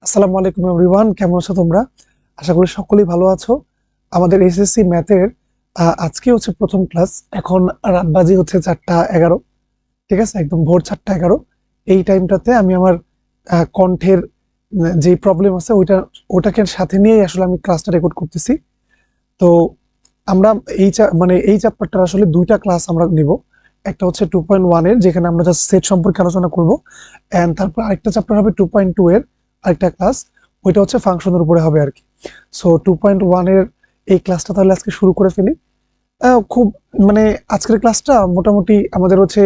আসসালামু আলাইকুম এভরিওয়ান, কেমন আছো তোমরা? আশা করি সকলেই ভালো আছো। আমাদের এসএসসি ম্যাথের আজকে হচ্ছে প্রথম ক্লাস। এখন রাত বাজে হচ্ছে 4:11। ঠিক আছে, একদম ভোর 4:11। এই টাইমটাতে আমি আমার কণ্ঠের যে প্রবলেম আছে ওটাকে সাথে নিয়েই আসলে আমি ক্লাসটা রেকর্ড করতেছি। তো আমরা এই চ্যাপ্টারটার আসলে দুইটা ক্লাস আমরা নিব। একটা হচ্ছে 2.1 এর, যেখানে আমরা জাস্ট সেট সম্পর্কে আলোচনা করব, এন্ড তারপর আরেকটা চ্যাপ্টার হবে 2.2 এর আরেকটা ক্লাস, ওইটা হচ্ছে ফাংশনের উপরে হবে আর কি। সো 2.1 এর এই ক্লাসটা তাহলে আজকে শুরু করে ফেলি। খুব মানে আজকের ক্লাসটা মোটামুটি আমাদের হচ্ছে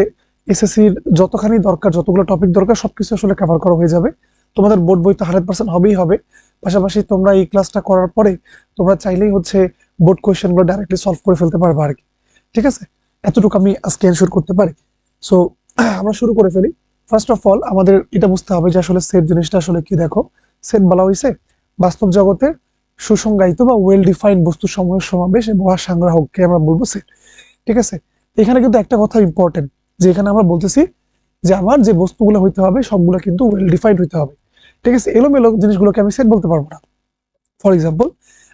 এসএসসির যতখানি দরকার, যতগুলো টপিক দরকার সবকিছু আসলে কভার করা হয়ে যাবে। তোমাদের বোর্ড বই তো 100% হবেই হবে। পাশাপাশি তোমরা এই ক্লাসটা করার পরে তোমরা চাইলেই হচ্ছে বোর্ড কোয়েশ্চেনগুলো ডাইরেক্টলি সলভ করে ফেলতে পারবে আর কি। ঠিক আছে, এতটুকু আমি আজকে এনশিওর করতে পারি। সো আমরা শুরু করে ফেলি। ফার্স্ট অফ অল আমাদের এটা বুঝতে হবে যে আসলে সেট জিনিসটা আসলে কি। দেখো, সেট বলা হয়েছে বাস্তব জগতের সুসংজ্ঞায়িত বা ওয়েল ডিফাইন্ড বস্তু সমূহের সমাবেশ এবং সংগ্রাহককে আমরা বলবো সেট। ঠিক আছে, এখানে কিন্তু একটা কথা ইম্পর্টেন্ট, যে এখানে আমরা বলতেছি যে আমার যে বস্তুগুলো হইতে হবে সবগুলো কিন্তু ওয়েল ডিফাইন্ড হইতে হবে। ঠিক আছে, এলোমেলো জিনিসগুলোকে আমি সেট বলতে পারবো না। ফর এক্সাম্পল,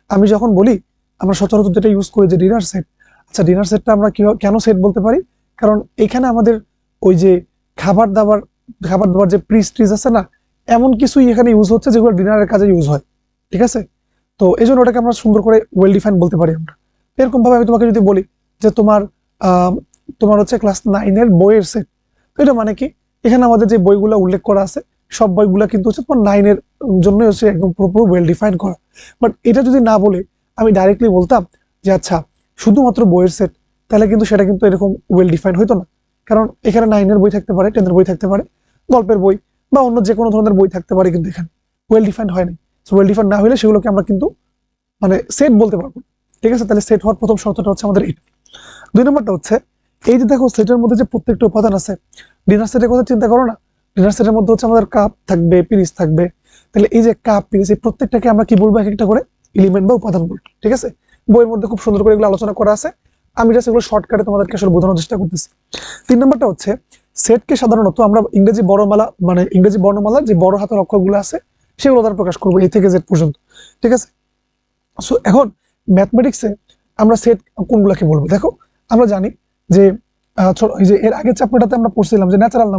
আমি যখন বলি, আমরা সচরাচর যেটা ইউজ করি যে ডিনার সেট। আচ্ছা, ডিনার সেটটা আমরা কেন সেট বলতে পারি? কারণ এখানে আমাদের ওই যে খাবার দাবার খাবার দাবার যে প্রিস্ট্রিজ আছে না, এমন কিছুই এখানে ইউজ হচ্ছে যেগুলো ডিনারের কাজে ইউজ হয়। ঠিক আছে, তো এই জন্য ওটাকে আমরা সুন্দর করে ওয়েল ডিফাইন বলতে পারি আমরা। এরকম ভাবে আমি তোমাকে যদি বলি যে তোমার হচ্ছে ক্লাস 9 এর বইয়ের সেট, তো এটা মানে কি? এখানে আমাদের যে বইগুলো উল্লেখ করা আছে সব বইগুলো কিন্তু হচ্ছে তোমার 9 এর জন্যই হচ্ছে একদম পুরোপুরি ওয়েল ডিফাইন করা। বাট এটা যদি না বলে আমি ডাইরেক্টলি বলতাম যে আচ্ছা শুধুমাত্র বইয়ের সেট, তাহলে কিন্তু সেটা কিন্তু এরকম ওয়েল ডিফাইন হইতো না। কারণ এখানে 9 এর বই থাকতে পারে, 10 এর বই থাকতে পারে, গল্পের বই বা অন্য যে কোনো ধরনের বই থাকতে পারে, কিন্তু এখানে ওয়েল ডিফাইন হয়নি। ওয়েল ডিফাইন না হলে সেগুলোকে আমরা কিন্তু মানে সেট বলতে পারবো না। ঠিক আছে, তাহলে সেট হওয়ার প্রথম শর্তটা হচ্ছে আমাদের এইটা। 2 নম্বরটা হচ্ছে এই যে দেখো সেটের মধ্যে যে প্রত্যেকটা উপাদান আছে, ডিনার সেটের কথা চিন্তা করো না। ডিনার সেটের মধ্যে হচ্ছে আমাদের কাপ থাকবে, পিরিচ থাকবে। তাহলে এই যে কাপ পিরিচ, এই প্রত্যেকটাকে আমরা কি বলবো? এক একটা করে এলিমেন্ট বা উপাদান বলবো। ঠিক আছে, বইয়ের মধ্যে খুব সুন্দর করে এগুলো আলোচনা করা আছে। আমি জাস্ট এগুলো শর্টকাটে তোমাদেরকে আসলে বোঝানোর চেষ্টা করতেছি। 3 নম্বরটা হচ্ছে সেটকে সাধারণত আমরা ইংরেজি বর্ণমালা, মানে ইংরেজি বর্ণমালার যে বড় হাতের অক্ষরগুলো আছে সেগুলো দ্বারা প্রকাশ করবো, এ থেকে জেড পর্যন্ত। ঠিক আছে, সো এখন ম্যাথমেটিক্সে আমরা সেট কোনগুলোকে বলবো? দেখো, আমরা জানি যে এই যে এর আগের চ্যাপ্টারটাতে আমরা পড়ছিলাম যে ন্যাচারাল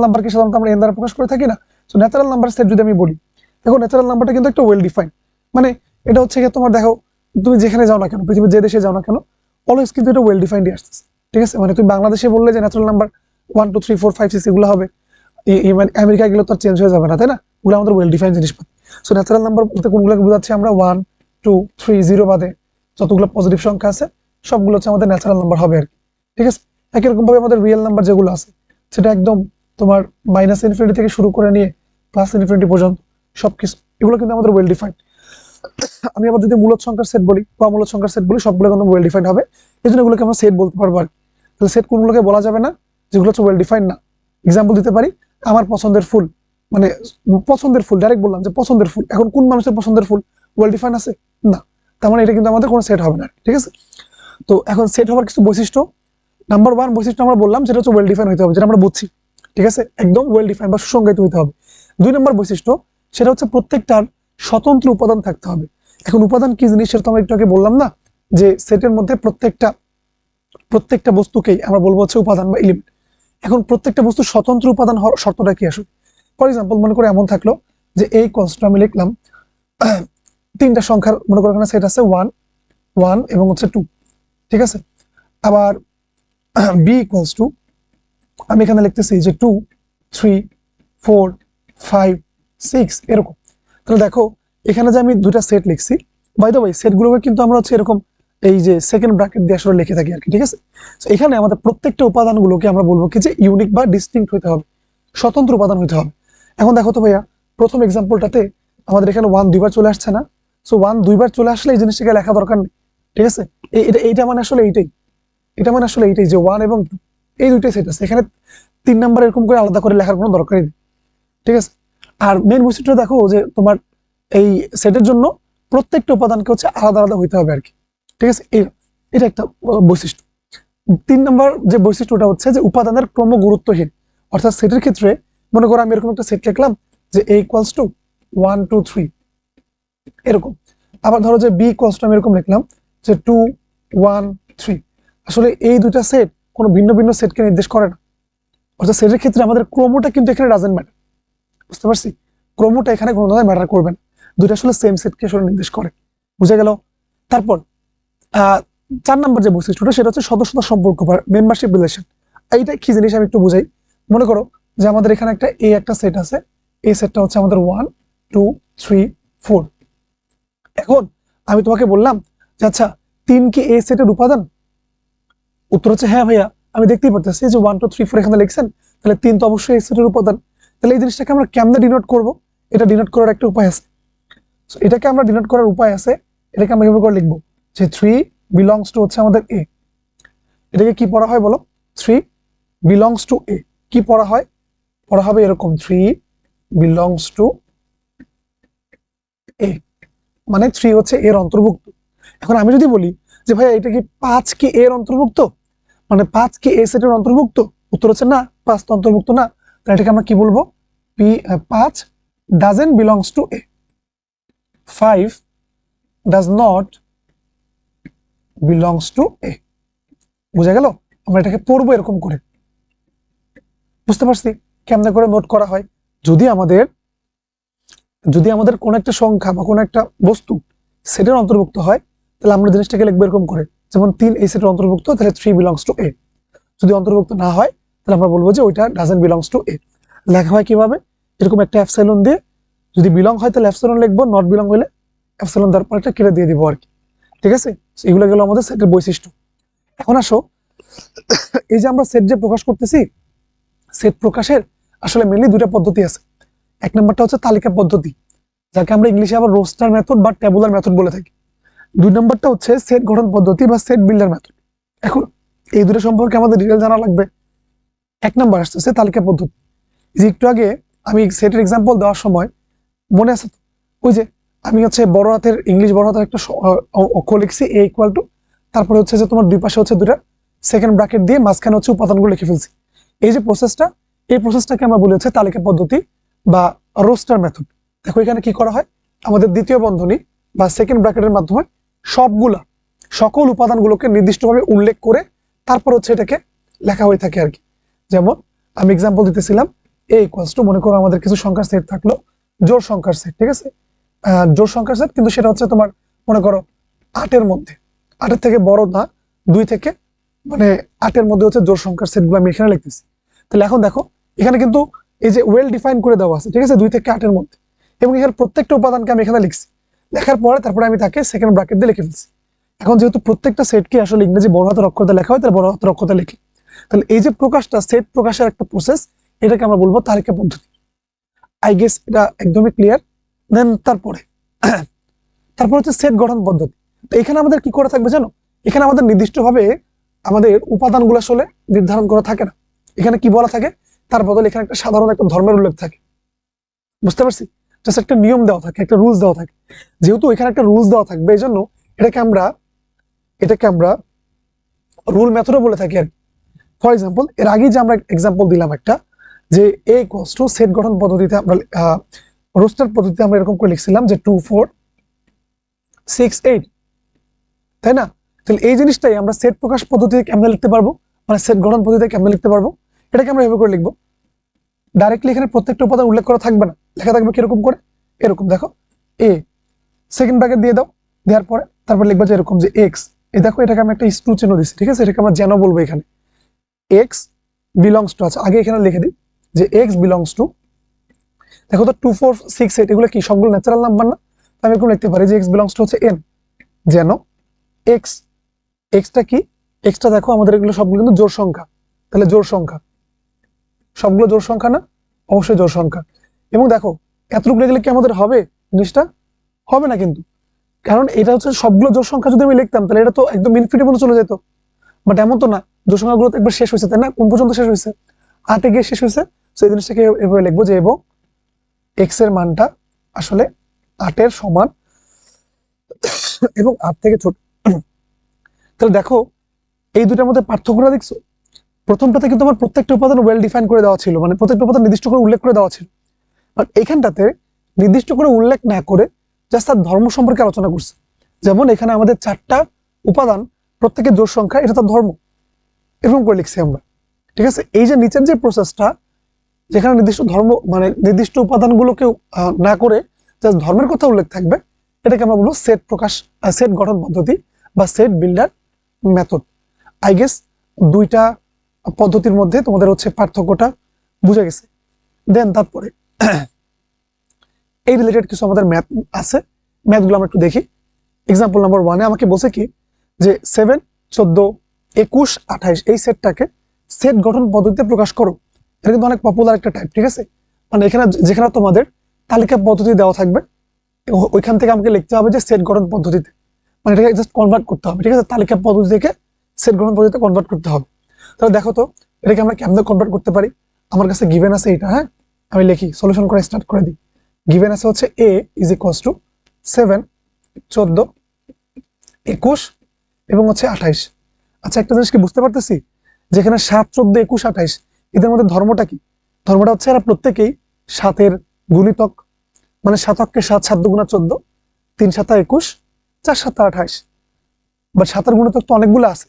নাম্বারকে সাধারণত আমরা এন দ্বারা প্রকাশ করে থাকি না। সো ন্যাচারাল নাম্বার সেট যদি আমি বলি, দেখো ন্যাচারাল নাম্বারটা কিন্তু একটা ওয়েল ডিফাইন। মানে এটা হচ্ছে কি, তোমার দেখো তুমি যেখানে যাও না কেন, পৃথিবীর যে দেশে যাও না কেন, অলওয়েজ কিন্তু এটা ওয়েল ডিফাইন্ড আসতেছে। ঠিক আছে, মানে তুমি বাংলাদেশে বললে যে ন্যাচারাল নাম্বার 1 2 3 4 5 6 এগুলো হবে, মানে আমেরিকা গেলে তো চেঞ্জ হয়ে যাবে না, তাই না? ওগুলো আমাদের ওয়েল ডিফাইন জিনিসপাতি। সো ন্যাচারাল নাম্বার বলতে কোনগুলোকে বোঝাচ্ছি আমরা? 1 2 3 0 বাদে যতগুলো পজিটিভ সংখ্যা আছে সবগুলো হচ্ছে আমাদের ন্যাচারাল নাম্বার হবে আর কি। ঠিক আছে, একই রকম ভাবে আমাদের রিয়েল নাম্বার যেগুলো আছে সেটা একদম তোমার -ইনফিনিটি থেকে শুরু করে নিয়ে +ইনফিনিটি পর্যন্ত সবকিছু, এগুলো কিন্তু আমাদের ওয়েল ডিফাইন্ড। আমি আবার যদি মূলদ সংখ্যার সেট বলি বা অমূলদ সংখ্যার সেট বলি, সবগুলো কিন্তু ওয়েল ডিফাইন্ড হবে। এই জন্য এগুলোকে আমরা সেট বলতে পারবো আর কি। তাহলে সেট কোনগুলোকে বলা যাবে না? যেগুলো হচ্ছে ওয়েল ডিফাইন্ড না। এক্সাম্পল দিতে পারি, আমার পছন্দের ফুল, মানে পছন্দের ফুল ডাইরেক্ট বললাম যে পছন্দের ফুল, এখন কোন মানুষের পছন্দের ফুল ওয়েল ডিফাইন আছে? না, তার মানে এটা কিন্তু আমাদের কোনো সেট হবে না। ঠিক আছে, তো এখন সেট হওয়ার কিছু বৈশিষ্ট্য। নাম্বার 1 বৈশিষ্ট্য আমরা বললাম, সেটা হচ্ছে ওয়েল ডিফাইন হতে হবে, যেটা আমরা বুঝছি। ঠিক আছে, একদম ওয়েল ডিফাইন বা সুসংজ্ঞায়িত হতে হবে। 2 নম্বর বৈশিষ্ট্য, সেটা হচ্ছে প্রত্যেকটার স্বতন্ত্র উপাদান থাকতে হবে। এখন উপাদান কি জিনিস সেটা তো আমরা একটু আগে বললাম না, যে সেটের মধ্যে প্রত্যেকটা বস্তুকেই আমরা বলবো হচ্ছে উপাদান বা এলিমেন্ট। এখন প্রত্যেকটা বস্তু স্বতন্ত্র উপাদান হওয়ার শর্তটা কি আসলে? ফর এক্সাম্পল, মনে করে এমন থাকলো যে এই কনস্ট আমি লিখলাম 3টা সংখ্যার, মনে করো এখানে সেট আছে 1 1 এবং হচ্ছে 2। ঠিক আছে, আবার বি ইকুয়ালস টু, আমি এখানে লিখতেছি যে 2 3 4 5 6 এরকম। তাহলে দেখো এখানে যে আমি দুইটা সেট লিখছি, বাই দ্য ওয়ে সেটগুলোকে কিন্তু আমরা হচ্ছে এরকম এই যে সেকেন্ড ব্র্যাকেট দিয়ে আসলে লিখে থাকি আর কি। ঠিক আছে, তো এখানে আমাদের প্রত্যেকটা উপাদানগুলোকে আমরা বলবো কি যে ইউনিক বা ডিস্টিংক্ট হতে হবে, স্বতন্ত্র উপাদান হতে হবে। এখন দেখো তো ভাইয়া, প্রথম এক্সাম্পলটাতে আমাদের এখানে 1 2বার চলে আসছে না? সো 1 2বার চলে আসলে এই জিনিসটাকে লেখা দরকার নেই। ঠিক আছে, এইটা মানে আসলে এইটাই যে 1 এবং 2 এই দুইটাই সেট আছে, এখানে 3 নাম্বার এরকম করে আলাদা করে লেখার কোনো দরকারই নেই। ঠিক আছে, আর মেন বৈশিষ্ট্য দেখো যে তোমার এই সেটের জন্য প্রত্যেকটা উপাদানকে হচ্ছে আলাদা আলাদা হইতে হবে আর কি। ঠিক আছে, এটা একটা বৈশিষ্ট্য। 3 নম্বর যে বৈশিষ্ট্যটা হচ্ছে যে উপাদানের ক্রম গুরুত্বহীন। অর্থাৎ সেটের ক্ষেত্রে মনে করো আমি এরকম একটা সেট লিখলাম যে a ইকুয়ালস টু 1 2 3 এরকম। আবার ধরো যে বি ইকুয়ালস টু আমি এরকম লিখলাম যে 2 1 3। আসলে এই দুটা সেট কোনো ভিন্ন ভিন্ন সেটকে নির্দেশ করে না, অর্থাৎ সেটের ক্ষেত্রে আমাদের ক্রমটা কিন্তু এখানে ডাজেন্ট ম্যাটার। বুঝতে পারছি? ক্রমটা এখানে কোনো ধরনের ম্যাটার করবে না, দুটো আসলে সেম সেটকে আসলে নির্দেশ করে। বুঝে গেল? তারপর 4 নাম্বার যে বৈশিষ্ট্যটা সেটা হচ্ছে সদস্যতা সম্পর্ক বা মেম্বারশিপ রিলেশন। এইটা কি জিনিস আমি একটু বুঝাই। মনে করো যে আমাদের এখানে একটা সেট আছে, এই সেটটা হচ্ছে আমাদের 1 2 3 4। এখন আমি তোমাকে বললাম যে আচ্ছা 3 কি এই সেটের উপাদান? উত্তর হচ্ছে হ্যাঁ ভাইয়া, আমি দেখতেই পারতেছি যে 1 2 3 4 এখানে লিখছেন, তাহলে 3 তো অবশ্যই এই সেটের উপাদান। তাহলে এই জিনিসটাকে আমরা কেমনে ডিনোট করব? এটা ডিনোট করার একটা উপায় আছে। এটাকে আমরা ডিনোট করার উপায় আছে, এটাকে আমরা এভাবে করে লিখবো যে 3 বিলংস টু হচ্ছে আমাদের এ। এটাকে কি পড়া হয় বলো? 3 বিলংস টু এ। কি পড়া হয়? পড়া হবে এরকম 3 বিলংস টু এ, মানে 3 হচ্ছে এর অন্তর্ভুক্ত। এখন আমি যদি বলি যে ভাইয়া এটা কি 5 কি এর অন্তর্ভুক্ত, মানে 5 কি এ সেটের অন্তর্ভুক্ত? উত্তর হচ্ছে না, 5 তো অন্তর্ভুক্ত না। তাহলে এটাকে আমরা কি বলবো? 5 doesn't belongs to A, 5 does not belongs to A. বুঝা গেল? আমরা এটাকে পড়বো এরকম করে। বুঝতে পারছি কেমনে করে নোট করা হয়? যদি আমাদের কোন একটা সংখ্যা বা কোন একটা বস্তু সেটের অন্তর্ভুক্ত হয়, তাহলে আমরা জিনিসটাকে লিখবো এরকম করে, যেমন 3 এই সেটের অন্তর্ভুক্ত, তাহলে 3 বিলংস টু এ। যদি অন্তর্ভুক্ত না হয় তাহলে আমরা বলবো যে ওইটা ডাজন্ট বিলংস টু এ। লেখা হয় কিভাবে? এরকম একটা এপসাইলন দিয়ে, যদি বিলং হয় তাহলে এপসাইলন লিখবো, নট বিলং হলে এপসাইলন দেওয়ার পর একটা কেটে দিয়ে দিব আর কি। ঠিক আছে? এগুলো গেল আমাদের সেটের বৈশিষ্ট্য। এখন আসো, এই যে আমরা সেট যে প্রকাশ করতেছি, সেট প্রকাশের আসলে মেনলি দুটা পদ্ধতি আছে। এক নম্বরটা হচ্ছে তালিকা পদ্ধতি, যাকে আমরা ইংলিশে আবার রোস্টার মেথড বা ট্যাবুলার মেথড বলে থাকি। 2 নম্বরটা হচ্ছে সেট গঠন পদ্ধতি বা সেট বিল্ডার মেথড। এখন এই দুটো সম্পর্কে আমাদের ডিটেল জানা লাগবে। 1 নম্বর আসছে তালিকা পদ্ধতি। যে একটু আগে আমি সেটের এক্সাম্পল দেওয়ার সময় মনে আছে তো, ওই যে আমি হচ্ছে বড় হাতের ইংলিশ বড় হাতের একটা অক্ষর লিখছি এ ইকুয়াল টু, তারপরে হচ্ছে যে তোমার দুই পাশে হচ্ছে দুটা সেকেন্ড ব্র্যাকেট দিয়ে মাঝখানে হচ্ছে উপাদানগুলো লিখে ফেলছি। এই যে প্রসেসটা, এই প্রসেসটাকে আমরা বলি হচ্ছে তালিকা পদ্ধতি বা রোস্টার মেথড। দেখো এখানে কি করা হয়, আমাদের দ্বিতীয় বন্ধনী বা সেকেন্ড ব্র্যাকেটের মাধ্যমে সকল উপাদানগুলোকে নির্দিষ্টভাবে উল্লেখ করে তারপর হচ্ছে এটাকে লেখা হয়ে থাকে আর কি। যেমন আমি এক্সাম্পল দিতেছিলাম, এ ইকুয়ালস টু, মনে করো আমাদের কিছু সংখ্যার সেট থাকলো, জোড় সংখ্যার সেট, ঠিক আছে? জোড় সংখ্যার সেট, কিন্তু সেটা হচ্ছে তোমার মনে করো 8-এর মধ্যে, 8-এর থেকে বড় না, 2 থেকে মানে 8-এর মধ্যে হচ্ছে জোড় সংখ্যার সেটগুলো আমি এখানে লিখতেছি। তাহলে এখন দেখো এখানে কিন্তু এই যে ওয়েল ডিফাইন করে দেওয়া আছে, ঠিক আছে, 2 থেকে 8-এর মধ্যে, এবং এখানে প্রত্যেকটা উপাদানকে আমি এখানে লিখছি। লেখার পরে তারপরে আমি তাকে সেকেন্ড ব্র্যাকেট দিয়ে লিখে ফেলছি। এখন যেহেতু প্রত্যেকটা সেটকে আসলে ইংরেজি বড় হাতের অক্ষর দিয়ে লেখা হয়, তাহলে বড় হাতের অক্ষর দিয়ে লিখি। তাহলে এই যে প্রকাশটা, সেট প্রকাশের একটা প্রসেস, এটাকে আমরা বলবো তালিকা পদ্ধতি। আই গেস এটা একদমই ক্লিয়ার। দেন তারপর হচ্ছে সেট গঠন পদ্ধতি। তো এখানে আমাদের কি করে থাকবে জানো? এখানে আমাদের নির্দিষ্টভাবে আমাদের উপাদানগুলো আসলে নির্ধারণ করা থাকে না। এখানে কি বলা থাকে, তার বদলে এখানে একটা সাধারণ একটা ধর্মের উল্লেখ থাকে। বুঝতে পারছি? জাস্ট একটা নিয়ম দেওয়া থাকে, একটা রুলস দেওয়া থাকে। যেহেতু এখানে একটা রুলস দেওয়া থাকবে, এই জন্য এটাকে আমরা রুল মেথডও বলে থাকি আর কি। ফর এক্সাম্পল, এর আগে যে আমরা এক্সাম্পল দিলাম একটা, যে এ ইকুয়ালস টু সেট গঠন পদ্ধতিতে আমরা রোস্টার পদ্ধতিতে আমরা এরকম করে লিখছিলাম যে 2 4 6 8, তাই না? তাহলে এই জিনিসটাই আমরা সেট প্রকাশ পদ্ধতিতে কেমনে লিখতে পারবো, মানে সেট গঠন পদ্ধতিতে কেমনে লিখতে পারবো, এটাকে আমরা এভাবে করে লিখবো। ডাইরেক্টলি এখানে প্রত্যেকটা উপাদান উল্লেখ করা থাকবে না, লেখা থাকবে কিরকম করে, এরকম দেখো, এ সেকেন্ড ব্র্যাকেট দিয়ে দাও, দেওয়ার পরে তারপর লিখবা যে এরকম যে এক্স, এই দেখো এটাকে আমি একটা স্ক্রু চিহ্ন দিচ্ছি, ঠিক আছে? এটাকে আমরা যেন বলবো এখানে এক্স বিলংস টু, আছে আগে এখানে লিখে দিই যে এক্স বিলংস টু, দেখো তো 2 4 6 8 এগুলো কি সবগুলো ন্যাচারাল নাম্বার না? আমি এরকম লিখতে পারি যে এক্স বিলংস টু হচ্ছে এন, যেন এক্স, এক্সটা কি, এক্সটা দেখো আমাদের এগুলো সবগুলো কিন্তু জোড় সংখ্যা, তাহলে জোড় সংখ্যা, সবগুলো জোড় সংখ্যা না? অবশ্যই জোড় সংখ্যা। এবং দেখো এতটুকু লিখলে কি আমাদের হবে জিনিসটা? হবে না কিন্তু, কারণ এটা হচ্ছে সবগুলো জোড় সংখ্যা যদি আমি লিখতাম তাহলে এটা তো একদম ইনফিনিটি পর্যন্ত চলে যেত। বাট এমন তো না, জোড় সংখ্যাগুলো তো একবার শেষ হয়েছে, তাই না? কোন পর্যন্ত শেষ হয়েছে? 8-এ গিয়ে শেষ হয়েছে। তো এই জিনিসটাকে এভাবে লিখবো যে এবং এক্স এর মানটা আসলে 8-এর সমান এবং 8 থেকে ছোট। তাহলে দেখো এই দুটার মধ্যে পার্থক্যটা দেখছো? প্রথমটাতে কিন্তু আমার প্রত্যেকটা উপাদান ওয়েল ডিফাইন করে দেওয়া ছিল, মানে প্রত্যেকটা উপাদান নির্দিষ্ট করে উল্লেখ করে দেওয়া ছিল। বাট এইখানটাতে নির্দিষ্ট করে উল্লেখ না করে জাস্ট তার ধর্ম সম্পর্কে আলোচনা করছে। যেমন এখানে আমাদের 4টা উপাদান, প্রত্যেকের জোড় সংখ্যা, এটা তার ধর্ম, এরকম করে লিখছি আমরা। ঠিক আছে, এই যে নিচের যে প্রসেসটা, যেখানে নির্দিষ্ট ধর্ম মানে নির্দিষ্ট উপাদানগুলোকে না করে জাস্ট ধর্মের কথা উল্লেখ থাকবে, এটাকে আমরা বলবো সেট গঠন পদ্ধতি বা set builder method. I guess দুইটা পদ্ধতির মধ্যে তোমাদের হচ্ছে পার্থক্যটা বুঝে গেছে। দেন তারপরে এই রিলেটেড কিছু আমাদের ম্যাথ আছে, ম্যাথগুলো আমরা একটু দেখি। এক্সাম্পল নাম্বার 1-এ আমাকে বলছে কি যে 7, 14, 21, 28 এই সেটটাকে সেট গঠন পদ্ধতিতে প্রকাশ করো। এটা কিন্তু অনেক পপুলার একটা টাইপ। ঠিক আছে, মানে এখানে যেখানে তোমাদের তালিকা পদ্ধতি দেওয়া থাকবে, ওইখান থেকে আমাকে লিখতে হবে যে সেট গঠন পদ্ধতিতে, মানে এটাকে জাস্ট কনভার্ট করতে হবে। ঠিক আছে, তালিকা পদ্ধতি থেকে সেট গঠন পদ্ধতিতে কনভার্ট করতে হবে। তাহলে দেখো তো এটাকে আমরা কেমনে কনভার্ট করতে পারি। আমার কাছে গিভেন আছে এটা, হ্যাঁ, আমি লিখি, সলিউশন করে স্টার্ট করে দিই। গিভেন আছে হচ্ছে a ইজ ইকুয়ালস টু 7, 14, 21 এবং হচ্ছে 28। আচ্ছা, একটা জিনিস কি বুঝতে পারতেছি, যেখানে 7, 14, 21, 28 এদের মধ্যে ধর্মটা কি? ধর্মটা হচ্ছে এরা প্রত্যেকেই 7-এর গুণিতক, মানে 7 × 7, 7 × 14, 3 × 7 = 21, 4 × 7 = 28। বাট 7-এর গুণিতক তো অনেকগুলো আছে,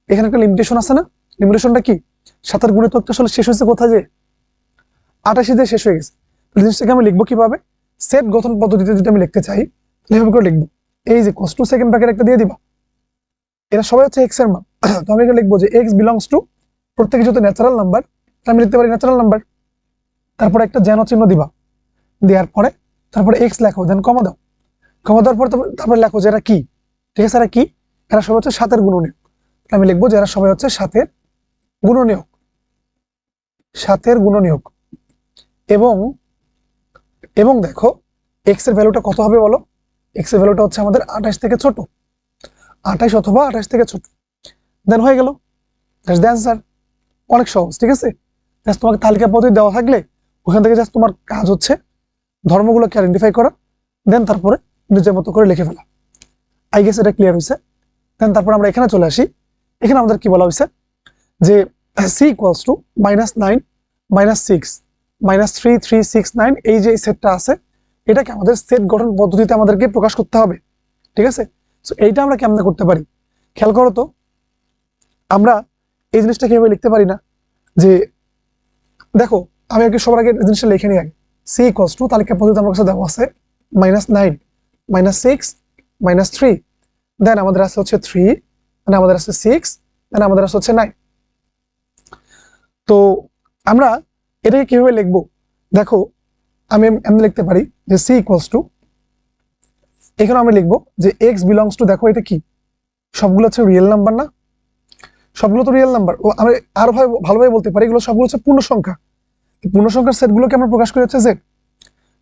এখানে একটা লিমিটেশন আছে না? লিমিটেশনটা কি? 7-এর গুণিতকটা আসলে শেষ হয়েছে কোথায়, যে 28 দিয়ে শেষ হয়ে গেছে। জিনিসটাকে আমি লিখবো কিভাবে? সেট গঠন পদ্ধতিতে যদি আমি লিখতে চাই তাহলে এভাবে করে লিখবো, এই যে cos 2 সেকেন্ড ব্র্যাকেট একটা দিয়ে দিবা, এরা সবাই হচ্ছে x এর মান। তো আমি এখানে লিখবো যে x বিলংস টু প্রত্যেকে যত ন্যাচারাল নাম্বার, আমি লিখতে পারি ন্যাচারাল নাম্বার, তারপরে একটা যেন চিহ্ন দিবা, দেওয়ার পরে তারপরে x লেখো, দেন কমা দাও, কমা দেওয়ার পরে তারপরে লেখো যে এরা কি। ঠিক আছে, এরা কি? এরা সবাই হচ্ছে 7-এর গুণনীয়ক। আমি লিখবো যে এরা সবাই হচ্ছে 7-এর গুণনীয়ক, 7-এর গুণনীয়ক। এবং এবং দেখো x এর ভ্যালুটা কত হবে বলো? x এর ভ্যালুটা হচ্ছে আমাদের 28 থেকে ছোট, 28 অথবা 28 থেকে ছোট। দেন হয়ে গেল, দ্যাটস দ্য অ্যান্সার। অনেক সহজ। ঠিক আছে, জাস্ট তোমাকে তালিকা পদ্ধতি দেওয়া থাকলে ওখান থেকে জাস্ট তোমার কাজ হচ্ছে ধর্মগুলোকে আইডেন্টিফাই করা, দেন তারপরে নিজের মতো করে লিখে ফেলা। আই গেস এটা ক্লিয়ার হয়েছে। দেন তারপর আমরা এখানে চলে আসি। এখানে আমাদের কি বলা হয়েছে যে c ইকুয়ালস টু -9, -6, -3, 3, 6, 9 এই যে সেটটা আছে, এটাকে আমাদের সেট গঠন পদ্ধতিতে আমাদেরকে প্রকাশ করতে হবে। ঠিক আছে, সো এইটা আমরা কেমনে করতে পারি? খেয়াল করো তো, আমরা এই জিনিসটা কিভাবে লিখতে পারি না, যে দেখো আমি আগে সবার আগে জিনিসটা লিখে নিই আগে। c ইকুয়ালস টু তালিকা পদ্ধতি আমার কাছে দেওয়া আছে -9, -6, -3, দেন আমাদের আছে হচ্ছে 3, দেন আমাদের আছে 6, দেন আমাদের আছে হচ্ছে 9। তো আমরা এটাকে কিভাবে লিখবো? দেখো আমি এমনি লিখতে পারি যে c ইকুয়ালস টু, এখানে আমি লিখবো যে x বিলংস টু, দেখো এটা কি, সবগুলো হচ্ছে রিয়েল নাম্বার না? সবগুলো তো রিয়েল নাম্বার। ও আমরা আরো ভালোভাবে বলতে পারি এগুলো সবগুলো হচ্ছে পূর্ণ সংখ্যা। পূর্ণ সংখ্যার সেটগুলোকে আমরা প্রকাশ করি হচ্ছে z।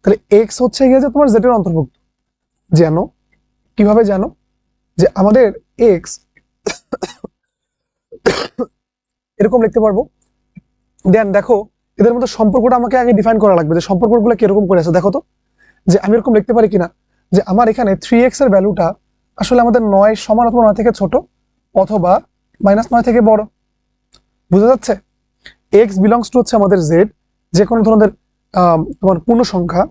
তাহলে x হচ্ছে গিয়ে যে তোমার z এর অন্তর্ভুক্ত। জানো কিভাবে? জানো যে আমাদের x এরকম লিখতে পারবো। দেন দেখো এদের মধ্যে সম্পর্কটা আমাকে আগে ডিফাইন করা লাগবে, যে সম্পর্কগুলো কিরকম করে আছে। দেখো তো যে আমি এরকম লিখতে পারি কিনা যে আমার এখানে 3x এর ভ্যালুটা আসলে আমাদের 9 সমান অথবা 9 থেকে ছোট, অথবা -9 থেকে বড়। বুঝা যাচ্ছে? x বিলংস টু হচ্ছে আমাদের z, যে কোনো ধরনের তোমার পূর্ণ সংখ্যা।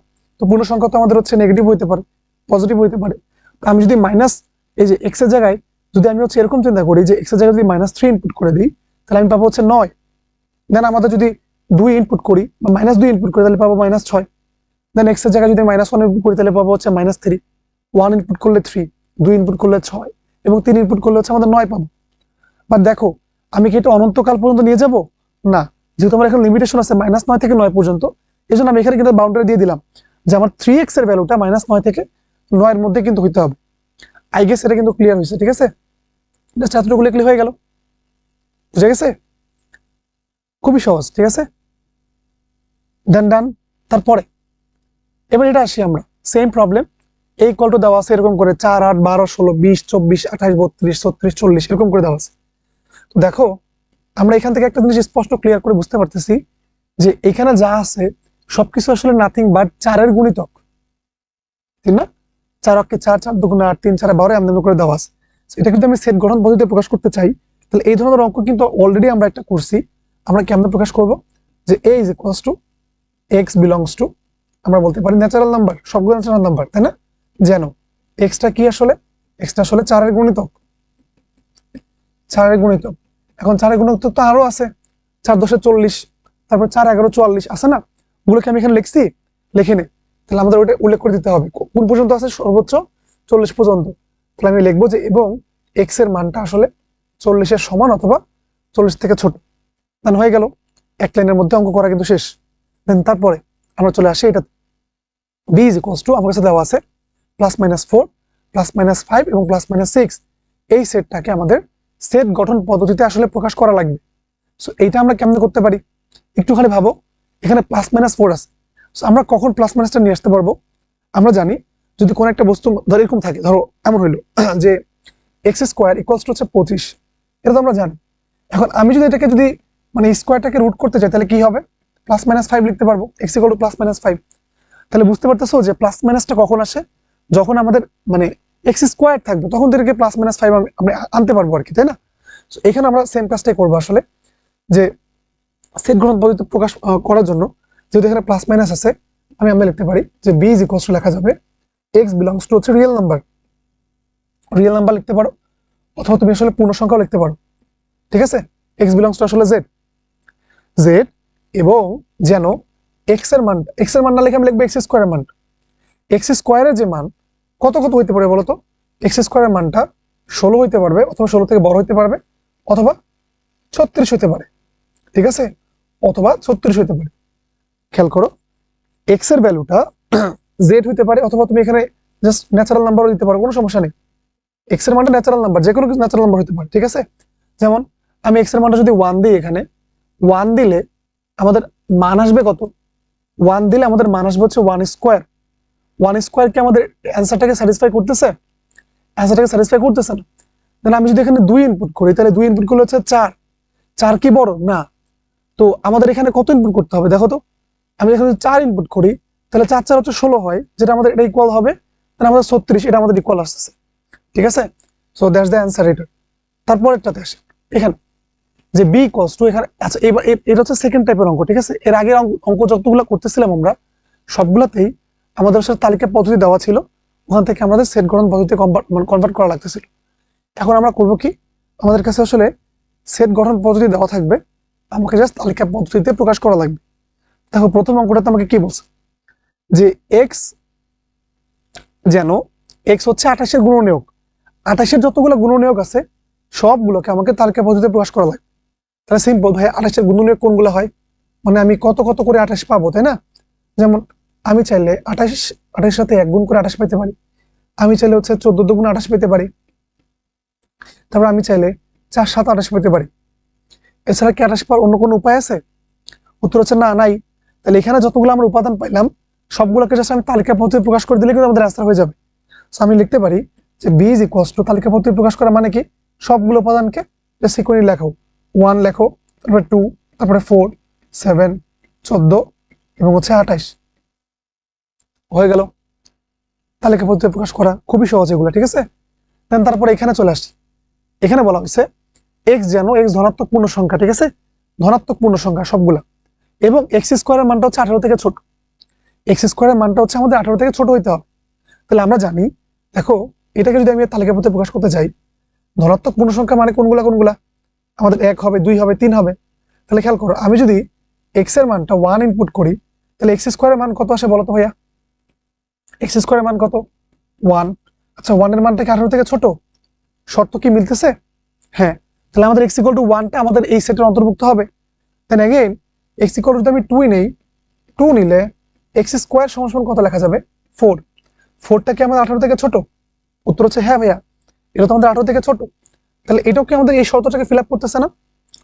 তো পূর্ণ সংখ্যা তো আমাদের হচ্ছে নেগেটিভ হইতে পারে, পজিটিভ হইতে পারে। আমি যদি মাইনাস, এই যে x এর জায়গায় যদি আমি হচ্ছে এরকম চিন্তা করি যে x এর জায়গায় যদি -3 ইনপুট করে দিই তাহলে আমি পাবো হচ্ছে 9। দেন আমাদের যদি 2 ইনপুট করি বা -2 ইনপুট করি তাহলে পাবো -6। দেন x এর জায়গায় যদি -1 ইনপুট করি তাহলে পাবো হচ্ছে -3। 1 ইনপুট করলে 3, 2 ইনপুট করলে 6 এবং 3 ইনপুট করলে হচ্ছে আমাদের 9 পাবো। বাট দেখো আমি কি এটা অনন্তকাল পর্যন্ত নিয়ে যাব? না, যেহেতু আমার এখানে লিমিটেশন আছে -9 থেকে 9 পর্যন্ত, এই জন্য আমি এখানে কিন্তু বাউন্ডারি দিয়ে দিলাম যে আমার 3x এর ভ্যালুটা -9 থেকে 9 এর মধ্যে কিন্তু হইতে হবে। আই গেস এটা কিন্তু ক্লিয়ার হয়েছে। ঠিক আছে, জাস্ট এতটুকু লিখলে হয়ে গেল। বুঝে গেছে? খুবই সহজ। ঠিক আছে, দেন ডান। তারপরে এবার এটা আসি আমরা, সেম প্রবলেম, এই কলটা দেওয়া আছে এরকম করে 4, 8, 12, 16, 20, 24, 28, 32, 36, 40 এরকম করে দেওয়া আছে। তো দেখো আমরা এখান থেকে একটা জিনিস স্পষ্ট ক্লিয়ার করে বুঝতে পারতেছি যে এখানে যা আছে সবকিছু আসলে নাথিং বাট 4-এর গুণিতক, ঠিক না? 4 অক্ষে 4, 4 দুগুণে 8, 3 4 12 এমন করে দেওয়া আছে। এটা কিন্তু আমি সেট গঠন পদ্ধতিতে প্রকাশ করতে চাই, তাহলে এই ধরনের অঙ্ক কিন্তু অলরেডি আমরা একটা করছি। আমরা কেমনে প্রকাশ করব? যে a is equals to x belongs to আমরা বলতে পারি ন্যাচারাল নাম্বার, সবগুলো ন্যাচারাল নাম্বার, তাই না? যেন এক্সটা কি আসলে, এক্সটা আসলে 4-এর গুণিতক, 4-এর গুণিতক। এখন 4-এর গুণিতক তো আরো আছে, 4×10 = 40, তারপর 4×11 = 44, আছে না? ওগুলোকে আমি এখানে লিখছি, লিখে নে। তাহলে আমাদের ওটা উল্লেখ করে দিতে হবে কোন পর্যন্ত আছে, সর্বোচ্চ 40 পর্যন্ত। তাহলে আমি লিখবো যে এবং এক্স এর মানটা আসলে 40-এর সমান অথবা 40 থেকে ছোট। দেন হয়ে গেল, এক লাইনের মধ্যে অঙ্ক করা কিন্তু শেষ। দেন তারপরে আমরা চলে আসি এটা, b = আমার কাছে দেওয়া আছে +-4, +-5 এবং +-6। এই সেটটাকে আমাদের সেট গঠন পদ্ধতিতে আসলে প্রকাশ করা লাগবে। সো এইটা আমরা কেমনে করতে পারি একটুখানি ভাবো। এখানে +-4 আছে, সো আমরা কখন প্লাস মাইনাসটা নিয়ে আসতে পারবো? আমরা জানি যদি কোনো একটা বস্তু ধরো এরকম থাকে, ধরো এমন হইলো যে x² = 25, এটা তো আমরা জানি। এখন আমি যদি এটাকে যদি মানে স্কোয়ারটাকে রুট করতে চাই তাহলে কি হবে, +-5 লিখতে পারবো, x = +-5। তাহলে বুঝতে পারতেছো যে প্লাস মাইনাসটা কখন আসে, যখন আমাদের মানে x² থাকবে তখন থেকে +-5 আমরা আনতে পারবো আর কি, তাই না? সো এখানে আমরা সেম কাজটাই করবো আসলে, যে সেট গঠন পদ্ধতি প্রকাশ করার জন্য যেহেতু এখানে প্লাস মাইনাস আছে, আমরা লিখতে পারি যে b = লেখা যাবে x বিলংস টু হচ্ছে রিয়েল নাম্বার, রিয়েল নাম্বার লিখতে পারো, অথবা তুমি আসলে পূর্ণ সংখ্যাও লিখতে পারো, ঠিক আছে? x বিলংস টু আসলে z, এবং যেন x এর মান না লিখে আমি লিখবো x² এর মান। x² এর যে মান কত হইতে পারে বলতো? x² এর মানটা 16 হইতে পারবে, অথবা 16 থেকে বড় হইতে পারবে, অথবা 36 হইতে পারে, ঠিক আছে? অথবা 36 হইতে পারে। খেয়াল করো, x এর ভ্যালুটা z হইতে পারে, অথবা তুমি এখানে জাস্ট ন্যাচারাল নাম্বারও দিতে পারো, কোনো সমস্যা নেই। x এর মানটা ন্যাচারাল নাম্বার, যে কোনো কিছু ন্যাচারাল নাম্বার হতে পারে, ঠিক আছে? যেমন আমি x এর মানটা যদি 1 দিই, এখানে 1 দিলে আমাদের মান আসবে কত? 1 দিলে আমাদের মান আসবে হচ্ছে 1²। 1² কি আমাদের অ্যান্সারটাকে স্যাটিসফাই করতেছে? অ্যান্সারটাকে স্যাটিসফাই করতেছে না। তাহলে আমি যদি এখানে 2 ইনপুট করি, তাহলে 2 ইনপুট করলে হচ্ছে 4। 4 কি বড় না? তো আমাদের এখানে কত ইনপুট করতে হবে দেখো তো। আমি এখানে 4 ইনপুট করি, তাহলে 4×4 হচ্ছে 16 হয়, যেটা আমাদের এটা ইকুয়াল হবে, তাহলে আমাদের 36, এটা আমাদের ইকুয়াল আসছে, ঠিক আছে? সো দ্যাটস দ্য অ্যান্সার এটা। তারপরেরটাতে আসে, এখানে যে b = এখানে, আচ্ছা এবার এটা হচ্ছে সেকেন্ড টাইপের অঙ্ক, ঠিক আছে? এর আগে অঙ্ক যতগুলো করতেছিলাম আমরা সবগুলাতেই আমাদের সাথে তালিকা পদ্ধতি দেওয়া ছিল, ওখান থেকে আমাদের সেট গঠন পদ্ধতিতে কনভার্ট করা লাগতেছিল। এখন আমরা করব কি, আমাদের কাছে আসলে সেট গঠন পদ্ধতি দেওয়া থাকবে, আমাকে জাস্ট তালিকা পদ্ধতিতে প্রকাশ করা লাগবে। দেখো প্রথম অঙ্কটাতে আমাকে কি বলছে, যে x যেন x হচ্ছে 28-এর গুণনীয়ক, 28-এর যতগুলো গুণনীয়ক আছে সবগুলোকে আমাকে তালিকা পদ্ধতিতে প্রকাশ করা লাগবে। তাহলে সিম্পল ভাই, 28-এর গুণনীয়ক কোনগুলো হয়, মানে আমি কত করে 28 পাবো, তাই না? যেমন আমি চাইলে 28 সাথে 1 গুণ করে 28 পেতে পারি, আমি চাইলে হচ্ছে 14 দুগুণ 28 পেতে পারি, তারপর আমি চাইলে 4×7 28 পেতে পারি। এছাড়া কি 28 পাওয়ার অন্য কোনো উপায় আছে? উত্তর হচ্ছে না, নাই। তাহলে এখানে যতগুলো আমরা উপাদান পাইলাম সবগুলোকে জাস্ট আমি তালিকা পদ্ধতি প্রকাশ করে দিলে কিন্তু আমাদের অ্যান্সার হয়ে যাবে। সো আমি লিখতে পারি যে b = তালিকা পদ্ধতি প্রকাশ করা মানে কি, সবগুলো উপাদানকে জাস্ট সিকোয়েন্সে লেখো, 1 লেখো, তারপরে 2, তারপরে 4, 7, 14 এবং হচ্ছে 28, হয়ে গেল তালিকা পদ্ধতি প্রকাশ করা। খুবই সহজ এগুলো, ঠিক আছে? দেন তারপরে এখানে চলে আসি, এখানে বলা হয়েছে x যেন x ধনাত্মক পূর্ণ সংখ্যা, ঠিক আছে? ধনাত্মক পূর্ণ সংখ্যা সবগুলা, এবং x² এর মানটা হচ্ছে 18 থেকে ছোট, x² এর মানটা হচ্ছে আমাদের 18 থেকে ছোট হইতে হবে। তাহলে আমরা জানি, দেখো এটাকে যদি আমি তালিকা পদ্ধতি প্রকাশ করতে চাই, ধনাত্মক পূর্ণ সংখ্যা মানে কোনগুলা, আমাদের 1 হবে, 2 হবে, 3 হবে। তাহলে খেয়াল করো, আমি যদি x এর মানটা 1 ইনপুট করি, তাহলে x² এর মান কত আসে বলো তো ভাইয়া? x² এর মান কত? 1। আচ্ছা 1 এর মানটা কি 18 থেকে ছোট? শর্ত কি মিলতেছে? হ্যাঁ। তাহলে আমাদের x = 1 টা আমাদের এই সেটের অন্তর্ভুক্ত হবে। দেন अगेन x = যদি আমি 2 নেই, 2 নিলে x² সমান কত লেখা যাবে? 4। 4টা কি আমাদের 18 থেকে ছোট? উত্তর হচ্ছে হ্যাঁ ভাইয়া, এটা তো আমাদের 18 থেকে ছোট। তাহলে এটাও কি আমাদের এই শর্তটাকে ফিল আপ করতেছে না?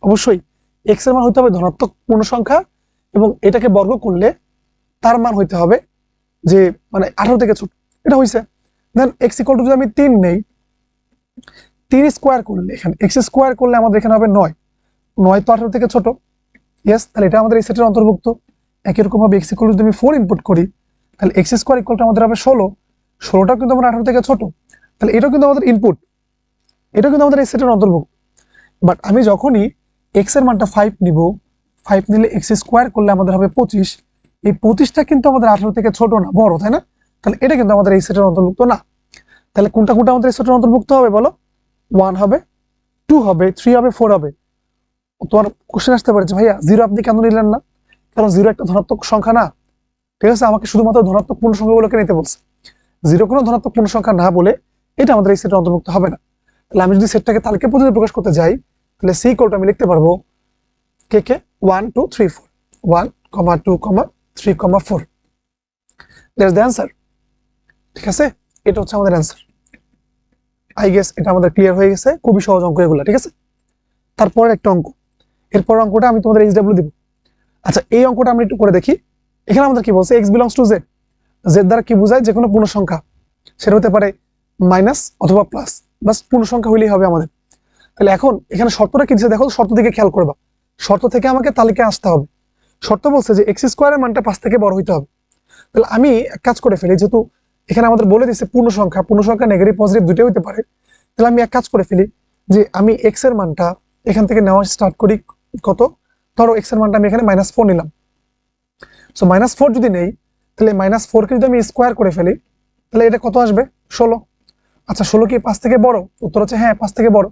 অবশ্যই। x এর মান হইতে হবে ধনাত্মক পূর্ণ সংখ্যা, এবং এটাকে বর্গ করলে তার মান হইতে হবে যে মানে 18 থেকে ছোট, এটা হইছে। দেন x = যদি আমি 3 নেই, 3 স্কয়ার করলে, এখানে x² করলে আমাদের এখানে হবে 9, 9 তো 18 থেকে ছোট, ইয়েস। তাহলে এটা আমাদের এই সেটের অন্তর্ভুক্ত। একই রকম ভাবে x = যদি আমি 4 ইনপুট করি, তাহলে x² আমাদের হবে 16, 16টা কিন্তু আমার 18 থেকে ছোট, তাহলে এটাও কিন্তু আমাদের ইনপুট, এটাও কিন্তু আমাদের এই সেটের অন্তর্ভুক্ত। বাট আমি যখনই x এর মানটা 5 নিব, 5 নিলে x² করলে আমাদের হবে 25, এই 25টা কিন্তু আমাদের 18 থেকে ছোট না, বড়, তাই না? তাহলে এটা কিন্তু আমাদের এই সেটের অন্তর্ভুক্ত না। তাহলে কোনটা কোনটা আমাদের এই সেটের অন্তর্ভুক্ত হবে বলো? 1 হবে, 2 হবে, 3 হবে, 4 হবে। তোমার কোশ্চেন আসতে পারে যে ভাইয়া 0 আপনি কেন নিলেন না? কারণ 0 একটা ধনাত্মক সংখ্যা না, ঠিক আছে? আমাকে শুধুমাত্র ধনাত্মক পূর্ণ সংখ্যাগুলোকে নিতে বলছে। 0 কোনো ধনাত্মক পূর্ণ সংখ্যা না বলে এটা আমাদের এই সেটের অন্তর্ভুক্ত হবে না। তাহলে আমি যদি সেটটাকে তালিকা পদ্ধতিতে প্রকাশ করতে যাই, তাহলে সি ইকুয়াল টু আমি লিখতে পারবো কে কে 1 2 3 4, 1, 2, 3, 4। That's the answer. ঠিক আছে, এটা হচ্ছে আমাদের অ্যান্সার। আই গেস এটা আমাদের ক্লিয়ার হয়ে গেছে। খুবই সহজ অঙ্ক এগুলো, ঠিক আছে? তারপরে একটা অঙ্ক, এরপর অঙ্কটা আমি তোমাদের এইচডব্লিউ দিব। আচ্ছা, এই অঙ্কটা আমরা একটু করে দেখি। এখানে আমাদের কি বলছে? X belongs to Z. Z দ্বারা কি বোঝায়? যে কোনো পূর্ণ সংখ্যা, সেটা হতে পারে মাইনাস অথবা প্লাস, বাস পূর্ণ সংখ্যা হইলেই হবে আমাদের। তাহলে এখন এখানে শর্তটা কি দিচ্ছে দেখো, শর্ত দিকে খেয়াল করবা। শর্ত থেকে আমাকে তালিকায় আসতে হবে। শর্ত বলছে যে এক্স স্কোয়ারের মানটা 5 থেকে বড় হইতে হবে। তাহলে আমি এক কাজ করে ফেলি, যেহেতু এখানে আমাদের বলে দিচ্ছে পূর্ণ সংখ্যা নেগেটিভ পজিটিভ দুটোই হতে পারে। তাহলে আমি এক কাজ করে ফেলি যে আমি এক্স এর মানটা এখান থেকে নেওয়া স্টার্ট করি। কত? ধরো এক্স এর মানটা আমি এখানে -4 নিলাম। সো -4 যদি নেই, তাহলে -4 কে যদি আমি স্কোয়ার করে ফেলি, তাহলে এটা কত আসবে? 16। আচ্ছা, 16 কি 5 থেকে বড়? উত্তর হচ্ছে হ্যাঁ, 5 থেকে বড়।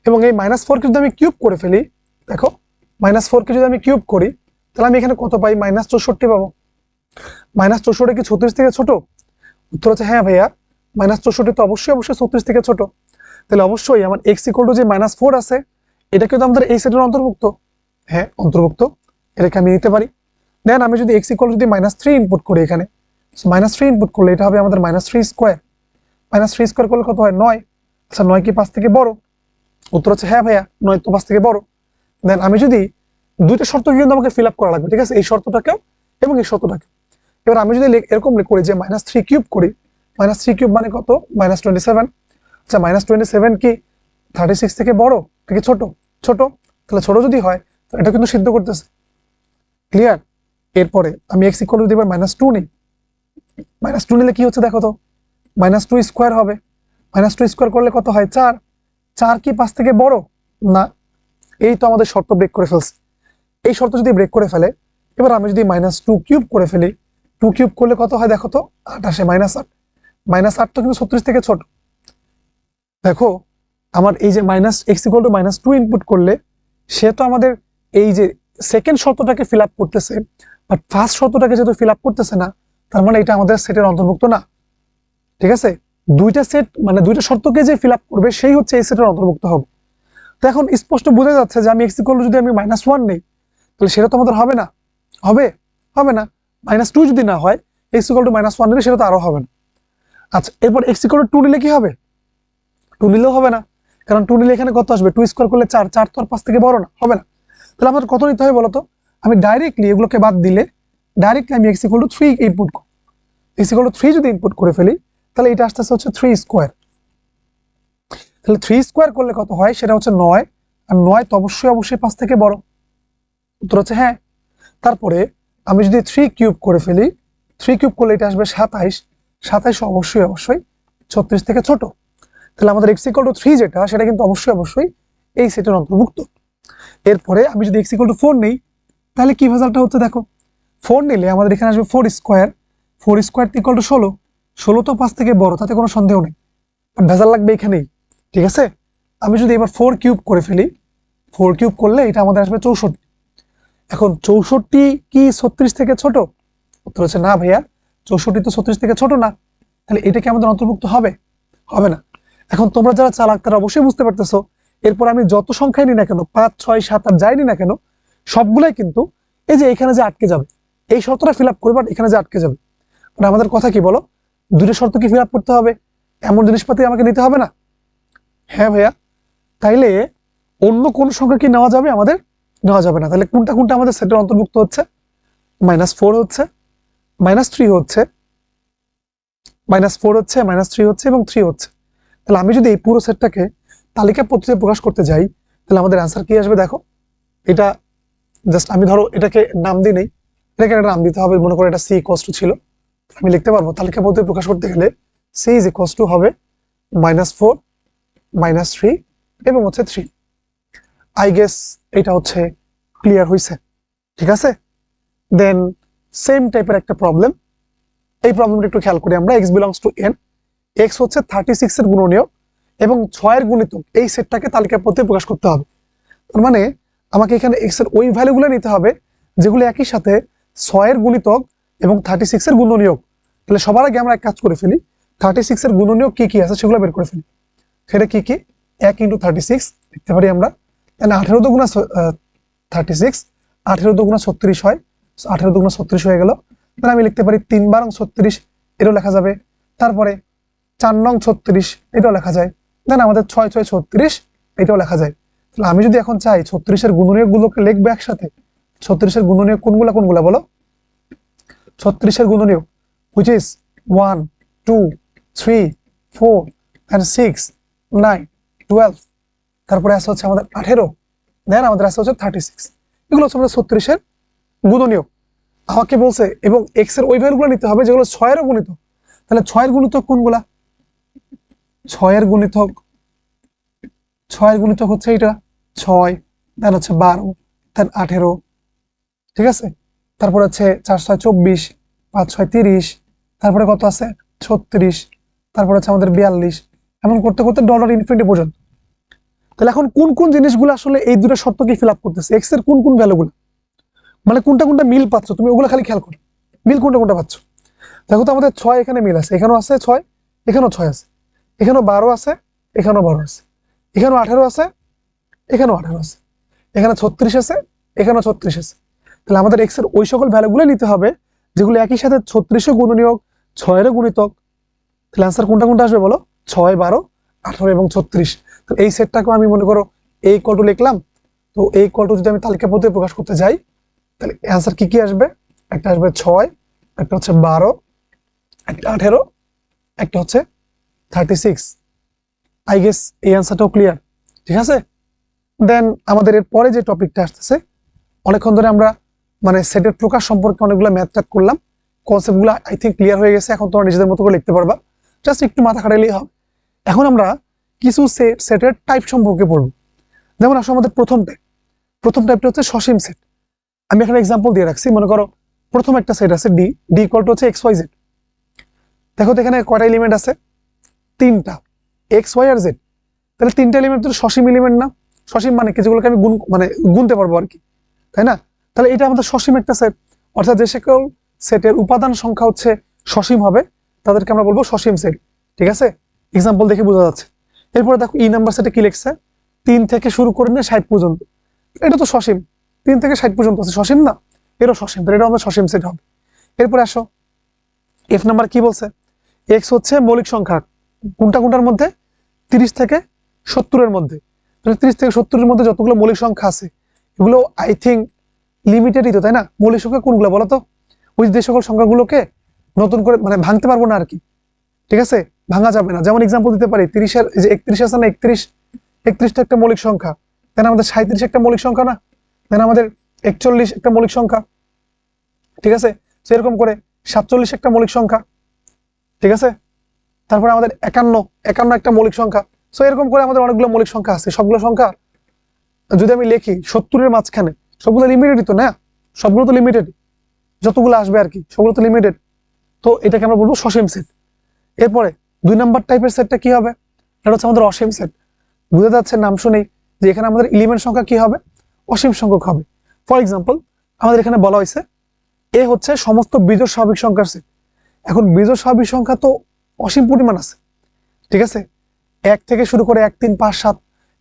এবং এই -4 কে যদি আমি কিউব করে ফেলি, দেখো -4 কে যদি আমি কিউব করি, তাহলে আমি এখানে কত পাই? -64 পাবো। -64 কি 36 থেকে ছোট? উত্তর হচ্ছে হ্যাঁ ভাইয়া, -64 তো অবশ্যই 36 থেকে ছোট। তাহলে অবশ্যই আমার x ইকুয়াল টু যে -4 আছে, এটা কিন্তু আমাদের এই সেটের অন্তর্ভুক্ত। হ্যাঁ, অন্তর্ভুক্ত। এটাকে আমি নিতে পারি। দেন আমি যদি x ইকুয়াল যদি -3 ইনপুট করি এখানে, -3 ইনপুট করলে এটা হবে আমাদের -3 স্কোয়ার। -3 স্কোয়ার করলে কত হয়? 9। আচ্ছা, 9 কি 5 থেকে বড়? উত্তর হচ্ছে হ্যাঁ ভাইয়া, 9 তো 5 থেকে বড়। দেন আমি যদি দুইটা শর্ত কিন্তু আমাকে ফিল আপ করা লাগবে, ঠিক আছে? এই শর্তটাকেও এবং এই শর্তটাকে। এবার আমি যদি এরকম করি যে -3 কিউব করি, -3 কিউব মানে কত? -27। আচ্ছা, -27 কি 36 থেকে বড় নাকি ছোট? ছোট। তাহলে ছোট যদি হয়, এটা কিন্তু সিদ্ধ করতেছে। ক্লিয়ার? এরপরে আমি x ইকুয়াল যদি এবার -2 নিই, -2 নিলে কি হচ্ছে দেখো তো? -2 স্কোয়ার হবে। -2 স্কোয়ার করলে কত হয়? 4। 4 কি 5 থেকে বড়? না। এই তো আমাদের শর্ত ব্রেক করে ফেলছে। এই শর্ত যদি ব্রেক করে ফেলে, এবার আমি যদি -2 কিউব করে ফেলি, 2 কিউব করলে কত হয় দেখো তো? 8 আসে, -8। -8 তো কিন্তু 36 থেকে ছোট। দেখো, আমার এই যে x ইকুয়াল টু -2 ইনপুট করলে, সে তো আমাদের এই যে সেকেন্ড শর্তটাকে ফিল আপ করতেছে, বাট ফার্স্ট শর্তটাকে যেহেতু ফিল আপ করতেছে না, তার মানে এটা আমাদের সেটের অন্তর্ভুক্ত না। ঠিক আছে? দুইটা সেট মানে দুইটা শর্তকে যে ফিল আপ করবে, সেই হচ্ছে এই সেটের অন্তর্ভুক্ত হবে। তো এখন স্পষ্ট বোঝা যাচ্ছে যে আমি x ইকুয়াল টু যদি আমি -1 নেই, তাহলে সেটা তো আমাদের হবে না। হবে? হবে না। -2 যদি না হয়, x ইকুয়াল টু -1 নিলে সেটা তো আরো হবে না। আচ্ছা, এরপর x ইকুয়াল টু 2 নিলে কি হবে? 2 নিলেও হবে না, কারণ 2 নিলে এখানে কত আসবে? 2 স্কোয়ার করলে 4, 4 তো আর 5 থেকে বড় না, হবে না। তাহলে আমাদের কত নিতে হবে বলতো? আমি ডাইরেক্টলি এগুলোকে বাদ দিলে, ডাইরেক্টলি আমি x ইকুয়াল টু 3 ইনপুট করি। x ইকুয়াল টু 3 যদি ইনপুট করে ফেলি, তাহলে এটা আসতে হচ্ছে 3 স্কোয়ার। তাহলে 3 স্কোয়ার করলে কত হয়? সেটা হচ্ছে 9। আর 9 তো অবশ্যই 5 থেকে বড়। উত্তর হচ্ছে হ্যাঁ। তারপরে আমি যদি 3 কিউব করে ফেলি, 3 কিউব করলে এটা আসবে 27। 27 অবশ্যই 36 থেকে ছোট। তাহলে আমাদের x ইকুয়াল টু 3 যেটা, সেটা কিন্তু অবশ্যই এই সেটের অন্তর্ভুক্ত। এরপরে আমি যদি x ইকুয়াল টু 4 নেই, তাহলে কি ভেজালটা হচ্ছে দেখো। 4 নিলে আমাদের এখানে আসবে 4 স্কোয়ার। 4 square equal to 16। 16 তো 5 থেকে বড়, তাতে কোনো সন্দেহ নেই। আর ভেজাল লাগবে এখানেই। ঠিক আছে? আমি যদি এবার 4 কিউব করে ফেলি, 4 কিউব করলে এটা আমাদের আসবে 64। এখন 64 কি 36 থেকে ছোট? উত্তর হচ্ছে না ভাইয়া, 64 তো 36 থেকে ছোট না। তাহলে এটা কি আমাদের অন্তর্ভুক্ত হবে? হবে না। এখন তোমরা যারা চালাক, তারা অবশ্যই বুঝতে পারতেছো, এরপর আমি যত সংখ্যায় নিই না কেন, 5, 6, 7, 8 যাই নিই না কেন, সবগুলাই কিন্তু এই যে এখানে যে আটকে যাবে, এই শর্তটা ফিল আপ করবে, এখানে যে আটকে যাবে। মানে আমাদের কথা কি বলো? দুটো শর্ত কি ফিল আপ করতে হবে? এমন জিনিসপাতি আমাকে নিতে হবে না? হ্যাঁ ভাইয়া। তাইলে অন্য কোন সংখ্যা কি নেওয়া যাবে? আমাদের নেওয়া যাবে না। তাহলে কোনটা কোনটা আমাদের সেটের অন্তর্ভুক্ত হচ্ছে? -4 হচ্ছে, -3 হচ্ছে, -4 হচ্ছে, -3 হচ্ছে এবং 3 হচ্ছে। তাহলে আমি যদি এই পুরো সেটটাকে তালিকা পদ্ধতিতে প্রকাশ করতে যাই, তাহলে আমাদের অ্যান্সার কি আসবে দেখো। এটা জাস্ট আমি ধরো এটাকে নাম দিই নেই, এটাকে একটা নাম দিতে হবে। মনে করো এটা c ইকুয়ালস টু ছিল, আমি লিখতে পারবো তালিকা পদ্ধতি প্রকাশ করতে গেলে c ইজ ইকুয়ালস টু হবে -4, -3 এবং হচ্ছে 3। আই গেস এটা হচ্ছে ক্লিয়ার হয়েছে। ঠিক আছে? দেন সেম টাইপের একটা প্রবলেম। এই প্রবলেমটা একটু খেয়াল করি আমরা। X belongs to N, x হচ্ছে 36 এর গুণনীয়ক এবং 6 এর গুণিতক, এই সেটটাকে তালিকা পদ্ধতি প্রকাশ করতে হবে। তার মানে আমাকে এখানে এক্স এর ওই ভ্যালুগুলো নিতে হবে যেগুলো একই সাথে 6 এর গুণিতক এবং 36 এর গুণনীয়ক। তাহলে সবার আগে আমরা এক কাজ করে ফেলি, 36 এর গুণনীয়ক কি কি আছে সেগুলো বের করে ফেলি। সেটা কি কি? 1 × 36 লিখতে পারি আমরা, তাহলে 18 দুগুণা 36, 18 দুগুণা 36 হয়, 18 দুগুণা 36 হয়ে গেল। তাহলে আমি লিখতে পারি 3 × 36, এটাও লেখা যাবে। তারপরে 4 নং 36, এটাও লেখা যায়। দেন আমাদের 6 6 36, এটাও লেখা যায়। তাহলে আমি যদি এখন চাই 36 এর গুণনীয়ক গুলোকে লিখবো একসাথে, 36 এর গুণনীয়ক কোনগুলা কোনগুলা বলো? 36 এর গুণনীয়ক which is 1 2 3 4 and 6 9 12, তারপরে আছে হচ্ছে আমাদের 18, দেন আমাদের আছে হচ্ছে 36। এগুলো হচ্ছে আমাদের 36 এর গুণনীয়ক। আমাকে বলছে এবং এক্স এর ওই ভ্যালুগুলো নিতে হবে যেগুলো 6 এর গুণিতক। তাহলে 6 এর গুণিতক কোনগুলা? 6 এর গুণিতক, 6 এর গুণিতক হচ্ছে এটা 6, দেন হচ্ছে 12, দেন 18, ঠিক আছে। তারপরে হচ্ছে 4 6 24, 5 6 30, তারপরে কত আছে 36, তারপরে হচ্ছে আমাদের 42, এমন করতে করতে ডলার ইনফিনিটি পর্যন্ত। তাহলে এখন কোন কোন জিনিসগুলো আসলে এই দুটো শর্তকে ফিল আপ করতেছে, এক্স এর কোন কোন ভ্যালুগুলো, মানে কোনটা কোনটা মিল পাচ্ছ তুমি, ওগুলো খালি খেয়াল করো মিল কোনটা কোনটা পাচ্ছ। দেখো তো আমাদের 6 এখানে মিল আছে, এখানেও আছে 6, এখানেও 6 আছে, এখানেও 12 আছে, এখানেও 12 আছে, এখানেও 18 আছে, এখানেও 18 আছে, এখানে 36 আছে, এখানেও 36 আছে। তাহলে আমাদের এক্স এর ওই সকল ভ্যালুগুলো নিতে হবে যেগুলো একই সাথে 36 এর গুণনীয়ক, 6 এর গুণিতক। তাহলে आंसर কোনটা কোনটা আসবে বলো? 6 12 18 এবং 36। তো এই সেটটাকে আমি মনে করো এই ইকুয়াল টু লিখলাম। তো এই ইকুয়াল টু যদি আমি তালিকা পদ্ধতি প্রকাশ করতে যাই তাহলে आंसर কি কি আসবে? একটা আসবে 6, একটা হচ্ছে 12, একটা 18, একটা হচ্ছে 36। আই গেস এই आंसरটাও ক্লিয়ার, ঠিক আছে। দেন আমাদের এর পরে যে টপিকটা আসতেছে, অনেকক্ষণ ধরে আমরা মানে সেটের প্রকাশ সম্পর্কে অনেকগুলো ম্যাথ ট্যাথ করলাম, কনসেপ্টগুলো আই থিঙ্ক ক্লিয়ার হয়ে গেছে। এখন তোমরা নিজেদের মতো করে লিখতে পারবা, জাস্ট একটু মাথা খাটাইলেই হবে। এখন আমরা কিছু সেটের টাইপ সম্পর্কে পড়ব। যেমন আসলে আমাদের প্রথম টাইপটা হচ্ছে সসীম সেট। আমি এখানে এক্সাম্পল দিয়ে রাখছি, মনে করো প্রথম একটা সেট আছে ডি, ডি ইকুয়াল টু হচ্ছে এক্স ওয়াই জেড। দেখো তো এখানে কয়টা এলিমেন্ট আছে? 3টা, এক্স ওয়াই আর জেড। তাহলে 3টা এলিমেন্ট তো সসীম এলিমেন্ট না? সসীম মানে কি? যেগুলোকে আমি মানে গুনতে পারবো আর কি, তাই না? তাহলে এটা আমাদের সসীম একটা সেট, অর্থাৎ যে সকল সেটের উপাদান সংখ্যা হচ্ছে সসীম হবে তাদেরকে আমরা বলবো সসীম সেট, ঠিক আছে। এক্সাম্পল দেখে বোঝা যাচ্ছে। এরপরে দেখো ই নাম্বার সেটে কি লিখছে? 3 থেকে শুরু করে নিয়ে 60 পর্যন্ত, এটা তো সসীম, 3 থেকে 60 পর্যন্ত আছে, সসীম না? এটাও সসীম, তাহলে এটা আমাদের সসীম সেট হবে। এরপরে আসো এফ নাম্বার কি বলছে? এক্স হচ্ছে মৌলিক সংখ্যা কোনটা কোনটার মধ্যে? 30 থেকে 70 এর মধ্যে। তাহলে 30 থেকে 70 এর মধ্যে যতগুলো মৌলিক সংখ্যা আছে এগুলো আই থিঙ্ক লিমিটেডই তো, তাই না? মৌলিক সংখ্যা কোনগুলো বলো তো? ওই যে সকল সংখ্যাগুলোকে নতুন করে মানে ভাঙতে পারবো না আর কি, ঠিক আছে, ভাঙা যাবে না। যেমন এক্সাম্পল দিতে পারি 30 এর যে 31 আছে না, 31টা একটা মৌলিক সংখ্যা, দেন আমাদের 37 একটা মৌলিক সংখ্যা না, দেন আমাদের 41 একটা মৌলিক সংখ্যা, ঠিক আছে। সেরকম করে 47 একটা মৌলিক সংখ্যা, ঠিক আছে। তারপরে আমাদের 51 একটা মৌলিক সংখ্যা। সো এরকম করে আমাদের অনেকগুলো মৌলিক সংখ্যা আছে। সবগুলো সংখ্যা যদি আমি লিখি 70 এর মাঝখানে, সবগুলো লিমিটেডই তো না? সবগুলো তো লিমিটেড, যতগুলো আসবে আর কি সবগুলো তো লিমিটেড। তো এটাকে আমরা বলবো সসীম সেট। এরপরে 2 নাম্বার টাইপের সেটটা কি হবে? এটা হচ্ছে আমাদের অসীম সেট। বুঝে যাচ্ছে নাম শুনেই যে এখানে আমাদের এলিমেন্ট সংখ্যা কি হবে? অসীম সংখ্যক হবে। ফর এক্সাম্পল আমাদের এখানে বলা হয়েছে এ হচ্ছে সমস্ত বিজোড় স্বাভাবিক সংখ্যার সেট। এখন বিজোড় স্বাভাবিক সংখ্যা তো অসীম পরিমাণ আছে, ঠিক আছে। 1 থেকে শুরু করে 1 3 5 7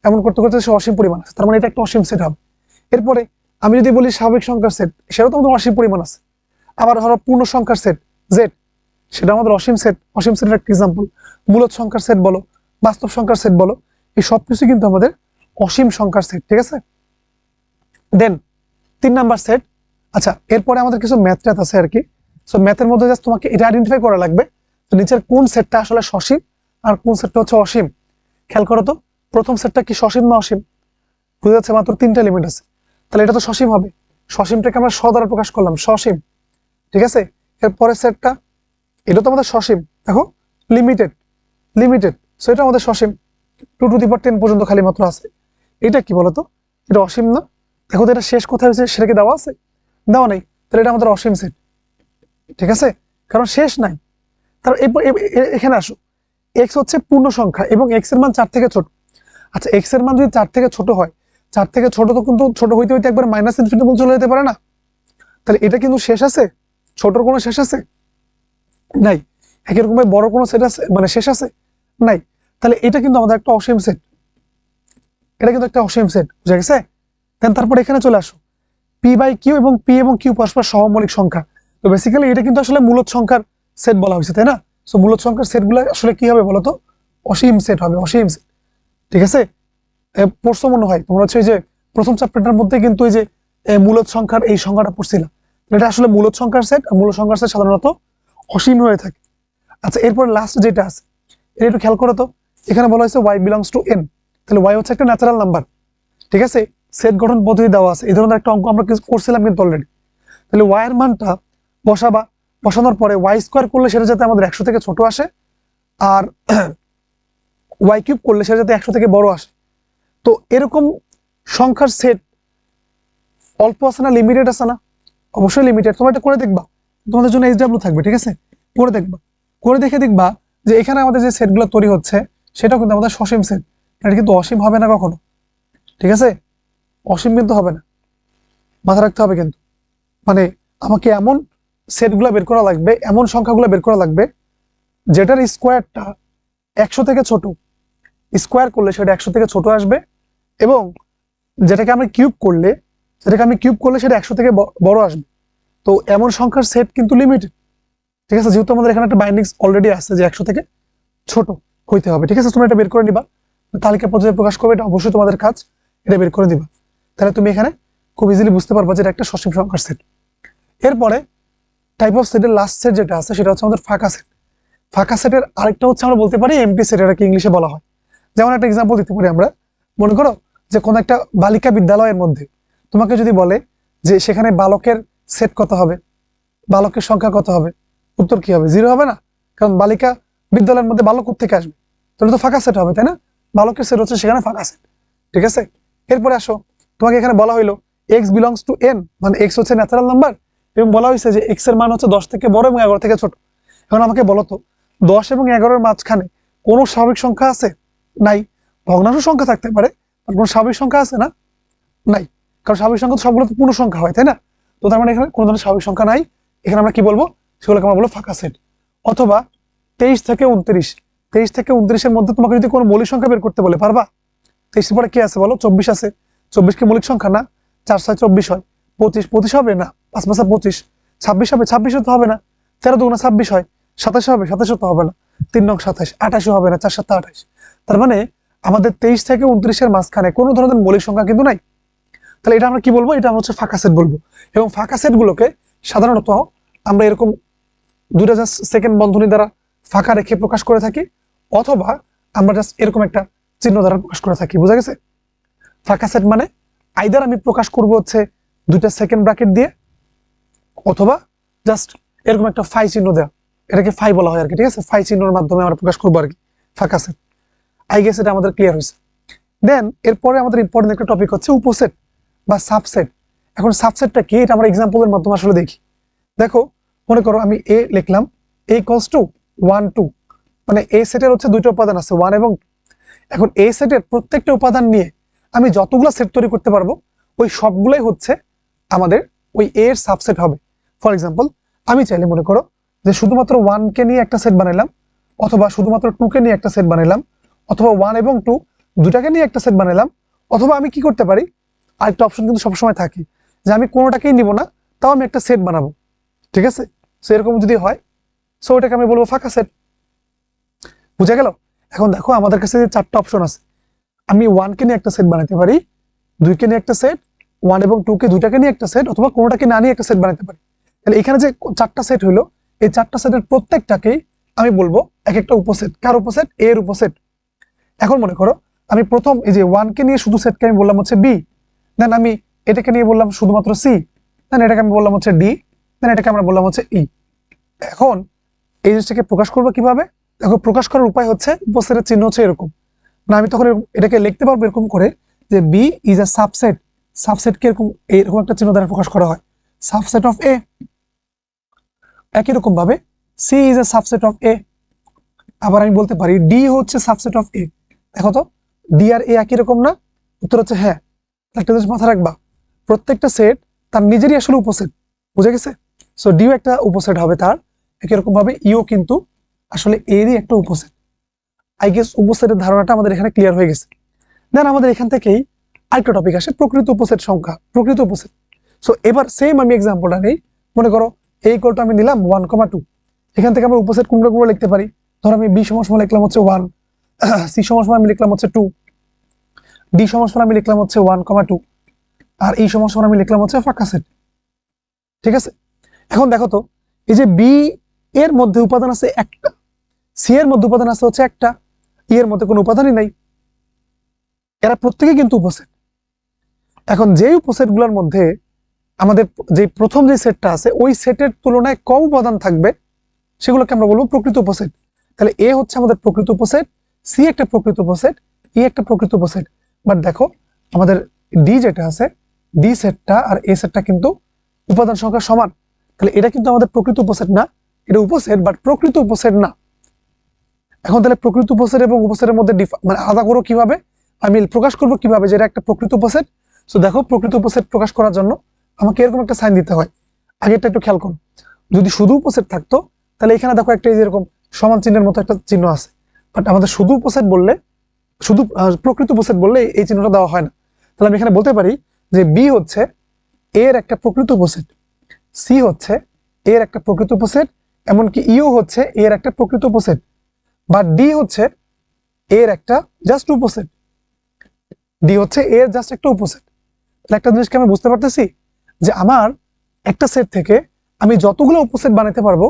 এমন করতে করতে সে অসীম পরিমাণ আছে, তার মানে এটা একটা অসীম সেট হবে। এরপরে আমি যদি বলি স্বাভাবিক সংখ্যার সেট, সেটাও তো আমাদের অসীম পরিমাণ আছে। আবার ধরো পূর্ণ সংখ্যার সেট জেড, সেটা আমাদের অসীম সেট, অসীম সেটের একটা এক্সাম্পল। মূলদ সংখ্যার সেট বলো, বাস্তব সংখ্যার সেট বলো, এই সবকিছু কিন্তু আমাদের অসীম সংখ্যার সেট, ঠিক আছে। দেন 3 নাম্বার সেট। আচ্ছা এরপরে আমাদের কিছু ম্যাথ ট্যাথ আছে আর কি। সো ম্যাথের মধ্যে জাস্ট তোমাকে এটা আইডেন্টিফাই করা লাগবে তো নিচের কোন সেটটা আসলে সসীম আর কোন সেটটা হচ্ছে অসীম। খেয়াল করো তো প্রথম সেটটা কি সসীম না অসীম? বুঝা যাচ্ছে মাত্র 3টা এলিমেন্ট আছে, তাহলে এটা তো সসীম হবে। সসীমটাকে আমরা স দ্বারা প্রকাশ করলাম, সসীম, ঠিক আছে। এর পরের সেটটা এটা তো আমাদের সসীম, দেখো লিমিটেড, সো এটা আমাদের সসীম, 2 টু দি পাওয়ার 10 পর্যন্ত খালি মাত্র আছে। এটা কি বলতো? এটা অসীম না? দেখো তো এটা শেষ কোথায় হয়েছে সেটা কি দেওয়া আছে? দেওয়া নেই, তাহলে এটা আমাদের অসীম সেট। ঠিক আছে, কারণ শেষ নাই। তারপর এখানে আসো, এক্স হচ্ছে পূর্ণ সংখ্যা এবং এক্স এর মান 4 থেকে ছোট। আচ্ছা, এক্স এর মান যদি 4 থেকে ছোট হয়, 4 থেকে ছোট তো কিন্তু ছোট হইতে হইতে একবার মাইনাস ইনফিনিটি পর্যন্ত চলে যেতে পারে না? তাহলে এটা কিন্তু শেষ আছে? ছোটর কোনো শেষ আছে? নাই। একই রকম ভাবে বড় কোনো সেট আছে, মানে শেষ আছে? নাই। তাহলে এটা কিন্তু আমাদের একটা অসীম সেট, এটা কিন্তু একটা অসীম সেট, বুঝা গেছে? দেন তারপর এখানে চলে আসো, পি বাই কিউ এবং পি এবং কিউ পরস্পর সহমৌলিক সংখ্যা। তো বেসিক্যালি এটা কিন্তু আসলে মূলদ সংখ্যার সেট বলা হয়েছে, তাই না? সো মূলদ সংখ্যার সেটগুলো আসলে কি হবে বলতো? অসীম সেট হবে, অসীম সেট। ঠিক আছে, পড়ছো মনে হয় তোমরা হচ্ছে এই যে প্রথম চ্যাপ্টারটার মধ্যে কিন্তু এই যে মূলদ সংখ্যার এই সংখ্যাটা পড়ছিলাম। এটা আসলে মূলদ সংখ্যার সেট, আর মূলদ সংখ্যার সেট সাধারণত অসীম হয়ে থাকে। আচ্ছা, এরপর লাস্ট যেটা আছে এটা একটু খেয়াল করো তো। এখানে বলা হয়েছে ওয়াই বিলংস টু এন, তাহলে ওয়াই হচ্ছে একটা ন্যাচারাল নাম্বার। ঠিক আছে, সেট গঠন পদ্ধতি দেওয়া আছে, এই ধরনের একটা অঙ্ক আমরা করছিলাম কিন্তু অলরেডি। তাহলে ওয়াই এর মানটা বসাবা, বসানোর পরে ওয়াই স্কোয়ার করলে সেটা যাতে আমাদের 100 থেকে ছোট আসে, আর ওয়াই কিউব করলে সেটা যাতে 100 থেকে বড় আসে। তো এরকম সংখ্যার সেট অল্প আছে না, লিমিটেড আছে না? অবশ্যই লিমিটেড। তোমরা এটা করে দেখবা, তোমাদের জন্য এইচডব্লিউ থাকবে, ঠিক আছে? করে দেখবা, করে দেখে দেখবা যে এখানে আমাদের যে সেটগুলো তৈরি হচ্ছে সেটাও কিন্তু আমাদের সসীম সেট। এটা কিন্তু অসীম হবে না কখনো, ঠিক আছে? অসীম কিন্তু হবে না, মাথা রাখতে হবে কিন্তু। মানে আমাকে এমন সেটগুলো বের করা লাগবে, এমন সংখ্যাগুলো বের করা লাগবে যেটার স্কোয়ারটা 100 থেকে ছোট, স্কোয়ার করলে সেটা 100 থেকে ছোট আসবে, এবং যেটাকে আমি কিউব করলে সেটা 100 থেকে বড় আসবে। তো এমন সংখ্যার সেট কিন্তু লিমিটেড, ঠিক আছে? যেহেতু আমাদের এখানে একটা বাইন্ডিংস অলরেডি আছে যে 100 থেকে ছোট হইতে হবে, ঠিক আছে? তোমরা এটা বের করে নিবা, তালিকা পর্যায়ে প্রকাশ করবে, এটা অবশ্যই তোমাদের কাজ, এটা বের করে দিবা। তাহলে তুমি এখানে খুব ইজিলি বুঝতে পারবা যে এটা একটা সসীম সংখ্যার সেট। এরপরে টাইপ অফ সেটের লাস্ট সেট যেটা আছে সেটা হচ্ছে আমাদের ফাঁকা সেট। ফাঁকা সেটের আরেকটা হচ্ছে আমরা বলতে পারি এমটি সেট, এটাকে ইংলিশে বলা হয়। যেমন একটা এক্সাম্পল দিতে পারি আমরা, মনে করো যে কোনো একটা বালিকা বিদ্যালয়ের মধ্যে তোমাকে যদি বলে যে সেখানে বালকের সেট কত হবে, বালকের সংখ্যা কত হবে, উত্তর কি হবে? 0 হবে না, কারণ বালিকা বিদ্যালয়ের মধ্যে বালক থেকে আসবে, তাহলে তো ফাঁকা সেট হবে, তাই না? বালকের সেট হচ্ছে সেখানে ফাঁকা সেট, ঠিক আছে? এরপরে আসো, তোমাকে এখানে বলা হইলো এক্স বিলংস টু এন, মানে এক্স হচ্ছে ন্যাচারাল নাম্বার, এবং বলা হয়েছে যে এক্স এর মান হচ্ছে 10 থেকে বড় এবং 11 থেকে ছোট। এখন আমাকে বলো তো, 10 এবং 11-এর মাঝখানে কোনো স্বাভাবিক সংখ্যা আছে? নাই। ভগ্নাংশ সংখ্যা থাকতে পারে, কোনো স্বাভাবিক সংখ্যা আছে না? নাই। কারণ স্বাভাবিক সংখ্যা তো সবগুলো তো পূর্ণ সংখ্যা হয়, তাই না? তো তার মানে এখানে কোনো ধরনের স্বাভাবিক সংখ্যা নাই। এখানে আমরা কি বলবো? সেগুলোকে আমরা বলবো ফাঁকা সেট। অথবা 23 থেকে 29, 23 থেকে 29-এর মধ্যে তোমাকে যদি কোনো মৌলিক সংখ্যা বের করতে বলে, পারবা? 23 পরে কি আছে বলো? 24 আছে। 24 কি মৌলিক সংখ্যা না? 4 6 24 হয়। 25 25 হবে না, 5 5 25। 26 হবে, 26 তো হবে না। 13 2 26 হয়। 27 হবে, 27 তো হবে না। 3 9 27, 28 হবে না, 4 7 28। তার মানে আমাদের 23 থেকে 29-এর মাঝখানে কোনো ধরনের মৌলিক সংখ্যা কিন্তু নাই। তাহলে এটা আমরা কি বলবো? এটা আমরা হচ্ছে ফাঁকা সেট বলবো। এবং ফাঁকা সেটগুলোকে সাধারণত আমরা এরকম দুইটা জাস্ট সেকেন্ড বন্ধনী দ্বারা ফাঁকা রেখে প্রকাশ করে থাকি, অথবা আমরা জাস্ট এরকম একটা চিহ্ন দ্বারা প্রকাশ করে থাকি, বুঝা গেছে? ফাঁকা সেট মানে আইদার আমি প্রকাশ করব হচ্ছে দুইটা সেকেন্ড ব্র্যাকেট দিয়ে, অথবা জাস্ট এরকম একটা ফাই চিহ্ন দেওয়া, এটাকে ফাই বলা হয় আর কি, ঠিক আছে? ফাই চিহ্নের মাধ্যমে আমরা প্রকাশ করবো আর কি ফাঁকা সেট। আই গেস এটা আমাদের ক্লিয়ার হয়েছে। দেন এরপরে আমাদের ইম্পর্টেন্ট একটা টপিক হচ্ছে উপসেট বা সাবসেট। এখন সাবসেটটা কি, এটা আমরা এক্সাম্পলের মাধ্যমে আসলে দেখি। দেখো, মনে করো আমি এ লিখলাম, এ ইকুয়ালস টু 1 2, মানে এ সেটের হচ্ছে দুইটা উপাদান আছে, 1 এবং 2। এখন এ সেটের প্রত্যেকটা উপাদান নিয়ে আমি যতগুলো সেট তৈরি করতে পারবো, ওই সবগুলোই হচ্ছে আমাদের ওই এ এর সাবসেট হবে। ফর এক্সাম্পল, আমি চাইলে মনে করো যে শুধুমাত্র 1 কে নিয়ে একটা সেট বানাইলাম, অথবা শুধুমাত্র 2 কে নিয়ে একটা সেট বানাইলাম, অথবা 1 এবং 2 দুটাকে নিয়ে একটা সেট বানাইলাম, অথবা আমি কি করতে পারি, আরেকটা অপশন কিন্তু সবসময় থাকে যে আমি কোনোটাকেই নিব না, তাও আমি একটা সেট বানাবো, ঠিক আছে? সো এরকম যদি হয়, সো এটাকে আমি বলবো ফাঁকা সেট। বুঝা গেল? এখন দেখো আমাদের কাছে যে 4টা অপশন আছে, আমি 1 কে নিয়ে একটা সেট বানাতে পারি, 2 কে নিয়ে একটা সেট, 1 এবং 2 কে দুটাকে নিয়ে একটা সেট, অথবা কোনোটাকে না নিয়ে একটা সেট বানাতে পারি। তাহলে এখানে যে 4টা সেট হইলো, এই 4টা সেটের প্রত্যেকটাকেই আমি বলবো এক একটা উপসেট। কার উপসেট? এ এর উপসেট। এখন মনে করো আমি প্রথম এই যে 1 কে নিয়ে শুধু সেটকে আমি বললাম হচ্ছে বি, দেন আমি এটাকে নিয়ে বললাম শুধুমাত্র সি, দেন এটাকে আমি বললাম হচ্ছে ডি, দেন এটাকে আমরা বললাম হচ্ছে ই। এখন এই জিনিসটাকে প্রকাশ করবো কিভাবে? দেখো, প্রকাশ করার উপায় হচ্ছে উপসেটের চিহ্ন হচ্ছে এরকম, না আমি তখন এটাকে লিখতে পারবো এরকম করে যে বি ইজ আ সাবসেট। সাবসেটকে এরকম এরকম একটা চিহ্ন দ্বারা প্রকাশ করা হয়, সাবসেট অফ এ। একই রকম ভাবে C is a subset of A. আবার আমি বলতে পারি ডি হচ্ছে সাবসেট অফ এ। দেখো তো ডি আর এ একই রকম না? উত্তর হচ্ছে হ্যাঁ। একটা জিনিস মাথায় রাখবা, প্রত্যেকটা সেট তার নিজেরই আসলে উপসেট। বুঝে গেছে? সো ডিও একটা উপসেট হবে তার, একই রকম ভাবে ইও কিন্তু আসলে এরই একটা উপসেট। আই গেস উপসেটের ধারণাটা আমাদের এখানে ক্লিয়ার হয়ে গেছে। দেন আমাদের এখান থেকেই আরেকটা টপিক আসে, প্রকৃত উপসেট সংখ্যা, প্রকৃত উপসেট। সো এবার সেম আমি এক্সাম্পলটা নেই। মনে করো এই ইকুয়ালটা আমি নিলাম 1,2। এখান থেকে আমরা উপসেট কোনগুলো কোনগুলো লিখতে পারি? ধরো আমি বি সমান লিখলাম হচ্ছে 1, সি সমান আমি লিখলাম হচ্ছে 2, ডি সমান আমি লিখলাম হচ্ছে 1,2, আর এই সমান আমি লিখলাম হচ্ছে ফাঁকা সেট। ঠিক আছে? এখন দেখো তো এই যে বি এর মধ্যে উপাদান আছে একটা, সি এর মধ্যে উপাদান আছে হচ্ছে একটা, ই এর মধ্যে কোনো উপাদানই নাই। এরা প্রত্যেকেই কিন্তু উপসেট। এখন যে উপসেট গুলোর মধ্যে আমাদের যে প্রথম যে সেটটা আছে ওই সেটের তুলনায় কম উপাদান থাকবে সেগুলোকে আমরা বলবো প্রকৃত উপসেট। তাহলে এ হচ্ছে আমাদের প্রকৃত উপসেট, সি একটা প্রকৃত উপসেট, ই একটা প্রকৃত উপসেট। বাট দেখো আমাদের ডি যেটা আছে, ডি সেটটা আর এ সেটটা কিন্তু উপাদান সংখ্যা সমান। তাহলে এটা কিন্তু আমাদের প্রকৃত উপসেট না, এটা উপসেট বাট প্রকৃত উপসেট না। এখন তাহলে প্রকৃত উপসেট এবং উপসেটের মধ্যে মানে আলাদা করবো কিভাবে, আমি প্রকাশ করবো কিভাবে যে এটা একটা প্রকৃত উপসেট? সো দেখো প্রকৃত উপসেট প্রকাশ করার জন্য আমাকে এরকম একটা সাইন দিতে হয়। আগেরটা একটু খেয়াল করো, যদি শুধু উপসেট থাকতো তাহলে এখানে দেখো একটা এরকম সমান চিহ্নের মতো একটা চিহ্ন আছে। বাট আমাদের শুধু উপসেট বললে, শুধু প্রকৃত উপসেট বললে এই চিহ্নটা দেওয়া হয় না। তাহলে আমি এখানে বলতে পারি যে বি হচ্ছে এর একটা প্রকৃত উপসেট, সি হচ্ছে এর একটা প্রকৃত উপসেট, এমনকি ইও হচ্ছে এর একটা প্রকৃত উপসেট, বা ডি হচ্ছে এর একটা জাস্ট উপসেট। ডি হচ্ছে এর জাস্ট একটা উপসেট। তাহলে একটা জিনিসকে আমি বুঝতে পারতেছি যে আমার একটা সেট থেকে আমি যতগুলো উপসেট বানাতে পারবো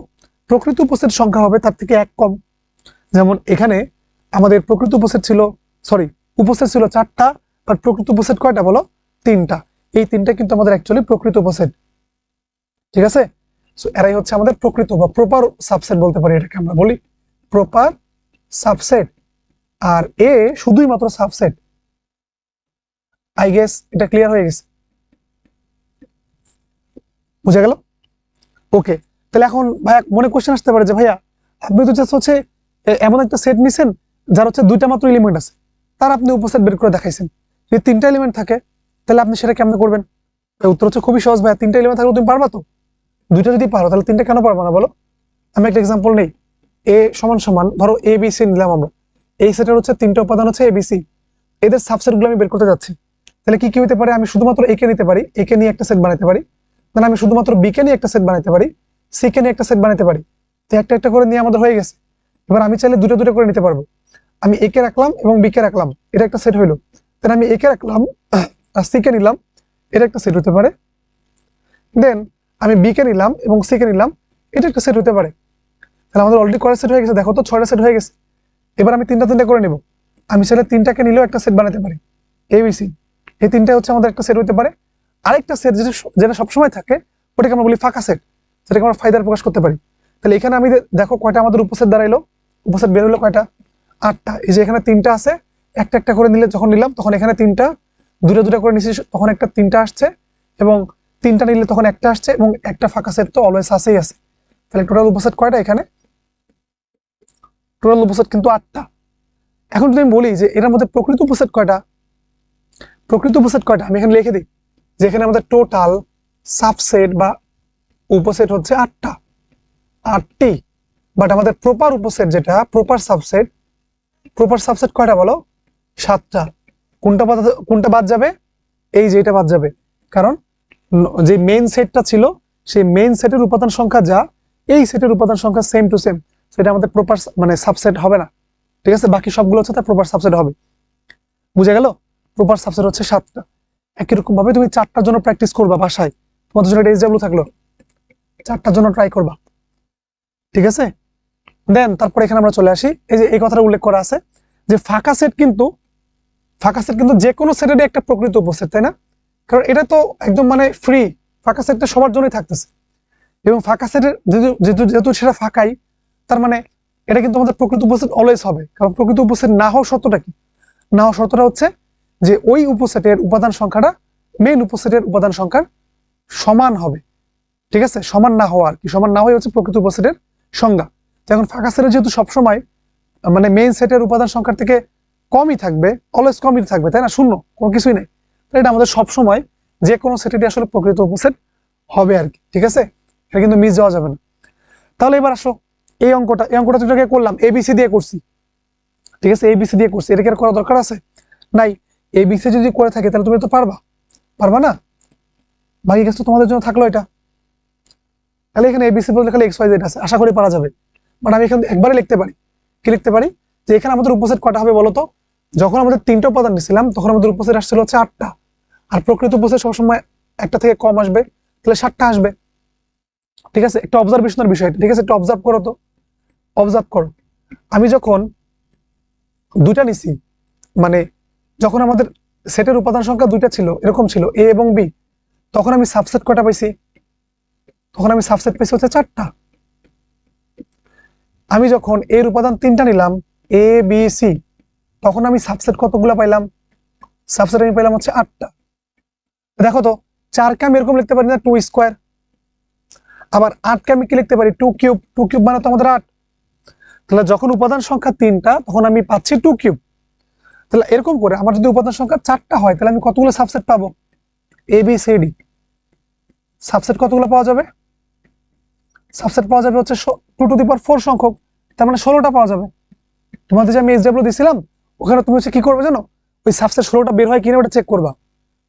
প্রকৃত উপসেট সংখ্যা হবে তার থেকে এক কম। যেমন এখানে আমাদের প্রকৃত উপসেট ছিল, সরি উপসেট ছিল 4টা, বাট প্রকৃত উপসেট কয়টা বলো? 3টা। এই 3টা কিন্তু আমাদের অ্যাকচুয়ালি প্রকৃত উপসেট। ঠিক আছে? সো এরাই হচ্ছে আমাদের প্রকৃত বা প্রপার সাবসেট বলতে পারি, এটাকে আমরা বলি প্রপার সাবসেট। আর এ শুধুই মাত্র সাবসেট। আই গেস এটা ক্লিয়ার হয়ে গেছে, বুঝা গেল? ওকে, তাহলে এখন ভাইয়া মনে কোশ্চেন আসতে পারে যে ভাইয়া আপনি তো জাস্ট হচ্ছে এমন একটা সেট নিছেন যার হচ্ছে 2টা মাত্র এলিমেন্ট আছে, তার আপনি উপসেট বের করে দেখাইছেন। যদি 3টা এলিমেন্ট থাকে তাহলে আপনি সেটা কেমন করবেন? উত্তর হচ্ছে খুবই সহজ ভাইয়া, 3টা এলিমেন্ট থাকলে তুমি পারবা তো? 2টা যদি পারো তাহলে 3টা কেন পারবা না বলো? আমি একটা এক্সাম্পল নেই। এ সমান সমান ধরো এ বি সি নিলাম আমরা, এই সেটের হচ্ছে 3টা উপাদান হচ্ছে এ বি সি, এদের সাবসেটগুলো আমি বের করতে যাচ্ছি। তাহলে কি কি হতে পারে? আমি শুধুমাত্র এ কে নিতে পারি, এ কে নিয়ে একটা সেট বানাতে পারি। মানে আমি শুধুমাত্র বি কে নিয়ে একটা সেট বানাতে পারি, সি কে নিয়ে একটা সেট বানাতে পারি। তো একটা একটা করে নিয়ে আমাদের হয়ে গেছে। এবার আমি চাইলে দুটো দুটো করে নিতে পারবো। আমি এ কে রাখলাম এবং বি কে রাখলাম, এটা একটা সেট হইলো। তাহলে আমি এ কে রাখলাম আর সি কে নিলাম, এটা একটা সেট হতে পারে। দেন আমি বি কে নিলাম এবং সি কে নিলাম, এটা একটা সেট হতে পারে। তাহলে আমাদের অলরেডি কয়টা সেট হয়ে গেছে? দেখো তো 6টা সেট হয়ে গেছে। এবার আমি 3টা 3টা করে নিব। আমি চাইলে 3টাকে নিলেও একটা সেট বানাতে পারি, এবিসি। এই 3টা হচ্ছে আমাদের একটা সেট হতে পারে। আরেকটা সেট যেটা যেটা সবসময় থাকে ওটাকে আমরা বলি ফাঁকা সেট, যেটাকে আমরা ফায়দার প্রকাশ করতে পারি। তাহলে এখানে আমি দেখো কয়টা আমাদের উপসেট দাঁড়াইলো, উপসেট বের হলো কয়টা? 8টা। এই যে এখানে 3টা আছে, একটা একটা করে নিলে যখন নিলাম তখন এখানে 3টা, দুটো দুটো করে নিচ্ছি তখন একটা 3টা আসছে, এবং 3টা নিলে তখন একটা আসছে, এবং একটা ফাঁকা সেট তো অলওয়েজ আসেই আছে। তাহলে টোটাল উপসেট কয়টা? এখানে টোটাল উপসেট কিন্তু 8টা। এখন যদি আমি বলি যে এর মধ্যে প্রকৃত উপসেট কয়টা, প্রকৃত উপসেট কয়টা আমি এখানে লিখে দিই যে এখানে আমাদের টোটাল সাবসেট বা উপসেট হচ্ছে 8টা, 8টি। বাট আমাদের প্রপার উপসেট যেটা প্রপার সাবসেট, প্রপার সাবসেট কয়টা বলো? 7টা। কোনটা বাদ যাবে? এই যে এটা বাদ যাবে, কারণ যে মেইন সেটটা ছিল সেই মেইন সেটের উপাদান সংখ্যা যা, এই সেটের উপাদান সংখ্যা সেম টু সেম, সেটা আমাদের প্রপার মানে সাবসেট হবে না। ঠিক আছে? বাকি সবগুলো হচ্ছে তার প্রপার সাবসেট হবে। বুঝা গেল? প্রপার সাবসেট হচ্ছে 7টা। একই রকম ভাবে তুমি 4টার জন্য প্র্যাকটিস করবা বাসায়, তোমাদের জন্য এসডব্লিউ থাকলো, 4টার জন্য ট্রাই করবা। ঠিক আছে? দেন তারপরে এখানে আমরা চলে আসি, এই যে এই কথাটা উল্লেখ করা আছে যে ফাঁকা সেট কিন্তু যে কোনো সেটেরই একটা প্রকৃত উপসেট, তাই না? কারণ এটা তো একদম মানে ফ্রি, ফাঁকা সেটটা সবার জন্যই থাকতেছে, এবং ফাঁকা সেটের যেহেতু সেটা ফাঁকাই, তার মানে এটা কিন্তু আমাদের প্রকৃত উপসেট অলওয়েজ হবে। কারণ প্রকৃত উপসেট না হওয়ার শর্তটা কি? না হওয়ার শর্তটা হচ্ছে যে ওই উপসেটের উপাদান সংখ্যাটা মেইন উপসেটের উপাদান সংখ্যার সমান হবে। ঠিক আছে, সমান না হওয়া আর কি, সমান না হয়ে হচ্ছে প্রকৃত উপসেটের সংজ্ঞা। এখন ফাঁকা সেটের যেহেতু সবসময় মানে মেইন সেটের উপাদান সংখ্যার থেকে কমই থাকবে, অলওয়েজ কমই থাকবে, তাই না, শূন্য, কোনো কিছুই নেই, এটা আমাদের সবসময় যে কোনো সেটেরই আসলে প্রকৃত উপসেট হবে আর কি। ঠিক আছে, এটা কিন্তু মিস যাওয়া যাবে না। তাহলে এবার আসো এই অঙ্কটা যেটাকে করলাম এবিসি দিয়ে করছি, ঠিক আছে, এবিসি দিয়ে করছি, এটা কি আর করা দরকার আছে? নাই। এবিসি যদি করে থাকে তাহলে তুমি তো পারবা না, বাকি কাজ তো তোমাদের জন্য থাকলো এটা। তাহলে এখানে এবিসি বলতে খালি এক্স ওয়াই জেড আছে, আশা করি পারা যাবে। বাট আমি এখানে একবারে লিখতে পারি, কি লিখতে পারি, যে এখানে আমাদের উপসেট কটা হবে বলতো, যখন আমাদের 3টা উপাদান নিছিলাম তখন আমাদের উপসেট আসছিল হচ্ছে 8টা, আর প্রকৃত উপসেট সবসময় একটা থেকে কম আসবে, তাহলে 7টা আসবে। ঠিক আছে, একটা অবজারভেশনের বিষয়, ঠিক আছে, একটু অবজার্ভ করো তো, অবজার্ভ করো। আমি যখন 2টা নিছি, মানে যখন আমাদের সেটের উপাদান সংখ্যা 2টা ছিল, এরকম ছিল এ এবং বি, তখন আমি সাবসেট কটা পাইছি, তখন আমি সাবসেট পাইছি হচ্ছে 4টা। আমি যখন এর উপাদান 3টা নিলাম এ বি সি, তখন আমি সাবসেট কতগুলো পাইলাম, সাবসেট আমি পাইলাম হচ্ছে 8টা। দেখো তো 4কে আমি এরকম লিখতে পারি না 2 স্কোয়ার, আবার 8কে আমি কি লিখতে পারি 2 কিউব, 2 কিউব মানে তো আমাদের 8। তাহলে যখন উপাদান সংখ্যা 3টা তখন আমি পাচ্ছি 2 কিউব। তাহলে এরকম করে আমার যদি উপাদান সংখ্যা 4টা হয় তাহলে আমি কতগুলো সাবসেট পাবো, A B C D, subset কতগুলো পাওয়া যাবে, সাবসেট পাওয়া যাবে হচ্ছে 2 টু দি পাওয়ার 4 সংখ্যক, তার মানে 16টা পাওয়া যাবে। তোমাদের যে আমি এসডব্লিউ দিছিলাম ওখানে তুমি হচ্ছে কি করবে জানো, ওই সাবসেট 16টা বের হয় কিনা ওটা চেক করবা,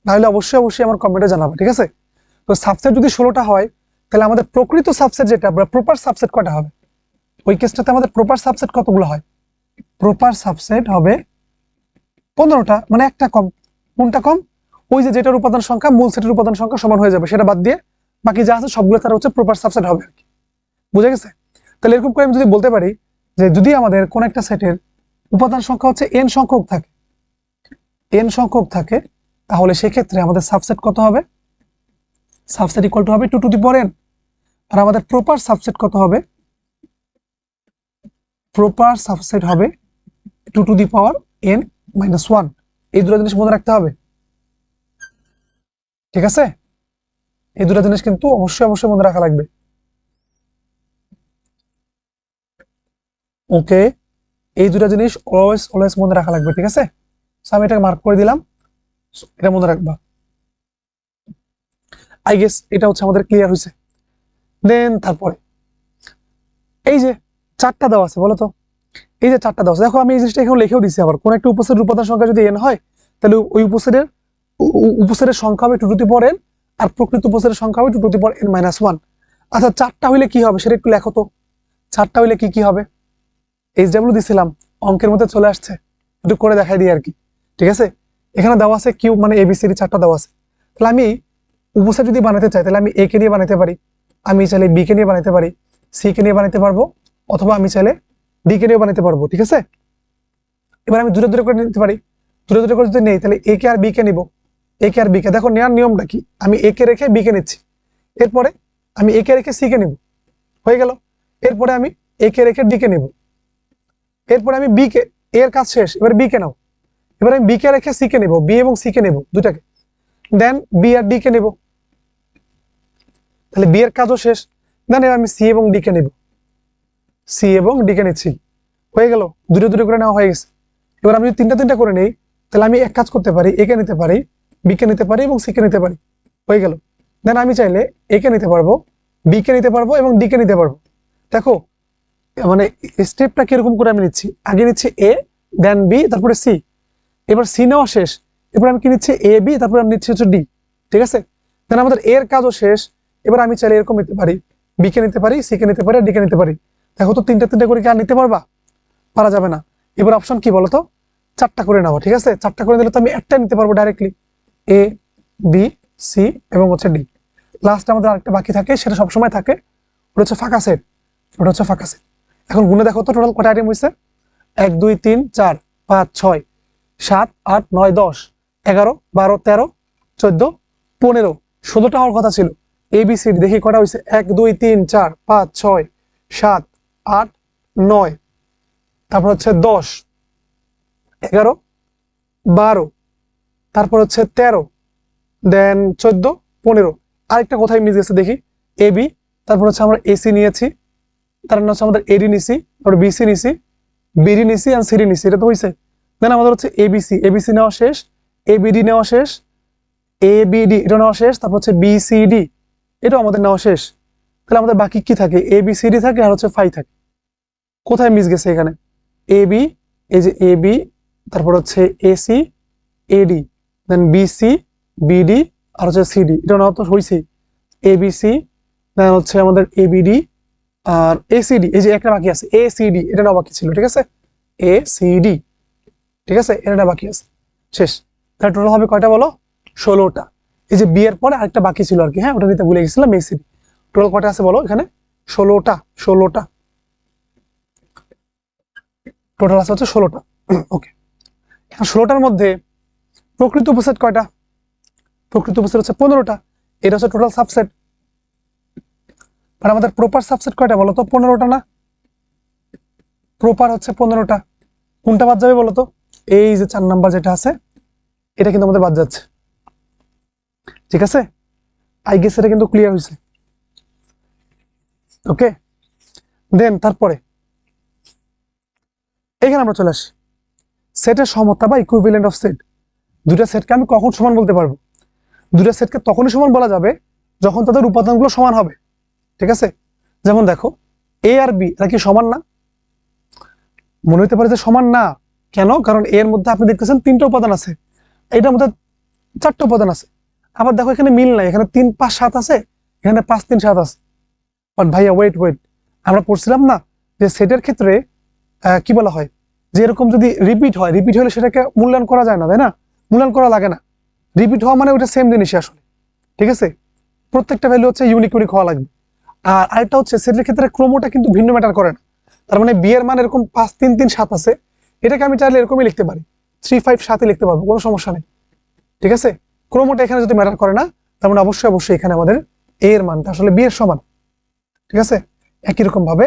নাহলে অবশ্যই অবশ্যই আমার কমেন্টে জানাবে। ঠিক আছে, তো সাবসেট যদি 16টা হয় তাহলে আমাদের প্রকৃত সাবসেট যেটা প্রপার সাবসেট কটা হবে, ওই কেসটাতে আমাদের প্রপার সাবসেট কতগুলো হয়, প্রপার সাবসেট হবে 15টা, মানে একটা কম। কোনটা কম, ওই যে যেটার উপাদান সংখ্যা মূল সেটের উপাদান সংখ্যা সমান হয়ে যাবে, সেটা বাদ দিয়ে বাকি যা আছে সবগুলো তার হচ্ছে প্রপার সাবসেট হবে আর কি। বুঝে গেছে? তাহলে এরকম করে আমি যদি বলতে পারি যে যদি আমাদের কোন একটা সেটের উপাদান সংখ্যা হচ্ছে n সংখ্যক থাকে, n সংখ্যক থাকে, তাহলে সেক্ষেত্রে আমাদের সাবসেট কত হবে, সাবসেট ইকুয়াল টু হবে 2 টু দি পাওয়ার n। আর আমাদের প্রপার সাবসেট কত হবে, প্রপার সাবসেট হবে 2 টু দি পাওয়ার n-1। এই দুটো জিনিস মনে রাখতে হবে। ঠিক আছে, এই দুটো জিনিস কিন্তু অবশ্যই অবশ্যই মনে রাখা লাগবে। ওকে, এই দুটো জিনিস অলওয়েজ অলওয়েজ মনে রাখা লাগবে। ঠিক আছে, আমি এটাকে মার্ক করে দিলাম, এটা মনে রাখবা। আই গেস এটা হচ্ছে আমাদের ক্লিয়ার হয়েছে। দেন তারপরে এই যে 4টা দেওয়া আছে, বলো তো, এই যে 4টা দেওয়া আছে, দেখো আমি এই জিনিসটা এখানে লিখেও দিছি। আবার কোন একটা উপসেটের উপাদান সংখ্যা যদি n হয় তাহলে ওই উপসেটের সংখ্যা হবে 2 টু দি পাওয়ার n, আর প্রকৃত উপসেটের সংখ্যা হবে 2 টু দি পাওয়ার n-1। আচ্ছা 4টা হইলে কি হবে সেটা একটু লেখো তো, 4টা হইলে কি কি হবে, এইচডব্লিউ দিছিলাম, অঙ্কের মধ্যে চলে আসছে, একটু করে দেখাই দিই আর কি। ঠিক আছে, এখানে দেওয়া আছে কিউব মানে এবিসিডি 4টা দেওয়া আছে। তাহলে আমি উপসেট যদি বানাতে চাই তাহলে আমি এ কে নিয়ে বানাতে পারি, আমি চাইলে বি কে নিয়ে বানাতে পারি, সি কে নিয়ে বানাতে পারবো, অথবা আমি চাইলে ডি কে নিয়ে বানাতে পারবো। ঠিক আছে, এবার আমি দূরে দূরে করে নিতে পারি, দূরে দূরে করে যদি নেই তাহলে এ কে আর বি কে নিব, এ কে আর বি কে, দেখো নেওয়ার নিয়মটা কি, আমি এ কে রেখে বি কে নিচ্ছি, এরপরে আমি এ কে রেখে সি কে নিব, হয়ে গেল, এরপরে আমি এ কে রেখে ডি কে নিব, এরপরে আমি বি কে, এর কাজ শেষ, এবার বি কে নাও, এবার আমি বি কে রেখে সি কে নিব, বি এবং সি কে নিব দুটাকে, দেন বি আর ডি কে নিব, তাহলে বি এর কাজও শেষ, দেন এবার আমি সি এবং ডি কে নিব, সি এবং ডি কে নিচ্ছি, হয়ে গেল, দূরে দূরে করে নেওয়া হয়ে গেছে। এবার আমি যদি তিনটা করে নেই তাহলে আমি এক কাজ করতে পারি, এ কে নিতে পারি, বি কে নিতে পারি এবং সি কে নিতে পারি, হয়ে গেল। দেন আমি চাইলে এ কে নিতে পারবো, বি কে নিতে পারবো এবং ডি কে নিতে পারবো। দেখো মানে স্টেপটা কিরকম করে আমি নিচ্ছি, আগে নিচ্ছি এ, দেন বি, তারপরে সি, এবার সি নেওয়া শেষ, এবার আমি কি নিচ্ছি এ বি, তারপরে আমি নিচ্ছি হচ্ছে ডি। ঠিক আছে, দেন আমাদের এর কাজও শেষ, এবার আমি চাইলে এরকম নিতে পারি, বি কে নিতে পারি, সি কে নিতে পারি, ডি কে নিতে পারি। দেখো তো তিনটা করে কি আর নিতে পারবা, পারা যাবে না। এবার অপশন কি বলতো, 4টা করে নেওয়া। ঠিক আছে, 4টা করে দিলে তো আমি একটা নিতে পারবো ডাইরেক্টলি, এ বি সি এবং হচ্ছে ডি। লাস্ট আমাদের আরেকটা বাকি থাকে, সেটা সবসময় থাকে, ওটা হচ্ছে ফাঁকা সেট, ওটা হচ্ছে ফাঁকা সেট। এখন গুনে দেখো তো টোটাল কটা আইটেম হয়েছে, 1 2 3 4 5 6 7 8 9 10 11 12 13 14 15 16টা হওয়ার কথা ছিল। এবিসিডি দেখি কটা হয়েছে, 1 2 3 4 5 6 7 8 9, তারপর হচ্ছে 10 11 12, তারপর হচ্ছে 13, দেন 14 15। আরেকটা কোথায় মিস গেছে দেখি, এবি, তারপর হচ্ছে আমরা এসি নিয়েছি, তার হচ্ছে আমাদের এডি নিছি, তারপর বিসি নিছি, বিডি নিছি আর সিডি নিছি, এটা তো হয়েছে। দেন আমাদের হচ্ছে এবিসি, এবিসি নেওয়া শেষ, এবিডি নেওয়া শেষ, এবিডি এটা নেওয়া শেষ, তারপর হচ্ছে বিসিডি এটাও আমাদের নেওয়া শেষ। তাহলে আমাদের বাকি কি থাকে? এবিসিডি থাকে আর হচ্ছে ফাই থাকে। কোথায় মিস গেছে এখানে? এবি, এই যে এবি, তারপর হচ্ছে এসি, এডি, দেন বিসি, বিডি আর হচ্ছে সিডি, এটা নেওয়া তো হয়েছেই। এবিসি, দেন হচ্ছে আমাদের এবিডি আর এসিডি, এই যে একটা বাকি আছে এসিডি, এটা নেওয়া বাকি ছিল, ঠিক আছে? এসিডি, ঠিক আছে, এটা বাকি আছে, শেষ। তাহলে টোটাল হবে কয়টা বলো? 16টা। এই যে বি এর পরে আরেকটা বাকি ছিল আর কি, হ্যাঁ, ওটা নিতে ভুলে গেছিলাম, এসিডি। টোটাল কয়টা আছে বলো এখানে? 16টা, 16টা টোটাল আছে হচ্ছে 16টা। ওকে, এখন 16টার মধ্যে প্রকৃত উপসেট কয়টা? প্রকৃত উপসেট হচ্ছে 15টা, এটা হচ্ছে টোটাল সাবসেট। আর আমাদের প্রপার সাবসেট কয়টা বলো তো? 15টা না? প্রপার হচ্ছে 15টা। কোনটা বাদ যাবে বলো তো? এই যে 4 নাম্বার যেটা আছে, এটা কিন্তু আমাদের বাদ যাচ্ছে, ঠিক আছে? আই গেস এটা কিন্তু ক্লিয়ার হয়েছে। ওকে, দেন তারপরে এখানে আমরা চলে আসি সেটের সমতা বা ইকুইভ্যালেন্ট অফ সেট। দুটা সেটকে আমি কখন সমান বলতে পারবো? দুটা সেটকে তখনই সমান বলা যাবে যখন তাদের উপাদানগুলো সমান হবে, ঠিক আছে? যেমন দেখো, এ আর বি এরা কি সমান না? মনে হতে পারে যে সমান না, কেন? কারণ এর মধ্যে আপনি দেখতেছেন 3টা উপাদান আছে, এটার মধ্যে 4টা উপাদান আছে। আবার দেখো এখানে মিল নাই, এখানে 3 5 7 আছে, এখানে 5 3 7 আছে। বাট ভাইয়া ওয়েট ওয়েট, আমরা পড়ছিলাম না যে সেটের ক্ষেত্রে কি বলা হয়, যে এরকম যদি রিপিট হয়, রিপিট হলে সেটাকে মূল্যায়ন করা যায় না, তাই না? মূল্যায়ন করা লাগে না, রিপিট হওয়া মানে ওটা সেম জিনিসই আসলে, ঠিক আছে? প্রত্যেকটা ভ্যালু হচ্ছে ইউনিক ইউনিক হওয়া লাগবে। আর আরেকটা হচ্ছে সেটের ক্ষেত্রে ক্রমটা কিন্তু ভিন্ন ম্যাটার করে না। তার মানে বি এর মান এরকম 5 3 3 7 আছে, এটাকে আমি চাইলে এরকমই লিখতে পারি, 3 5 7 লিখতে পারবো, কোনো সমস্যা নেই, ঠিক আছে? ক্রমটা এখানে যদি ম্যাটার করে না, তার মানে অবশ্যই অবশ্যই এখানে আমাদের এ এর মানটা আসলে বি এর সমান, ঠিক আছে? একই রকম ভাবে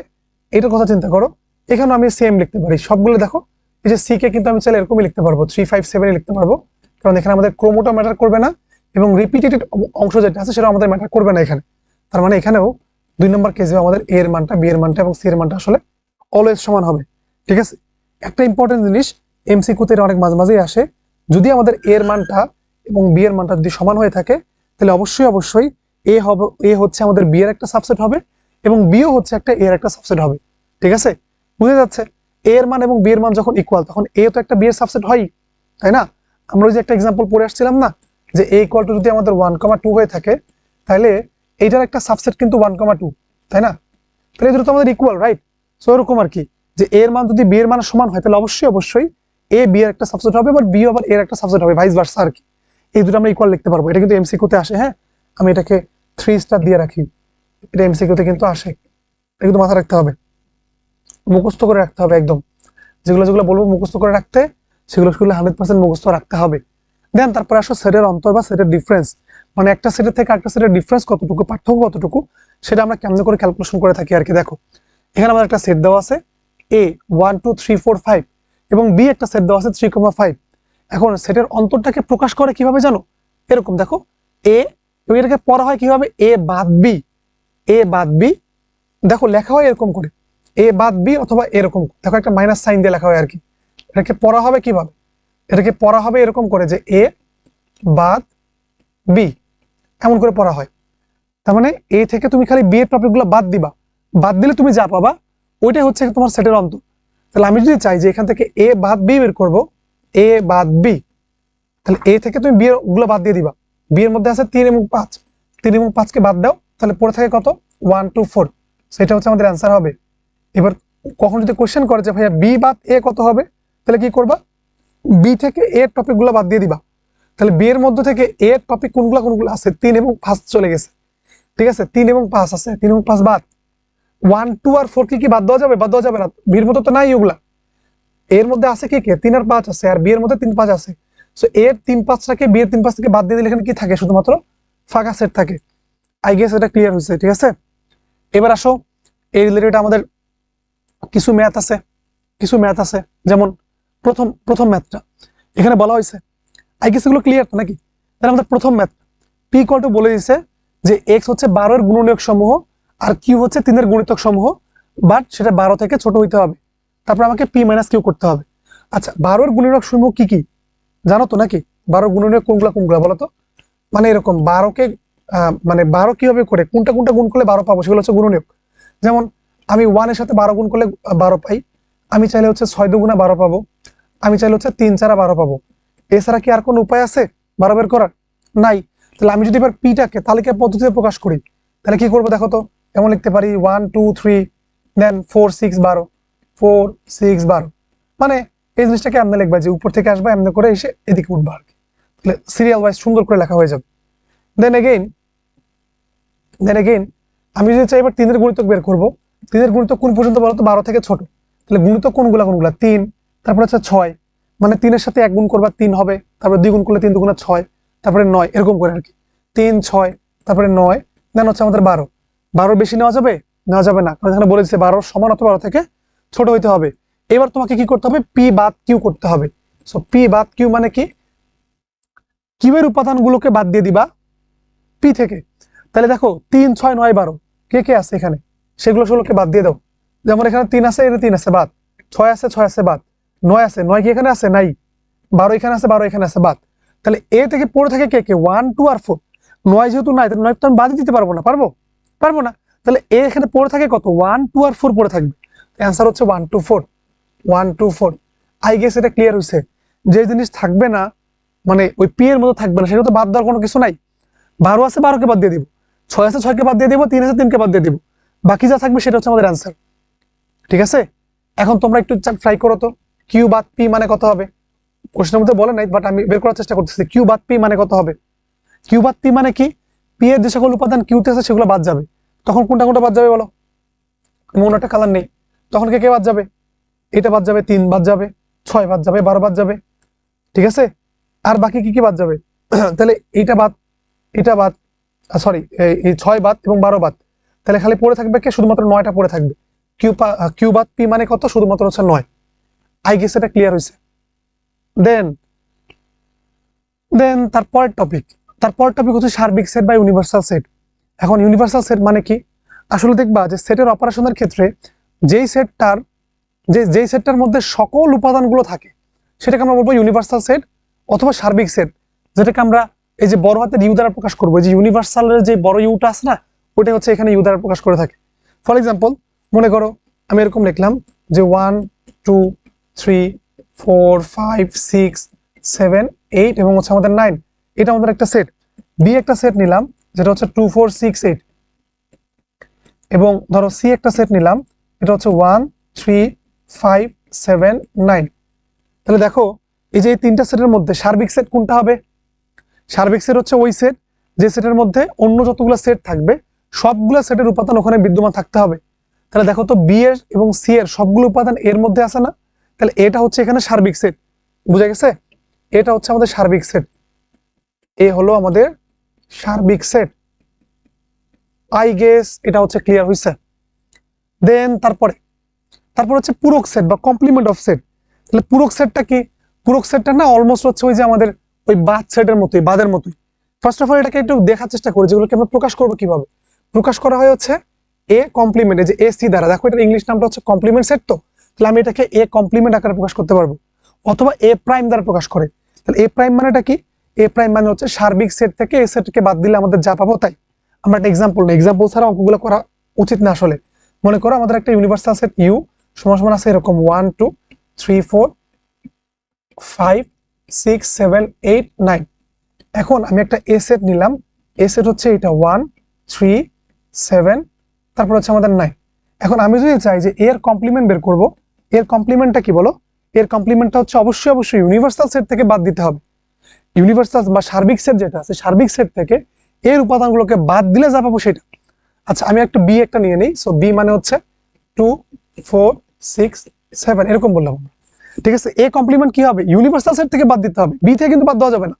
এইটার কথা চিন্তা করো, এখানে আমি সেম লিখতে পারি সবগুলো। দেখো এই যে সি কে কিন্তু আমি চাইলে এরকমই লিখতে পারবো, 3 5 7 লিখতে পারবো, কারণ এখানে আমাদের ক্রমটা ম্যাটার করবে না এবং রিপিটেড অংশ যেটা আছে সেটা আমাদের ম্যাটার করবে না এখানে। তার মানে এখানেও 2 নম্বর কেসে আমাদের এ এর মানটা, বি এর মানটা এবং সি এর মানটা আসলে অলওয়েজ সমান হবে, ঠিক আছে? একটা ইম্পর্টেন্ট জিনিস এমসিকিউতে এটা অনেক মাঝে মাঝেই আসে, যদি আমাদের এ এর মানটা এবং বি এর মানটা যদি সমান হয়ে থাকে, তাহলে অবশ্যই অবশ্যই এ হবে, এ হচ্ছে আমাদের বি এর একটা সাবসেট হবে এবং বিও হচ্ছে একটা এর একটা সাবসেট হবে, ঠিক আছে? বুঝে যাচ্ছে? এ এর মান এবং বি এর মান যখন ইকুয়াল, তখন এ তো একটা বি এর সাবসেট হয়, তাই না? আমরা ওই যে একটা এক্সাম্পল পড়ে আসছিলাম না, যে এ ইকুয়াল টু যদি আমাদের 1,2 হয়ে থাকে, তাহলে এইটার একটা সাবসেট কিন্তু 1,2, তাই না? তাহলে এই দুটো তো আমাদের ইকুয়াল, রাইট? সো এরকম আর কি, যে এ এর মান যদি বি এর মান সমান হয়, তাহলে অবশ্যই অবশ্যই এ বি এর একটা সাবসেট হবে, আবার বি আবার এর একটা সাবসেট হবে, ভাইস ভার্সা আর কি। এই দুটো আমরা ইকুয়াল লিখতে পারবো, এটা কিন্তু এমসিকিউতে আসে, হ্যাঁ? আমি এটাকে 3 স্টার দিয়ে রাখি, এটা এমসিকিউতে কিন্তু আসে, এটা কিন্তু মাথায় রাখতে হবে, মুখস্থ করে রাখতে হবে একদম। যেগুলো যেগুলো বলবো মুখস্থ করে রাখতে, সেগুলো সেগুলো 100% মুখস্থ রাখতে হবে। দেন তারপরে আসো সেটের অন্তর বা সেটের ডিফারেন্স, মানে একটা সেটের থেকে একটা সেটের ডিফারেন্স কতটুকু, পার্থক্য কতটুকু, সেটা আমরা কেমন করে ক্যালকুলেশন করে থাকি আর কি। দেখো এখানে আমাদের একটা সেট দেওয়া আছে এ 1 2 3 4 5 এবং বি একটা সেট দেওয়া আছে 3,5। এখন সেটের অন্তরটাকে প্রকাশ করে কিভাবে জানো? এরকম দেখো, এ এবং এটাকে পড়া হয় কিভাবে? এ বাদ বি, এ বাদ বি, দেখো লেখা হয় এরকম করে, এ বাদ বি, অথবা এরকম দেখো একটা মাইনাস সাইন দিয়ে লেখা হয় আর কি। এটাকে পড়া হবে কিভাবে? এটাকে পড়া হবে এরকম করে, যে এ বাদ বি, এমন করে পড়া হয়। তার মানে এ থেকে তুমি খালি বি এর টপিকগুলো বাদ দিবা, বাদ দিলে তুমি যা পাবা ওইটাই হচ্ছে তোমার সেটের অন্তর। তাহলে আমি যদি চাই যে এখান থেকে এ বাদ বি বের করবো, এ বাদ বি, তাহলে এ থেকে তুমি বি এর গুলো বাদ দিয়ে দিবা। বি এর মধ্যে আছে 3 এবং 5, 3 এবং 5 কে বাদ দাও, তাহলে পড়ে থাকে কত? 1 2 4, সেটা হচ্ছে আমাদের অ্যান্সার হবে। এবার কখন যদি কোশ্চেন করে যে ভাইয়া বি বাদ এ কত হবে, তাহলে কি করবা? বি থেকে এ টপিক গুলো বাদ দিয়ে দিবা। তাহলে বি এর মধ্যে থেকে এ টপিক কোনগুলো কোনগুলো আছে? 3 এবং 5 চলে গেছে, ঠিক আছে? 3 এবং 5 আছে, 3 এবং 5 বাদ। 1 2 আর 4 কি বাদ দেওয়া যাবে? বাদ দেওয়া যাবে না, বির মধ্যে তো নাই ওগুলা। এর মধ্যে আছে কি কে? 3 আর 5 আছে, আর বি এর মধ্যে 3 5 আছে। সো এর 3 5 টাকে বি এর 3 5 থেকে বাদ দিয়ে দিলে এখানে কি থাকে? শুধুমাত্র ফাঁকা সেট থাকে। আই গেস এটা ক্লিয়ার হয়েছে, ঠিক আছে? এবার আসো, এই রিলেটেড আমাদের কিছু ম্যাথ আছে, কিছু ম্যাথ আছে, যেমন প্রথম প্রথম ম্যাথটা এখানে বলা হয়েছে, আই গেস এগুলো ক্লিয়ার তো নাকি? তাহলে আমাদের প্রথম ম্যাথ পি ইকুয়াল টু বলে দিয়েছে যে এক্স হচ্ছে 12 এর গুণনীয়ক সমূহ আর কিউ হচ্ছে 3 এর গুণিতক সমূহ, বাট সেটা 12 থেকে ছোট হইতে হবে। তারপর আমাকে পি মাইনাস কিউ করতে হবে। আচ্ছা 12 এর গুণনীয়ক সমূহ কি কি জানো তো নাকি? 12 গুণনীয়ক কোনগুলা কোনগুলা বলো তো? মানে এরকম 12কে মানে 12 কিভাবে করে কোনটা কোনটা গুণ করলে 12 পাবো সেগুলো হচ্ছে গুণনীয়ক। যেমন আমি 1 এর সাথে 12 গুণ করলে 12 পাই, আমি চাইলে হচ্ছে 6 দুগুণা 12 পাবো, আমি চাইলে হচ্ছে 3 4 12 পাবো। এছাড়া কি আর কোনো উপায় আছে 12 বের করার? নাই। তাহলে আমি যদি এবার পিটাকে তালিকা পদ্ধতিতে প্রকাশ করি তাহলে কি করবো দেখো তো? এমন লিখতে পারি 1 2 3 দেন 4 6 12 4 6 12। মানে এই জিনিসটাকে এমনি লিখবা যে উপর থেকে আসবা এমনি করে এসে এদিকে উঠবা আর কি। তাহলে সিরিয়াল ওয়াইজ সুন্দর করে লেখা হয়ে যাবে। দেন এগেইন আমি যদি চাই এবার 3 এর গুণিতক বের করবো, 3 এর গুণিতক কোন পর্যন্ত বলো তো? 12 থেকে ছোট। তাহলে গুণিতক কোনগুলা কোনগুলা? 3, তারপরে হচ্ছে 6, মানে 3 এর সাথে 1 গুণ করবা 3 হবে, তারপরে 2 গুণ করলে 3 দুগুণা 6, তারপরে 9, এরকম করে আর কি। 3 6 তারপরে 9 দেন হচ্ছে আমাদের 12। 12 বেশি নেওয়া যাবে? নেওয়া যাবে না, কারণ এখানে বলে দিচ্ছে 12 সমান অথবা 12 থেকে ছোট হইতে হবে। এবার তোমাকে কি করতে হবে? পি বাদ কিউ করতে হবে। সো পি বাদ কিউ মানে কি? কিউ এর উপাদানগুলোকে বাদ দিয়ে দিবা পি থেকে। তাহলে দেখো 3 6 9 12 কে কে আছে এখানে, সেগুলোকে বাদ দিয়ে দাও। যেমন এখানে 3 আছে, এর 3 আছে বাদ, 6 আছে 6 আছে বাদ, 9 আছে 9 কি এখানে আছে? নাই। 12 এখানে আছে 12 এখানে আছে বাদ। তাহলে এ থেকে পড়ে থাকে কে কে? 1 2 আর 4। 9 যেহেতু নাই তাহলে 9 তো আমি বাদ দিতে পারবো না, পারবো? পারবো না। তাহলে এ এখানে পড়ে থাকে কত? 1 2 আর 4 পড়ে থাকবে। অ্যান্সার হচ্ছে 1 2 4। 1 2 4। আই গেস এটা ক্লিয়ার হয়েছে। যে জিনিস থাকবে না মানে ওই পি এর মতো থাকবে না সেটা তো বাদ দেওয়ার কোনো কিছু নাই। 12 আছে 12 কে বাদ দিয়ে দিব, 6 আছে 6 কে বাদ দিয়ে দিব, 3 আছে 3 কে বাদ দিয়ে দিব, বাকি যা থাকবে সেটা হচ্ছে আমাদের অ্যান্সার। ঠিক আছে? এখন তোমরা একটু ট্রাই করো তো, কিউ বাদ পি মানে কত হবে? কোশ্চেনের মধ্যে বলে নাই, বাট আমি বের করার চেষ্টা করতেছি। কিউ বাদ পি মানে কত হবে? কিউ বাদ পি মানে কি? পি এর যে সকল উপাদান কিউতে আছে সেগুলো বাদ যাবে। তখন কোনটা কোনটা বাদ যাবে বলো? এমন একটা কালার নেই, তখন কে কে বাদ যাবে? এটা বাদ যাবে, 3 বাদ যাবে, 6 বাদ যাবে, 12 বাদ যাবে। ঠিক আছে? আর বাকি কি কি বাদ যাবে? তাহলে এইটা বাদ, এটা বাদ, সরি এই 6 বাদ এবং 12 বাদ। তাহলে খালি পড়ে থাকবে কে? শুধুমাত্র 9টা পড়ে থাকবে। কিউ বাদ পি মানে কত? শুধুমাত্র হচ্ছে 9। আই গেস এটা ক্লিয়ার হয়েছে। দেন তারপর টপিক হচ্ছে সার্বিক সেট বা ইউনিভার্সাল সেট। এখন ইউনিভার্সাল সেট মানে কি? আসলে দেখবা যে সেটের অপারেশনের ক্ষেত্রে যেই সেটটার মধ্যে সকল উপাদানগুলো থাকে সেটাকে আমরা বলবো ইউনিভার্সাল সেট অথবা সার্বিক সেট, যেটাকে আমরা এই যে বড় হাতের ইউ দ্বারা প্রকাশ করবো। যে ইউনিভার্সালের যে বড় ইউটা আছে না, ওটা হচ্ছে এখানে ইউ দ্বারা প্রকাশ করে থাকে। ফর এক্সাম্পল মনে করো আমি এরকম লিখলাম যে 1 2 3 4 5 6 7 8 এবং হচ্ছে আমাদের 9, এটা আমাদের একটা সেট। বি একটা সেট নিলাম যেটা হচ্ছে 2 4 6 8, এবং ধরো সি একটা সেট নিলাম এটা হচ্ছে 1 3 5 7 9। তাহলে দেখো এই যে এই তিনটা সেটের মধ্যে সার্বিক সেট কোনটা হবে? সার্বিক সেট হচ্ছে ওই সেট যে সেটের মধ্যে অন্য যতগুলো সেট থাকবে সবগুলো সেটের উপাদান ওখানে বিদ্যমান থাকতে হবে। তাহলে দেখো তো বি এর এবং সি এর সবগুলো উপাদান এর মধ্যে আছে না? তাহলে এটা হচ্ছে এখানে সার্বিক সেট। বুঝা গেছে? এটা হচ্ছে আমাদের সার্বিক সেট। এ হলো আমাদের সার্বিক সেট। আই গেস এটা হচ্ছে ক্লিয়ার হয়েছে। দেন তারপর হচ্ছে পূরক সেট বা কমপ্লিমেন্ট অফ সেট। তাহলে পূরক সেটটা কি? পূরক সেটটা না অলমোস্ট হচ্ছে ওই যে আমাদের ওই বাদ সেটের মতোই, বাদের মতোই। ফার্স্ট অফ অল এটাকে একটু দেখার চেষ্টা করি যেগুলোকে আমরা প্রকাশ করবো কিভাবে। প্রকাশ করা হয় হচ্ছে এ কমপ্লিমেন্ট, এই যে এ সি দ্বারা। দেখো এটার ইংলিশ নামটা হচ্ছে কমপ্লিমেন্ট সেট, তো তাহলে আমি এটাকে এ কমপ্লিমেন্ট আকারে প্রকাশ করতে পারবো, অথবা এ প্রাইম দ্বারা প্রকাশ করে। তাহলে এ প্রাইম মানেটা কি? এ প্রাইম মানে হচ্ছে সার্বিক সেট থেকে এ সেটকে বাদ দিলে আমাদের যা পাবো তাই। আমরা একটা এক্সাম্পল নেই, এক্সাম্পল ছাড়া অঙ্কগুলো করা উচিত না আসলে। মনে করো আমাদের একটা ইউনিভার্সাল সেট ইউ সমান সমান আছে এরকম 1 2 3 4 5 6 7 8 9। এখন আমি একটা এ সেট নিলাম, এ সেট হচ্ছে এটা 1 3 7, তারপর হচ্ছে আমাদের 9। এখন আমি যদি চাই যে এর কমপ্লিমেন্ট বের করব, এর কমপ্লিমেন্টটা কি বলো? এর কমপ্লিমেন্টটা হচ্ছে অবশ্যই ইউনিভার্সাল সেট থেকে বাদ দিতে হবে। ইউনিভার্সাল বা সার্বিক সেট যেটা আছে সার্বিক সেট থেকে এর উপাদানগুলোকে বাদ দিলে যা পাবো সেটা। আচ্ছা আমি একটা বি একটা নিয়ে নিই। সো বি মানে হচ্ছে 2 4 6 7 এরকম বললাম। ঠিক আছে? এ কমপ্লিমেন্ট কি হবে? ইউনিভার্সাল সেট থেকে বাদ দিতে হবে, বি থেকে কিন্তু বাদ দেওয়া যাবে না,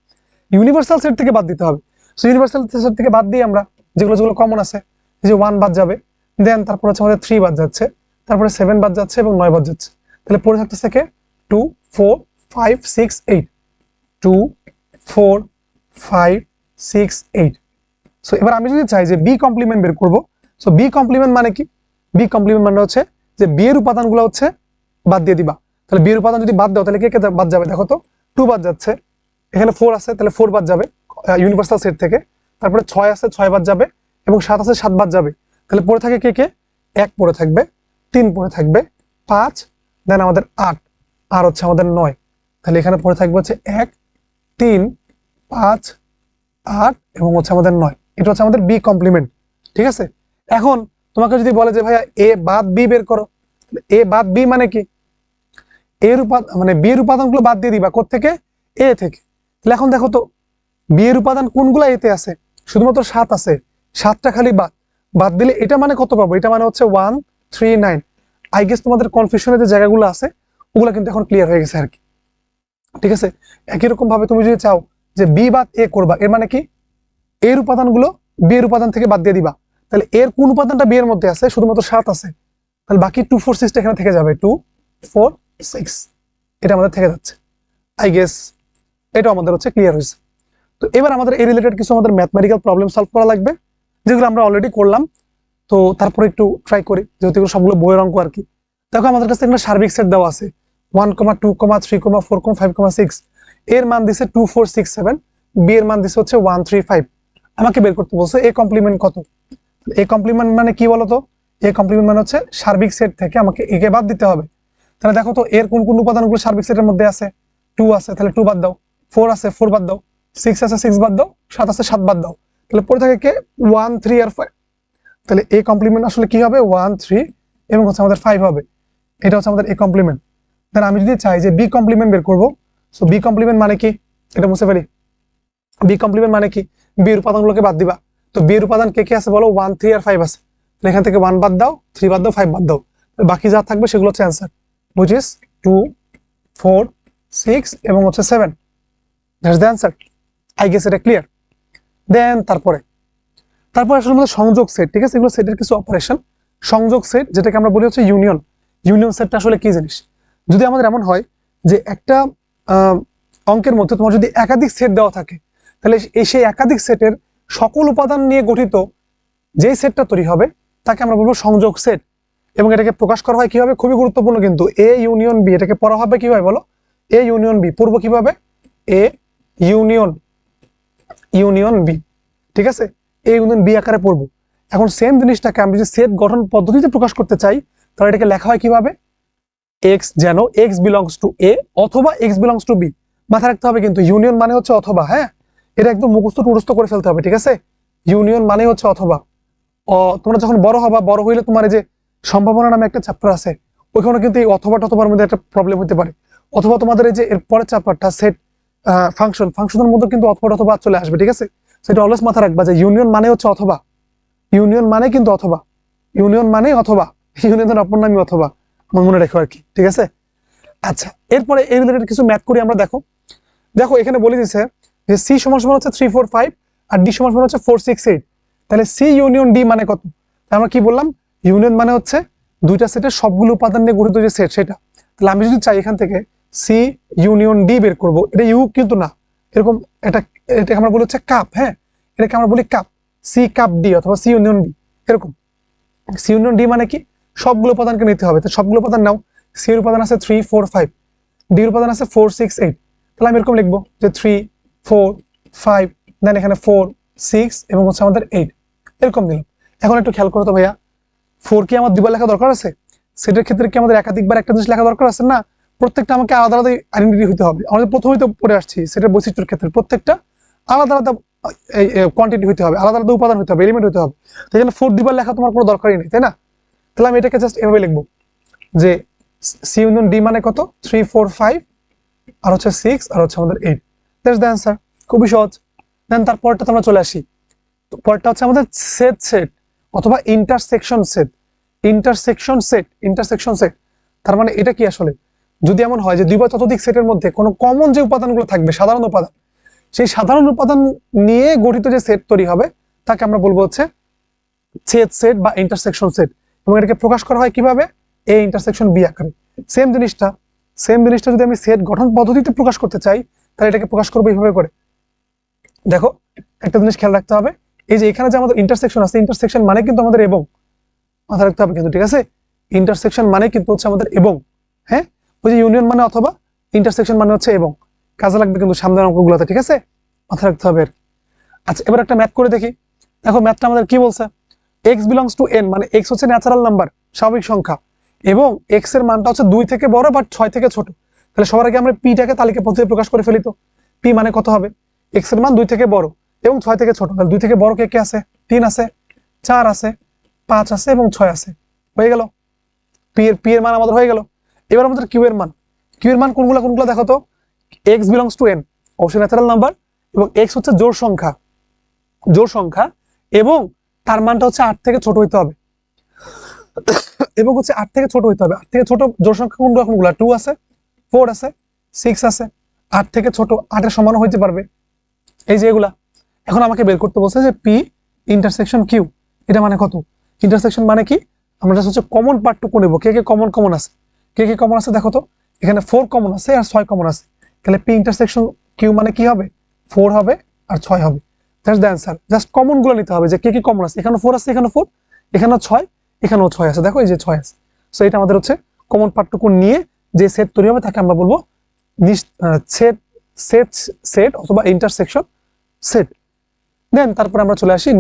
ইউনিভার্সাল সেট থেকে বাদ দিতে হবে। সো ইউনিভার্সাল সেট থেকে বাদ দিয়ে আমরা যেগুলো কমন আছে, এই যে 1 বাদ যাবে, দেন তারপর হচ্ছে আমাদের 3 বাদ যাচ্ছে, তারপরে 7 বাদ যাচ্ছে এবং 9 বাদ যাচ্ছে। তাহলে পড়ে থাকতেছে কে? 2 4 5 6 8, 2 4 5 6 8। সো এবার আমি যদি চাই যে বি কমপ্লিমেন্ট বের করবো, সো বি কমপ্লিমেন্ট মানে কি? বি কমপ্লিমেন্ট মানে হচ্ছে যে বি এর উপাদানগুলো হচ্ছে বাদ দিয়ে দিবা। তাহলে বি এর উপাদান যদি বাদ দাও তাহলে কে কে বাদ যাবে? দেখো তো 2 বাদ যাচ্ছে, এখানে 4 আছে তাহলে 4 বাদ যাবে ইউনিভার্সাল সেট থেকে, তারপরে 6 আছে 6 বাদ যাবে, এবং 7 আছে 7 বাদ যাবে। তাহলে পড়ে থাকে কে কে? 1 পড়ে থাকবে, 3 পড়ে থাকবে, 5, দেন আমাদের 8, আর হচ্ছে আমাদের 9। তাহলে এখানে পড়ে থাকবে হচ্ছে 1, 3, 5, 8 এবং হচ্ছে আমাদের 9। এটা হচ্ছে আমাদের বি কমপ্লিমেন্ট। ঠিক আছে, এখন তোমাকে যদি বলে যে ভাইয়া এ বাদ বি বের করো, এ বাদ বি মানে কি? এর উপাদান মানে বি এর উপাদানগুলো বাদ দিয়ে দিবা কোত্থেকে? এ থেকে। তাহলে এখন দেখো তো বি এর উপাদান কোনগুলো এতে আছে? শুধুমাত্র 7 আছে, 7টা খালি বাদ। বাদ দিলে এটা মানে কত পাবো? এটা মানে হচ্ছে 1, 3, 9। আই গেস তোমাদের কনফিউশনের যে জায়গাগুলো আছে ওগুলো কিন্তু এখন ক্লিয়ার হয়ে গেছে আর কি। ঠিক আছে, একই রকম ভাবে তুমি যদি চাও যে বি বাদ এ করবা, এর মানে কি? এর উপাদানগুলো বি এর উপাদান থেকে বাদ দিয়ে দিবা। তাহলে এর কোন উপাদানটা বি এর মধ্যে আছে? শুধুমাত্র 7 আছে, তাহলে বাকি 2, 4, 6 এখানে থেকে যাবে। 2, 4, 6 এটা আমাদের থেকে যাচ্ছে। আই গেস এটা আমাদের হচ্ছে ক্লিয়ার হয়েছে। তো এবার আমাদের এই রিলেটেড কিছু আমাদের ম্যাথমেটিক্যাল প্রবলেম সলভ করা লাগবে, যেগুলো আমরা অলরেডি করলাম। তো তারপরে একটু ট্রাই করি, যেহেতু এগুলো সবগুলো বইয়ের অঙ্ক আর কি। দেখো আমাদের কাছে একটা সার্বিক সেট দেওয়া আছে 1, 2, 3, 4, 5, 6। এর মান দিছে 2, 4, 6, 7, বি এর মান দিছে হচ্ছে 1, 3, 5। আমাকে বের করতে বলছে এ কমপ্লিমেন্ট কত। এ কমপ্লিমেন্ট মানে কি বলতো? এ কমপ্লিমেন্ট মানে হচ্ছে সার্বিক সেট থেকে আমাকে একে বাদ দিতে হবে। তাহলে দেখো তো এর কোন কোন উপাদানগুলো সার্বিক সেটের মধ্যে আছে? 2 আছে, তাহলে 2 বাদ দাও। 4 আছে, 4 বাদ দাও। 6 আছে, 6 বাদ দাও। 7 আছে, 7 বাদ দাও। তাহলে পড়ে থাকে কে? 1, 3 আর 5। তাহলে এ কমপ্লিমেন্ট আসলে কি হবে? 1, 3 এবং হচ্ছে আমাদের 5 হবে। এটা হচ্ছে আমাদের এ কমপ্লিমেন্ট। দেন আমি যদি চাই যে বি কমপ্লিমেন্ট বের করবো, সো বি কমপ্লিমেন্ট মানে কি? এটা মুছে ফেলি। বি কমপ্লিমেন্ট মানে কি? বি এর উপাদানগুলোকে বাদ দিবা। তো বি এর উপাদান কে কে আছে বলো? 1, 3 আর 5 আছে। তাহলে এখান থেকে 1 বাদ দাও, 3 বাদ দাও, 5 বাদ দাও, বাকি যা থাকবে সেগুলো হচ্ছে অ্যান্সার, which is 2, 4, 6 এবং হচ্ছে 7। That's the answer. I guess এটা ক্লিয়ার। দেন তারপরে আসলে আমাদের সংযোগ সেট। ঠিক আছে, এগুলো সেটের কিছু অপারেশন। সংযোগ সেট যেটাকে আমরা বলি হচ্ছে ইউনিয়ন। ইউনিয়ন সেটটা আসলে কি জিনিস? যদি আমাদের এমন হয় যে একটা অঙ্কের মধ্যে তোমার যদি একাধিক সেট দেওয়া থাকে, তাহলে সেই একাধিক সেটের সকল উপাদান নিয়ে গঠিত যে সেটটা তৈরি হবে তাকে আমরা বলবো সংযোগ সেট। এবং এটাকে প্রকাশ করা হয় কিভাবে? খুবই গুরুত্বপূর্ণ কিন্তু, এ ইউনিয়ন বি। এটাকে পড়া হবে কিভাবে বলো? A union B. পড়বো কিভাবে? A union B. ঠিক আছে, এ ইউনিয়ন বি আকারে পড়বো। এখন সেম জিনিসটাকে আমি যদি সেট গঠন পদ্ধতিতে প্রকাশ করতে চাই, তাহলে এটাকে লেখা হয় কিভাবে? এক্স যেন এক্স বিলংস টু এ অথবা এক্স বিলংস টু বি। মাথায় রাখতে হবে কিন্তু ইউনিয়ন মানে হচ্ছে অথবা। হ্যাঁ, এটা একদম মুখস্থ টুরস্থ করে ফেলতে হবে। ঠিক আছে, ইউনিয়ন মানে হচ্ছে অথবা। তোমরা যখন বড় হবা, বড় হইলে তোমার এই যে সম্ভাবনা নামে একটা চ্যাপ্টার আছে, ওইখানে কিন্তু এই অথবা টথবার মধ্যে একটা প্রবলেম হতে পারে। অথবা তোমাদের এই যে এর পরের চ্যাপ্টারটা সেট ফাংশনের মধ্যে কিন্তু অথবা চলে আসবে। ঠিক আছে, সেটা অলওয়েজ মাথায় রাখবা যে ইউনিয়ন মানে হচ্ছে অথবা। ইউনিয়ন মানে কিন্তু অথবা, ইউনিয়ন মানে অথবা, ইউনিয়নের অপর নামই অথবা, মনে রেখো আর কি। ঠিক আছে, আচ্ছা এরপরে এই রিলেটেড কিছু ম্যাথ করি আমরা। দেখো এখানে বলে দিচ্ছে যে সি সমান সমান হচ্ছে 3, 4, 5 আর ডি সমান সমান হচ্ছে 4, 6, 8। তাহলে সি ইউনিয়ন ডি মানে কত? আমরা কি বললাম? ইউনিয়ন মানে হচ্ছে দুইটা সেটের সবগুলো উপাদান নিয়ে গঠিত যে সেট সেটা। তাহলে আমি যদি চাই এখান থেকে সি ইউনিয়ন ডি বের করব, এটা ইউ কিন্তু না, এরকম এটাকে আমরা বলি হচ্ছে কাপ। হ্যাঁ, এটাকে আমরা বলি কাপ, সি কাপ ডি অথবা সি ইউনিয়ন ডি এরকম। সি ইউনিয়ন ডি মানে কি? সবগুলো উপাদানকে নিতে হবে। তো সবগুলো উপাদান নাও। সি এর উপাদান আছে 3, 4, 5, ডি এর উপাদান আছে 4, 6, 8। তাহলে আমি এরকম লিখবো যে 3, 4, 5, দেন এখানে 4, 6 এবং হচ্ছে আমাদের 8 এরকম দিলাম। এখন একটু খেয়াল করো তো ভাইয়া, 4 কি আমার দুইবার লেখা দরকার আছে? সেটের ক্ষেত্রে কি আমাদের একাধিকবার একটা জিনিস লেখা দরকার আছে? না, প্রত্যেকটা আমাকে আলাদা আলাদা আইডেন্টিটি হতে হবে। আমাদের প্রথমেই তো পড়ে আসছি সেটের বৈশিষ্ট্যের ক্ষেত্রে প্রত্যেকটা আলাদা আলাদা কোয়ান্টিটি হতে হবে, আলাদা আলাদা উপাদান হতে হবে, এলিমেন্ট হতে হবে। তো এখানে 4 দুইবার লেখা তোমার কোনো দরকারই নেই, তাই না? তাহলে আমি এটাকে জাস্ট এভাবে লিখবো যে সি ইউনিয়ন ডি মানে কত? 3, 4, 5 আর হচ্ছে 6 আর হচ্ছে আমাদের 8। That's the answer. খুবই সহজ। দেন তারপরটা আমরা চলে আসি। তো পরটা হচ্ছে আমাদের সেট অথবা ইন্টারসেকশন সেট। ইন্টারসেকশন সেট তার মানে এটা কি আসলে? যদি এমন হয় যে দুই বা ততোধিক সেটের মধ্যে কোনো কমন যে উপাদানগুলো থাকবে, সাধারণ উপাদান, সেই সাধারণ উপাদান নিয়ে গঠিত যে সেট তৈরি হবে তাকে আমরা বলবো হচ্ছে ছেদ সেট বা ইন্টারসেকশন সেট। এবং এটাকে প্রকাশ করা হয় কিভাবে? এ ইন্টারসেকশন বি আকারে। সেম জিনিসটা যদি আমি সেট গঠন পদ্ধতিতে প্রকাশ করতে চাই, তাহলে এটাকে প্রকাশ করবো এইভাবে করে। দেখো একটা জিনিস খেয়াল রাখতে হবে, এই যে এখানে যে আমাদের ইন্টারসেকশন আছে, ইন্টারসেকশন মানে কিন্তু আমাদের এবং, মাথা রাখতে হবে কিন্তু, ঠিক আছে? ইন্টারসেকশন মানে কিন্তু হচ্ছে আমাদের এবং, হ্যাঁ, ওই যে ইউনিয়ন মানে অথবা, ইন্টারসেকশন মানে হচ্ছে এবং, কাজে লাগবে কিন্তু সামনের অঙ্কগুলোতে, ঠিক আছে? মাথা রাখতে হবে। আচ্ছা, এবার একটা ম্যাথ করে দেখি। দেখো ম্যাথটা আমাদের কি বলছে, এক্স বিলংস টু এন, মানে এক্স হচ্ছে ন্যাচারাল নাম্বার, স্বাভাবিক সংখ্যা, এবং এক্স এর মানটা হচ্ছে 2 থেকে বড় বাট 6 থেকে ছোট। তাহলে সবার আগে আমরা পিটাকে তালিকা পদ্ধতিতে প্রকাশ করে ফেলি। তো পি মানে কত হবে, এক্স এর মান 2 থেকে বড় এবং 6 থেকে ছোট। তাহলে 2 থেকে বড় কে কে আছে, 3 আছে, 4 আছে, 5 আছে এবং 6 আছে। হয়ে গেল, পি এর মান আমাদের হয়ে গেল। এবার আমাদের কিউ এর মান, কিউ এর মান কোনগুলো দেখো তো, এক্স বিলংস টু এন, অবশ্যই ন্যাচারাল নাম্বার, এবং এক্স হচ্ছে জোড় সংখ্যা, এবং তার মানটা হচ্ছে 8 থেকে ছোট হইতে হবে, এবং হচ্ছে 8 থেকে ছোট হইতে হবে। 8 থেকে ছোট জোড় সংখ্যা কোন রকমগুলো, 2 আছে, 4 আছে, 6 আছে। 8 থেকে ছোট 8 এর সমান হইতে পারবে, এই যে এগুলা। এখন আমাকে বের করতে বলছে যে পি ইন্টারসেকশন কিউ, এটা মানে কত? ইন্টারসেকশন মানে কি, আমরা জাস্ট হচ্ছে কমন পার্টটুকু নেব। কে কে কমন আছে, কে কে কমন আছে দেখো তো, এখানে 4 কমন আছে আর 6 কমন আছে। তাহলে পি ইন্টারসেকশন কিউ মানে কি হবে, 4 হবে আর 6 হবে। That's the answer. Just common গুলো নিতে হবে, যে কে কি কমন আছে। এখানে 4 আছে, এখানে 4, এখানেও 6, এখানেও 6 আছে, দেখো এই যে 6 আছে। সো এটা আমাদের হচ্ছে কমন পার্টটুকু নিয়ে যে সেট তৈরি হবে তাকে আমরা বলবো সেট সেট সেট অথবা ইন্টারসেকশন সেট। দেন তারপরে আমরা চলে আসি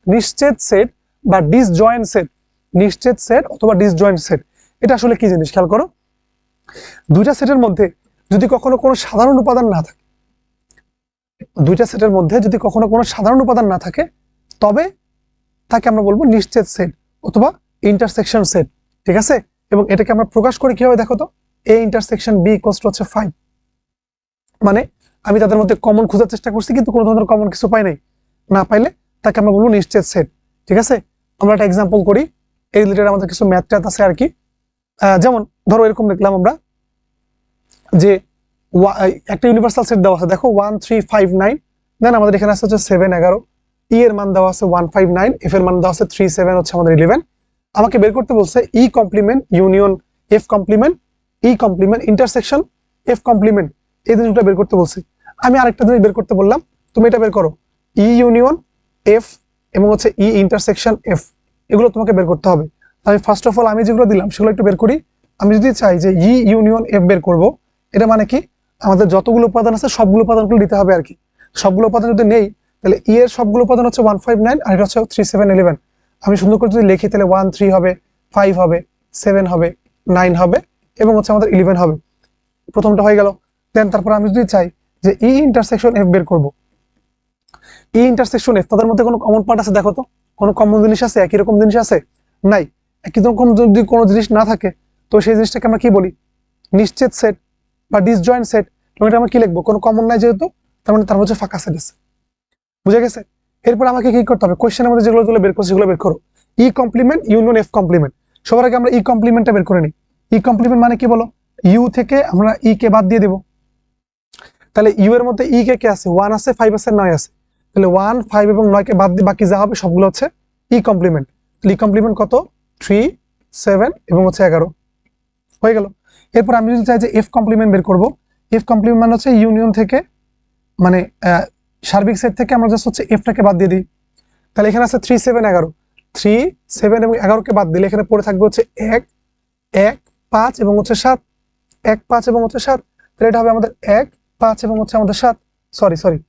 নিশ্চেদ সেট বা ডিসজয়েন্ট সেট। নিশ্চেদ সেট অথবা ডিসজয়েন্ট সেট, এটা আসলে কি জিনিস খেয়াল করো। দুইটা সেটের মধ্যে যদি কখনো কোনো সাধারণ উপাদান না থাকে, দুইটা সেটের মধ্যে যদি কখনো কোনো সাধারণ উপাদান না থাকে, তবে তাকে আমরা বলবো নিশ্চেদ সেট অথবা ইন্টারসেকশন সেট, ঠিক আছে? এবং এটাকে আমরা প্রকাশ করি কিভাবে দেখো তো, A intersection B equals to হচ্ছে 5। মানে আমি তাদের মধ্যে কমন খোঁজার চেষ্টা করছি কিন্তু কোনো ধরনের কমন কিছু পাই নাই, না পাইলে তাকে আমরা বলবো নিশ্চেদ সেট, ঠিক আছে? আমরা একটা এক্সাম্পল করি, এই রিলেটেড আমাদের কিছু ম্যাথ ট্যাথ আছে আর কি। যেমন ধরো এরকম দেখলাম আমরা যে একটা ইউনিভার্সাল সেট দেওয়া আছে, দেখো 1 3 5 9, দেন আমাদের এখানে আছে হচ্ছে 7 11, ই এর মান দেওয়া আছে 1 5 9, এফ এর মান দেওয়া আছে 3 7 হচ্ছে আমাদের 11। আমাকে বের করতে বলছে E complement union F complement, E complement intersection F complement, এই জিনিসটা বের করতে বলছি। আমি আরেকটা জিনিস বের করতে বললাম, তুমি এটা বের করো, ই ইউনিয়ন এফ এবং হচ্ছে ই ইন্টারসেকশন এফ, এগুলো তোমাকে বের করতে হবে। আমি ফার্স্ট অফ অল আমি যেগুলো দিলাম সেগুলো একটু বের করি। আমি যদি চাই যে ই ইউনিয়ন এফ বের করব, এটা মানে কি, আমাদের যতগুলো উপাদান আছে সবগুলো উপাদানগুলো নিতে হবে আর কি। সবগুলো উপাদান যদি নেই, তাহলে ই এর সবগুলো উপাদান হচ্ছে 1 5 9 আর এটা হচ্ছে 3 7 11। আমি সুন্দর করে যদি লিখি তাহলে 1 3 হবে, 5 হবে, 7 হবে, 9 হবে এবং হচ্ছে আমাদের 11 হবে। প্রথমটা হয়ে গেল। দেন তারপর আমি যদি চাই যে ই ইন্টারসেকশন এফ বের করব, ই ইন্টারসেকশন এফ, তাদের মধ্যে কোনো কমন পার্ট আছে দেখো তো, কোনো কমন জিনিস আছে, একই রকম জিনিস আছে? নাই। একই রকম যদি কোনো জিনিস না থাকে, তো সেই জিনিসটাকে আমরা কি বলি, নিশ্চিত সেট বা ডিসজয়েন্ট সেট। এবং এটা আমরা কি লিখবো, কোনো কমন নাই যেহেতু, তার মানে তার মধ্যে ফাঁকা সেট আছে। বুঝে গেছে? এরপর আমাকে কি করতে হবে, কোশ্চেনের মধ্যে যেগুলো বের করছি সেগুলো বের করো। E complement union F complement, সবার আগে আমরা ই কমপ্লিমেন্টটা বের করে নিই। ই কমপ্লিমেন্ট মানে কি বলো, ইউ থেকে আমরা ই কে বাদ দিয়ে দেবো। তাহলে ইউ এর মধ্যে ই কে কে আছে, 1 আছে, 5 আছে, 9 আছে। তাহলে 1 5 এবং 9 কে বাদ দিয়ে বাকি যা হবে সবগুলো হচ্ছে ই কমপ্লিমেন্ট। ই কমপ্লিমেন্ট কত, 3 7 এবং হচ্ছে 11 হয়ে গেল। এরপর আমি যদি চাই যে এফ কমপ্লিমেন্ট বের করবো, এফ কমপ্লিমেন্ট মানে হচ্ছে ইউনিয়ন থেকে, মানে সার্বিক সেট থেকে আমরা জাস্ট হচ্ছে এফটাকে বাদ দিয়ে দিই। তাহলে এখানে আছে 3 7 11, 3 7 এবং 11 কে বাদ দিলে এখানে পড়ে থাকবে হচ্ছে 1 1 5 এবং হচ্ছে 7, 1 5 এবং হচ্ছে 7। তাহলে এটা হবে আমাদের 1 5 এবং হচ্ছে আমাদের 7, সরি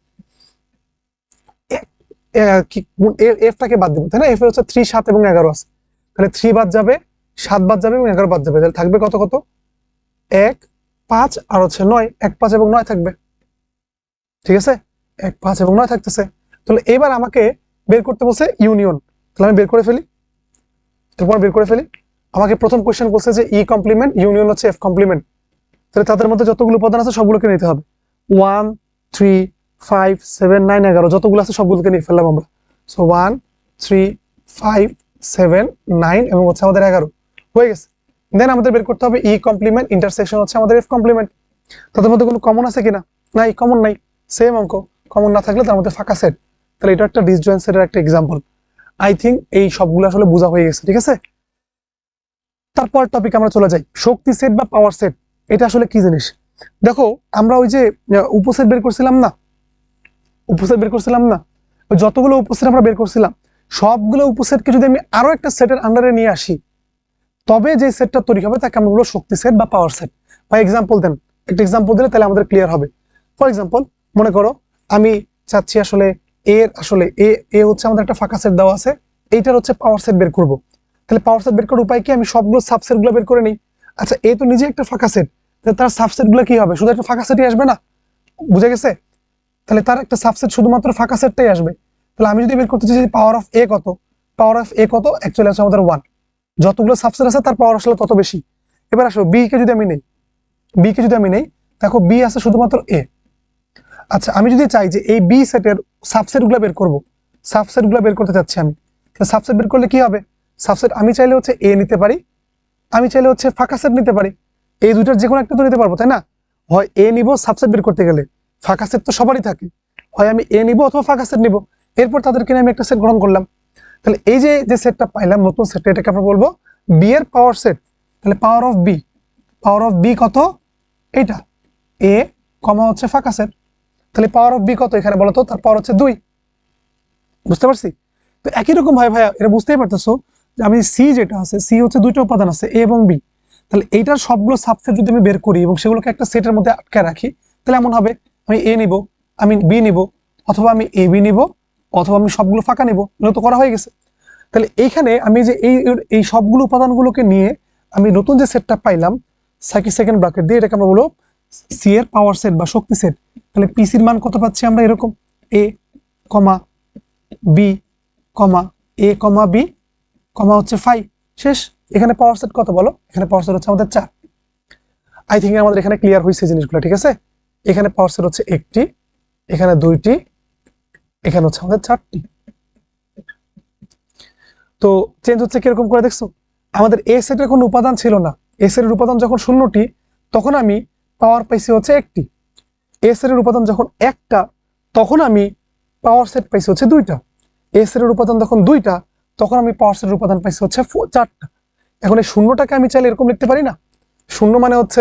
এফটাকে বাদ দিব, তাই না? এফ হচ্ছে 3 7 এবং 11 আছে, তাহলে 3 বাদ যাবে, 7 বাদ যাবে এবং 11 বাদ যাবে, তাহলে থাকবে কত কত, 1 5 আর হচ্ছে 9, 1 5 এবং 9 থাকবে, ঠিক আছে? 1 5 এবং 9 থাকতেছে। তাহলে এবার আমাকে বের করতে বলছে ইউনিয়ন, তাহলে আমি বের করে ফেলি। এরপর বের করে ফেলি, আমাকে প্রথম কোশ্চেন বলছে যে ই কমপ্লিমেন্ট ইউনিয়ন হচ্ছে এফ কমপ্লিমেন্ট, তাহলে তাদের মধ্যে যতগুলো উপাদান আছে সবগুলোকে নিতে হবে। 1 3 5 7 9 11 যতগুলো আছে সবগুলোকে নিয়ে ফেললাম আমরা। সো 1 3 5 7 9 এবং হচ্ছে আমাদের 11 হয়ে গেছে। দেন আমাদের বের করতে হবে ই কমপ্লিমেন্ট ইন্টারসেকশন হচ্ছে আমাদের এফ কমপ্লিমেন্ট। তাদের মধ্যে কোনো কমন আছে কিনা, নাই, কমন নাই, সেম অঙ্ক। কমন না থাকলে তার মধ্যে ফাঁকা সেট, তাহলে এটা একটা ডিসজয়েন্ট সেটের একটা এক্সাম্পল। আই থিঙ্ক এই সবগুলো আসলে বোঝা হয়ে গেছে, ঠিক আছে? তারপর টপিক আমরা চলে যাই, শক্তি সেট বা পাওয়ার সেট। এটা আসলে কি জিনিস দেখো, আমরা ওই যে উপসেট বের করছিলাম না, ওই যতগুলো উপসেট আমরা বের করছিলাম সবগুলো উপসেটকে যদি আমি আরো একটা সেটের আন্ডারে নিয়ে আসি, তবে যে সেটটা তৈরি হবে তাকে আমরা বলবো শক্তি সেট বা পাওয়ার সেট। বা এক্সাম্পল দেন, একটা এক্সাম্পল দিলে তাহলে আমাদের ক্লিয়ার হবে। ফর এক্সাম্পল, মনে করো আমি চাচ্ছি আসলে এ হচ্ছে আমাদের একটা ফাঁকা সেট দেওয়া আছে, এইটার হচ্ছে পাওয়ার সেট বের করব। তাহলে পাওয়ার সেট বের করার উপায় কি? আমি সবগুলো সাবসেট গুলো বের করে নিই। আচ্ছা, এ তো নিজে একটা ফাঁকা সেট, তাহলে তার সাবসেট গুলো কি হবে? শুধু একটা ফাঁকা সেটই আসবে না, বুঝে গেছে? তাহলে তার একটা সাবসেট শুধুমাত্র ফাঁকা সেটটাই আসবে। তাহলে আমি যদি বের করতে চাই পাওয়ার অফ এ কত, পাওয়ার অফ এ কত, অ্যাকচুয়ালি আছে আমাদের 1। যতগুলো সাবসেট আছে তার পাওয়ার আসলে তত বেশি। এবার আসো বি কে যদি আমি নেই, দেখো বি আছে শুধুমাত্র এ। আচ্ছা, আমি যদি চাই যে এই বি সেটের সাবসেট গুলো বের করবো, সাবসেট গুলো বের করতে চাচ্ছি আমি, তাহলে সাবসেট বের করলে কি হবে? সাবসেট আমি চাইলে হচ্ছে এ নিতে পারি, আমি চাইলে হচ্ছে ফাঁকা সেট নিতে পারি। এই দুইটার যে কোনো একটা তো নিতে পারবো, তাই না? হয় এ নিব সাবসেট বের করতে গেলে, ফাঁকা সেট তো সবারই থাকে, হয় আমি এ নিব অথবা ফাঁকা সেট নিব। এরপর তাদেরকে নিয়ে আমি একটা সেট গ্রহণ করলাম। তাহলে এই যে যে সেটটা পাইলাম নতুন সেটটা, এটাকে আমরা বলবো বি এর পাওয়ার সেট। তাহলে পাওয়ার অফ বি কত? এটা এ কমা হচ্ছে ফাঁকা সেট। তাহলে পাওয়ার অফ বি কত এখানে বলতো? তার পাওয়ার হচ্ছে 2। বুঝতে পারছি? তো একই রকম ভাইয়া এটা বুঝতেই পারতেছো যে আমি সি যেটা আছে, সি হচ্ছে দুইটা উপাদান আছে, এ এবং বি। তাহলে এইটার সবগুলো সাবসেট যদি আমি বের করি এবং সেগুলোকে একটা সেটের মধ্যে আটকে রাখি, তাহলে এমন হবে আমি এ নিব, আমি বি নিব, অথবা আমি এ বি নিব, অথবা আমি সবগুলো ফাঁকা নিব। এগুলো তো করা হয়ে গেছে। তাহলে এইখানে আমি যে এই সবগুলো উপাদানগুলোকে নিয়ে আমি নতুন যে সেটটা পাইলাম সেকেন্ড ব্র্যাকেট দিয়ে, এটাকে আমরা বলবো সি এর পাওয়ার সেট বা শক্তি সেট। তাহলে পিসির মান কত পাচ্ছি আমরা? এরকম এ কমা বি কমা এ কমা বি কমা হচ্ছে 5। শেষ। এখানে পাওয়ার সেট কত বলো? এখানে পাওয়ার সেট হচ্ছে আমাদের 4। আই থিঙ্ক আমাদের এখানে ক্লিয়ার হয়েছে জিনিসগুলো, ঠিক আছে? এখানে পাওয়ার সেট হচ্ছে 1টি, এখানে 2টি, এখানে হচ্ছে আমাদের 4টি। তো চেঞ্জ হচ্ছে কিরকম করে দেখছো? আমাদের এ সেটের কোনো উপাদান ছিল না, এ সেটের উপাদান যখন 0টি তখন আমি পাওয়ার পাইছি হচ্ছে 1টি। এ সেটের উপাদান যখন 1টা তখন আমি পাওয়ার সেট পাইছি হচ্ছে 2টা। এ সেটের উপাদান যখন 2টা তখন আমি পাওয়ার সেটের উপাদান পাইছি হচ্ছে 4টা। এখন এই শূন্যটাকে আমি চাইলে এরকম লিখতে পারি না? শূন্য মানে হচ্ছে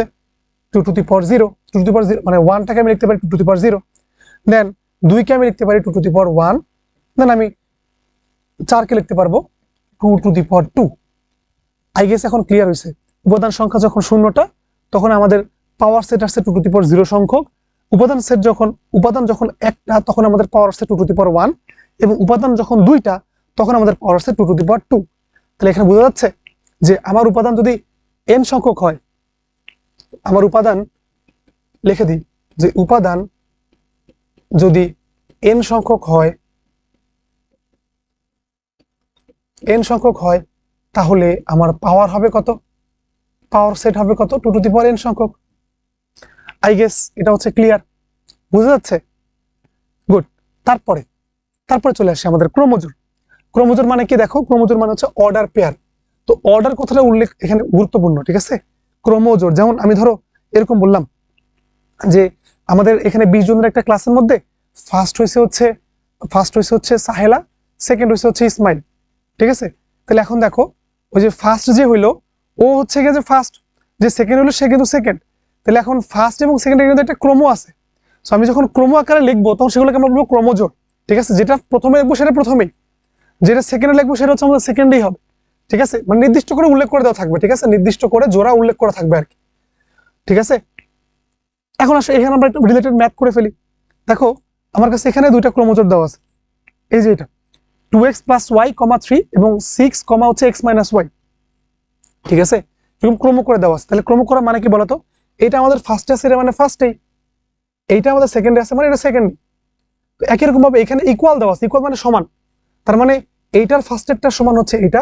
2 to the power 0, 2 to the পাওয়ার 0 মানে 1টাকে আমি লিখতে পারি 2 টু দি পাওয়ার 0, দেন 2কে আমি লিখতে পারি 2 টু দি পাওয়ার 1, দেন আমি 4কে লিখতে পারবো 2 to the power 2। I guess এখন ক্লিয়ার হয়েছে। উপাদান সংখ্যা যখন 0টা তখন আমাদের পাওয়ার সেট আসছে 2 টু দি পাওয়ার 0 সংখ্যক। উপাদান যখন 1টা তখন আমাদের পাওয়ার আসছে 2 টু দি পাওয়ার 1, এবং উপাদান যখন 2টা তখন আমাদের পাওয়ার আসছে 2 টু দি পাওয়ার 2। তাহলে এখানে বোঝা যাচ্ছে যে আমার উপাদান যদি n সংখ্যক হয়, আমার উপাদান লিখে দিই যে উপাদান যদি n সংখ্যক হয় তাহলে আমার পাওয়ার হবে কত? পাওয়ার সেট হবে কত? 2 টু দি পাওয়ার n সংখ্যক। আই গেস এটা হচ্ছে ক্লিয়ার, বুঝা যাচ্ছে? গুড। তারপরে চলে আসে আমাদের ক্রোমোজোর মানে কি? দেখো, ক্রোমোজোর মানে হচ্ছে অর্ডার পেয়ার। তো অর্ডার কথাটা উল্লেখ এখানে গুরুত্বপূর্ণ, ঠিক আছে? ক্রোমোজোর যেমন আমি ধরো এরকম বললাম যে আমাদের এখানে 20 জনের একটা ক্লাসের মধ্যে ফার্স্ট হয়েছে হচ্ছে সাহেলা, সেকেন্ড হয়েছে ইসমাইল, ঠিক আছে? তাহলে এখন দেখো, ওই যে ফার্স্ট যে হইলো ও হচ্ছে গিয়ে যে ফার্স্ট, যে সেকেন্ড হলো সে কিন্তু সেকেন্ড। তাহলে এখন ফার্স্ট এবং সেকেন্ডের কিন্তু একটা ক্রোমো আছে। সো আমি যখন ক্রোমো আকারে লিখবো তখন সেগুলোকে আমরা বলবো ক্রোমোজোর, ঠিক আছে? যেটা প্রথমে লিখবো সেটা প্রথমেই, যেটা সেকেন্ডে লিখবো সেটা হচ্ছে আমাদের সেকেন্ডেই হবে, ঠিক আছে? মানে নির্দিষ্ট করে উল্লেখ করে দেওয়া থাকবে, ঠিক আছে? নির্দিষ্ট করে জোড়া উল্লেখ করা থাকবে আর কি, ঠিক আছে? এখন আসলে এখানে আমরা একটু রিলেটেড ম্যাথ করে ফেলি। দেখো, আমার কাছে এখানে দুইটা ক্রোমোজোর দেওয়া আছে, এই যে এটা 2x + y, 3 এবং 6, হচ্ছে x - y, ঠিক আছে? এরকম ক্রম করে দেওয়া আছে। তাহলে ক্রম করা মানে কি বলতো? এটা আমাদের ফার্স্টে আছে মানে ফার্স্টেই, এইটা আমাদের সেকেন্ডে আছে মানে এটা সেকেন্ড। তো একই রকম ভাবে এখানে ইকুয়াল দেওয়া আছে, ইকুয়াল মানে সমান। তার মানে এইটার ফার্স্টেরটা সমান হচ্ছে এইটা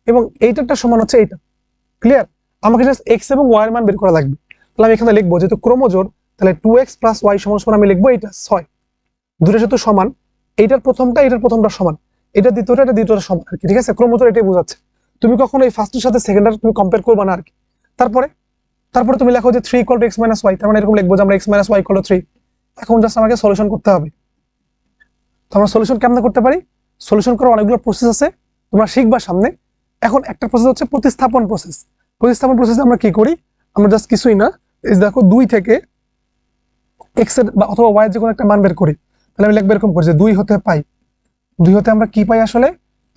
এবং এইটারটা সমান হচ্ছে এইটা। ক্লিয়ার? আমাকে জাস্ট x এবং y এর মান বের করা লাগবে। তাহলে আমি এখানে লিখবো যেহেতু ক্রোমোজোর, তাহলে 2x + y = আমি লিখবো এটা 6। দুটো যেহেতু সমান, এইটার প্রথমটা সমান, এটা দ্বিতীয়টা সমান আর কি, ঠিক আছে? ক্রোমোজোর এটাই বোঝাচ্ছে। তুমি কখনো এই ফার্স্টের সাথে সেকেন্ডার তুমি কম্পেয়ার করবে না আর কি। তারপরে তুমি লেখো যে 3 = x - y, তার মানে এরকম লিখবো যে আমরা x - y = 3। এখন জাস্ট আমাকে সলিউশন করতে হবে। তো আমরা সলিউশন কেমনে করতে পারি? সলিউশন করার অনেকগুলো প্রসেস আছে, তোমরা শিখবা সামনে। এখন একটা প্রসেস হচ্ছে প্রতিস্থাপন প্রসেসে আমরা কি করি? আমরা জাস্ট কিছুই না, এই দেখো 2 থেকে x এর বা অথবা y এর যে কোনো একটা মান বের করি। তাহলে আমি লিখব এরকম করে যে 2 হতে পাই 2 হতে আমরা কি পাই আসলে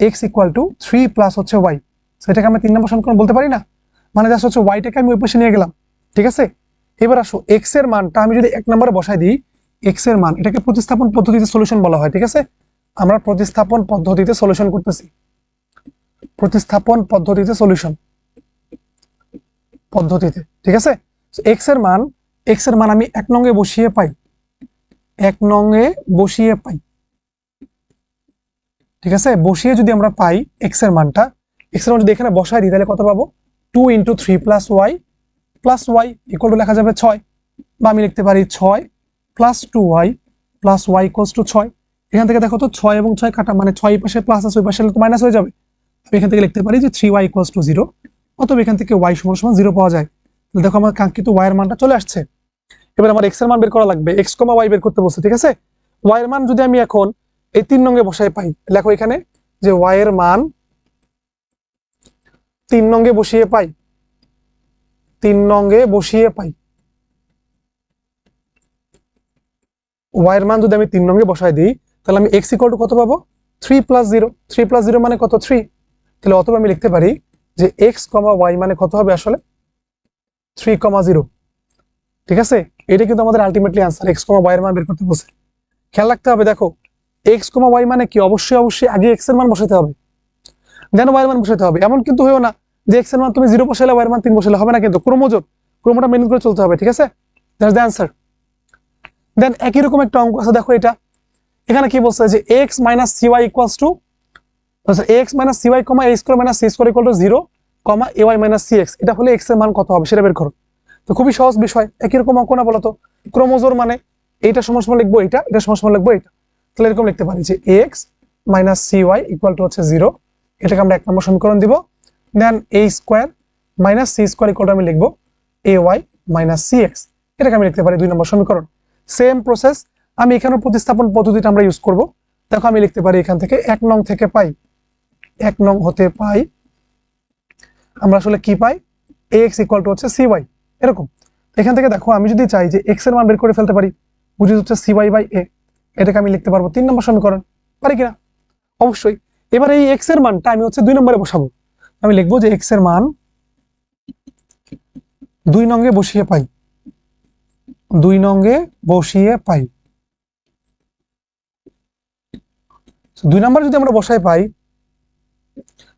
এক্স ইকুয়াল টু 3 প্লাস হচ্ছে ওয়াই। সেটাকে আমরা 3 নম্বর সমীকরণ বলতে পারি না, মানে জাস্ট হচ্ছে ওয়াইটাকে আমি ওই পাশে নিয়ে গেলাম। ঠিক আছে, এবার আসো এক্স এর মানটা আমি যদি 1 নম্বরে বসাই দিই, এক্স এর মান, এটাকে প্রতিস্থাপন পদ্ধতিতে সলিউশন বলা হয়। ঠিক আছে, আমরা প্রতিস্থাপন পদ্ধতিতে সলিউশন করতেছি, প্রতিস্থাপন পদ্ধতিতে সলিউশন পদ্ধতিতে। ঠিক আছে, এক্স এর মান আমি 1 নং এ বসিয়ে পাই, 1 নং এ বসিয়ে পাই। ঠিক আছে, বসিয়ে যদি আমরা পাই এক্স এর মান যদি এখানে বসাই দিই তাহলে কত পাবো, 2 × 3 প্লাস ওয়াই ইকুয়াল টু লেখা যাবে 6, বা আমি লিখতে পারি 6 plus 2y plus Y equals to 6। এখান থেকে দেখো তো 6 এবং 6 কাটা, মানে 6 এই পাশে প্লাস আছে, ওই পাশে মাইনাস হয়ে যাবে। আমি এখান থেকে লিখতে পারি যে 3y ইকুয়ালস টু 0, অথবা এখান থেকে y সমান 0 পাওয়া যায়। তাহলে দেখো আমার কাঙ্ক্ষিত y এর মানটা চলে আসছে। এবার আমার x এর মান বের করা লাগবে, x, y বের করতে বলছে। ঠিক আছে, y এর মান যদি আমি এখন এই 3 নং এ বসাই পাই, লেখো এখানে যে y এর মান 3 নং এ বসিয়ে পাই, 3 নং এ বসিয়ে পাই। y এর মান যদি আমি 3 নং এ বসাই দিই তাহলে আমি x ইকুয়াল টু কত পাবো, 3 প্লাস 0। 3 প্লাস 0 মানে কত, 3। তাহলে অথবা আমি লিখতে পারি যে x, y মানে কত হবে আসলে 3,0। ঠিক আছে, এটা কিন্তু আমাদের আলটিমেটলি আনসার, x, y এর মান বের করতে বলছে। খেয়াল রাখতে হবে, দেখো x, y মানে কি, অবশ্যই আগে x এর মান বসাতে হবে, দেন y এর মান বসাতে হবে। এমন কিন্তু হয়েও না যে x এর মান তুমি 0 বসালে y এর মান 3 বসালে, হবে না কিন্তু, ক্রমটা মেইনটেইন করে চলতে হবে। ঠিক আছে, দ্যাটস দ্য আনসার। দেন একই রকম একটা অঙ্ক আছে, দেখো এটা, এখানে কি বলছে যে x minus CY equals to, x minus CY comma a square minus c square equal to 0 comma ay minus cx, এটা হলে x এর মান কত হবে সেটা বের করো। তো খুবই সহজ বিষয়, একই রকম অঙ্ক না বলতো, ক্রোমোজোর মানে এইটা সমান সমান লিখবো এইটা, এটা সমান সমান লিখবো এইটা। তাহলে এরকম লিখতে পারি যে x minus CY equal to হচ্ছে 0, এটাকে আমরা 1 নম্বর সমীকরণ দিব। দেন a square minus c square equal to আমি লিখবো ay মাইনাস cx, এটাকে আমি লিখতে পারি 2 নম্বর সমীকরণ। সেম প্রসেস আমি এখানেও প্রতিস্থাপন পদ্ধতিটা আমরা ইউজ করব। দেখো আমি লিখতে পারি এখান থেকে 1 নং থেকে পাই, 1 নং হতে পাই আমরা আসলে কি পাই, ax ইকুয়াল টু হচ্ছে cy, এরকম। এখান থেকে দেখো আমি যদি চাই যে x এর মান বের করে ফেলতে পারি, বুঝি হচ্ছে cy বাই a, এটাকে আমি লিখতে পারবো 3 নম্বর সমীকরণ, পারি কিনা, অবশ্যই। এবার এই x এর মানটা আমি হচ্ছে 2 নম্বরে বসাবো, আমি লিখবো যে x এর মান 2 নং এ বসিয়ে পাই, 2 নং এ বসিয়ে পাই। 2 নম্বরে যদি আমরা বসাই পাই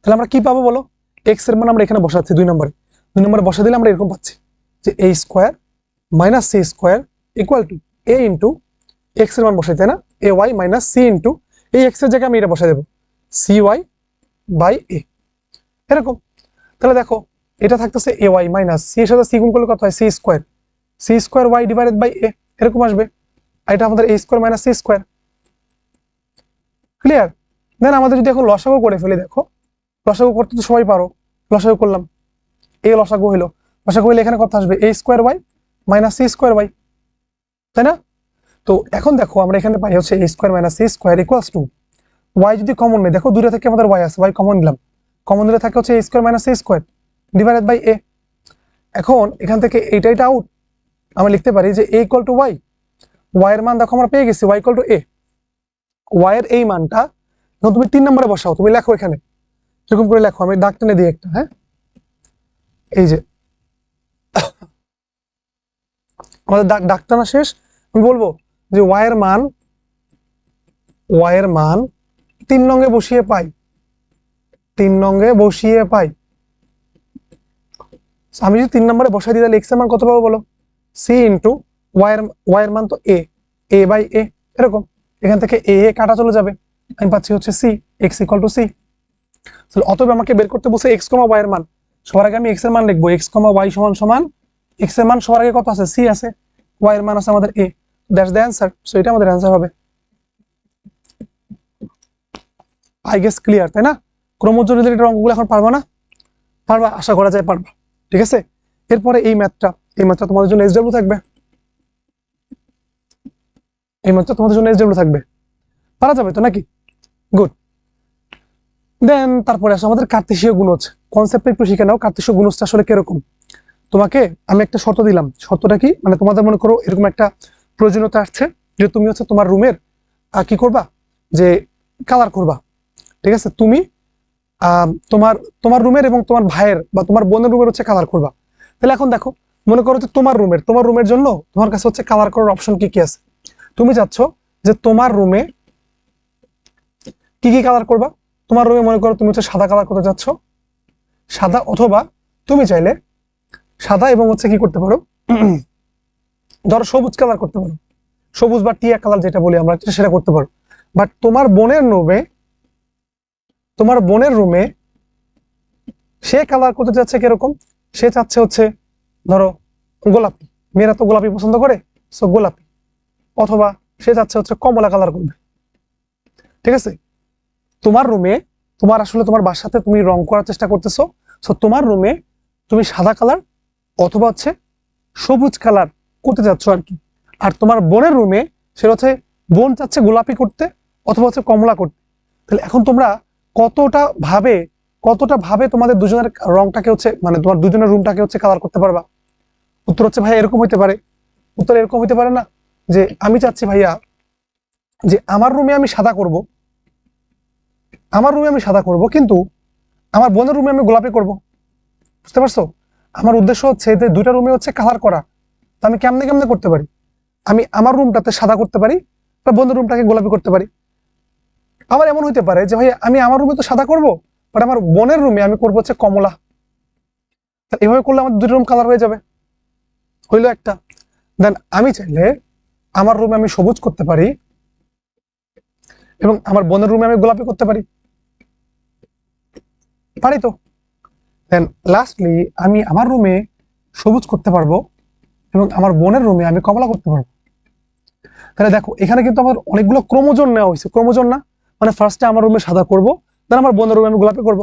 তাহলে আমরা কি পাবো বলো, x এর মান আমরা এখানে বসাচ্ছি 2 নম্বরে বসা দিলে আমরা এরকম পাচ্ছি যে a square minus c square equal to a into x এর মান বসাই, তাই না, ay মাইনাস c ইন্টু এই x এর জায়গায় আমি এটা বসাই দেবো cy বাই a, এরকম। তাহলে দেখো এটা থাকতেছে ay মাইনাস c এর সাথে c গুণ করলে কত হয়, c square y divided by a, এরকম আসবে। আর এটা আমাদের a square minus c square, clear. Then আমাদের যদি এখন লসাগু করে ফেলি, দেখো লসাগু করতে তো সবাই পারো, লসাগু করলাম, এই লসাগু হইলো, লসাগু হইলে এখানে কত আসবে, a square y minus c square y, তাই না। তো এখন দেখো আমরা এখানে পাই হচ্ছে a square minus c square equals to y যদি কমন নেই, দেখো দুইটা থেকে আমাদের y আছে, y কমন নিলাম, কমন দিলে থাকে হচ্ছে a square minus c square divided by a। এখন এখান থেকে এটা আউট, আমরা লিখতে পারি যে a equal to y, y এর মান দেখো আমরা পেয়ে গেছি y equal to a, y এর এই মানটা যখন তুমি 3 নম্বরে বসাও, তুমি লেখো এখানে এরকম করে লেখো, আমি দাগ টেনে দিই একটা, হ্যাঁ, এই যে আমাদের দাগ টানা শেষ। আমি বলবো যে y এর মান 3 নং এ বসিয়ে পাই, 3 নং এ বসিয়ে পাই। আমি যদি 3 নম্বরে বসাই দিই তাহলে x এর মান কত পাবো বলো, c ইন্টু y এর মান তো a বাই a, এরকম। এখান থেকে a কাটা চলে যাবে, আমি পাচ্ছি হচ্ছে c, x equal to c। তাহলে অতএব আমাকে বের করতে বলছে x, y এর মান। সবার আগে আমি x এর মান লিখবো, x, y সমান সমান x এর মান সবার আগে কত আছে, c আছে, y এর মান আছে আমাদের a, that's the answer. So এটা আমাদের অ্যানসার হবে। আই গেস ক্লিয়ার, তাই না। ক্রমোজ্জ্বল রিলেটেড অঙ্কগুলো এখন পারবা না, পারবা, আশা করা যায় পারবা। ঠিক আছে, এরপরে এই ম্যাথটা তোমাদের জন্য SW থাকবে, এই ম্যাথটা তোমাদের জন্য SW থাকবে, পারা যাবে তো নাকি, গুড। দেন তারপরে আসলে আমাদের কার্তেশীয় গুণজ কনসেপ্ট একটু শিখে নাও। কার্তেশীয় গুণজটা আসলে কিরকম, তোমাকে আমি একটা শর্ত দিলাম, শর্তটা কি, মানে তোমাদের মনে করো এরকম একটা প্রয়োজনীয়তা আসছে যে তুমি হচ্ছে তোমার রুমের কি করবা, যে কালার করবা, ঠিক আছে? তুমি তোমার তোমার রুমের এবং তোমার ভাইয়ের বা তোমার বোনের রুমের হচ্ছে কালার করবা। তাহলে এখন দেখো, মনে করো যে তোমার রুমের জন্য তোমার কাছে হচ্ছে কালার করার অপশন কি কি আছে। তুমি চাচ্ছ যে তোমার রুমে কি কি কালার করবা। তোমার রুমে মনে করো তুমি হচ্ছে সাদা কালার করতে চাচ্ছ, সাদা, অথবা তুমি চাইলে সাদা এবং হচ্ছে কি করতে পারো, ধরো সবুজ কালার করতে পারো, সবুজ বা টিয়া কালার যেটা বলি আমরা সেটা করতে পারো। বাট তোমার বোনের রুমে সে কালার করতে চাচ্ছে কিরকম, সে চাচ্ছে হচ্ছে ধরো গোলাপি, মেয়েরা তো গোলাপি পছন্দ করে, সো গোলাপি, অথবা সে চাচ্ছে হচ্ছে কমলা কালার করবে, ঠিক আছে? তোমার রুমে তোমার বাসাতে তুমি রং করার চেষ্টা করতেছো, সো তোমার রুমে তুমি সাদা কালার অথবা হচ্ছে সবুজ কালার করতে চাচ্ছ আর কি। আর তোমার বোনের রুমে সেটা হচ্ছে বোন চাচ্ছে গোলাপি করতে অথবা হচ্ছে কমলা করতে। তাহলে এখন তোমরা কতটা ভাবে তোমাদের দুজনের রংটাকে হচ্ছে মানে তোমার দুজনের রুমটাকে হচ্ছে কালার করতে পারবা? উত্তর হচ্ছে ভাইয়া এরকম হইতে পারে, উত্তর এরকম হইতে পারে না যে আমি চাচ্ছি ভাইয়া যে আমার রুমে আমি সাদা করব, কিন্তু আমার বোনের রুমে আমি গোলাপি করব। বুঝতে পারছো? আমার উদ্দেশ্য হচ্ছে যে দুইটা রুমে হচ্ছে কালার করা। তো আমি কেমনে করতে পারি, আমি আমার রুমটাতে সাদা করতে পারি বা বোনের রুমটাকে গোলাপি করতে পারি। আবার এমন হইতে পারে যে ভাই আমি আমার রুমে তো সাদা করব, বাট আমার বোনের রুমে আমি করবো হচ্ছে কমলা। এভাবে করলে আমার দুটো রুম কালার হয়ে যাবে, হইলো একটা। দেন আমি চাইলে আমার রুমে আমি সবুজ করতে পারি এবং আমার বোনের রুমে আমি গোলাপি করতে পারি, পারি তো? দেন লাস্টলি আমি আমার রুমে সবুজ করতে পারবো এবং আমার বোনের রুমে আমি কমলা করতে পারবো। তাহলে দেখো এখানে কিন্তু আমার অনেকগুলো ক্রোমোজোম নেওয়া হয়েছে, ক্রোমোজোম না মানে ফার্স্টে আমার রুমে সাদা করব, দেন আমার বোনের রুমে আমি গোলাপি করব।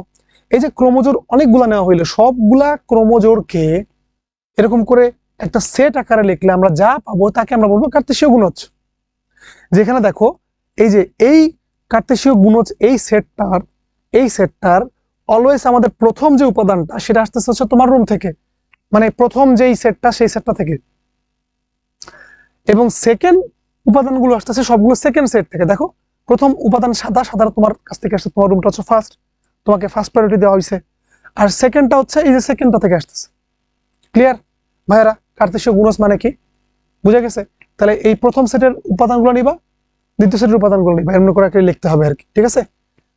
এই যে ক্রোমোজোর অনেকগুলা নেওয়া হইলো, সবগুলা ক্রোমোজোরকে এরকম করে একটা সেট আকারে লিখলে আমরা যা পাবো তাকে আমরা বলবো কার্তেশীয় গুণজ। যেখানে দেখো এই কার্তেশীয় গুণজ এই সেটটার অলওয়েজ আমাদের প্রথম যে উপাদানটা সেটা আসতেছে হচ্ছে তোমার রুম থেকে, মানে প্রথম যেই সেটটা সেই সেটটা থেকে, এবং সেকেন্ড উপাদানগুলো আসতেছে সবগুলো সেকেন্ড সেট থেকে। দেখো প্রথম উপাদান সাদা, তোমার কাছ থেকে আসছে, তোমার রুমটা হচ্ছে ফার্স্ট, তোমাকে ফার্স্ট প্রায়োরিটি দেওয়া হয়েছে। আর সেকেন্ডটা হচ্ছে এই যে সেকেন্ডটা থেকে আসতেছে। ক্লিয়ার ভাইয়ারা? কার্তেশীয় গুণজ মানে কি বুঝা গেছে? তাহলে এই প্রথম সেটের উপাদানগুলো নিবা, দ্বিতীয় সেটের উপাদানগুলো নিবা, এমন করে একটা লিখতে হবে আর কি, ঠিক আছে?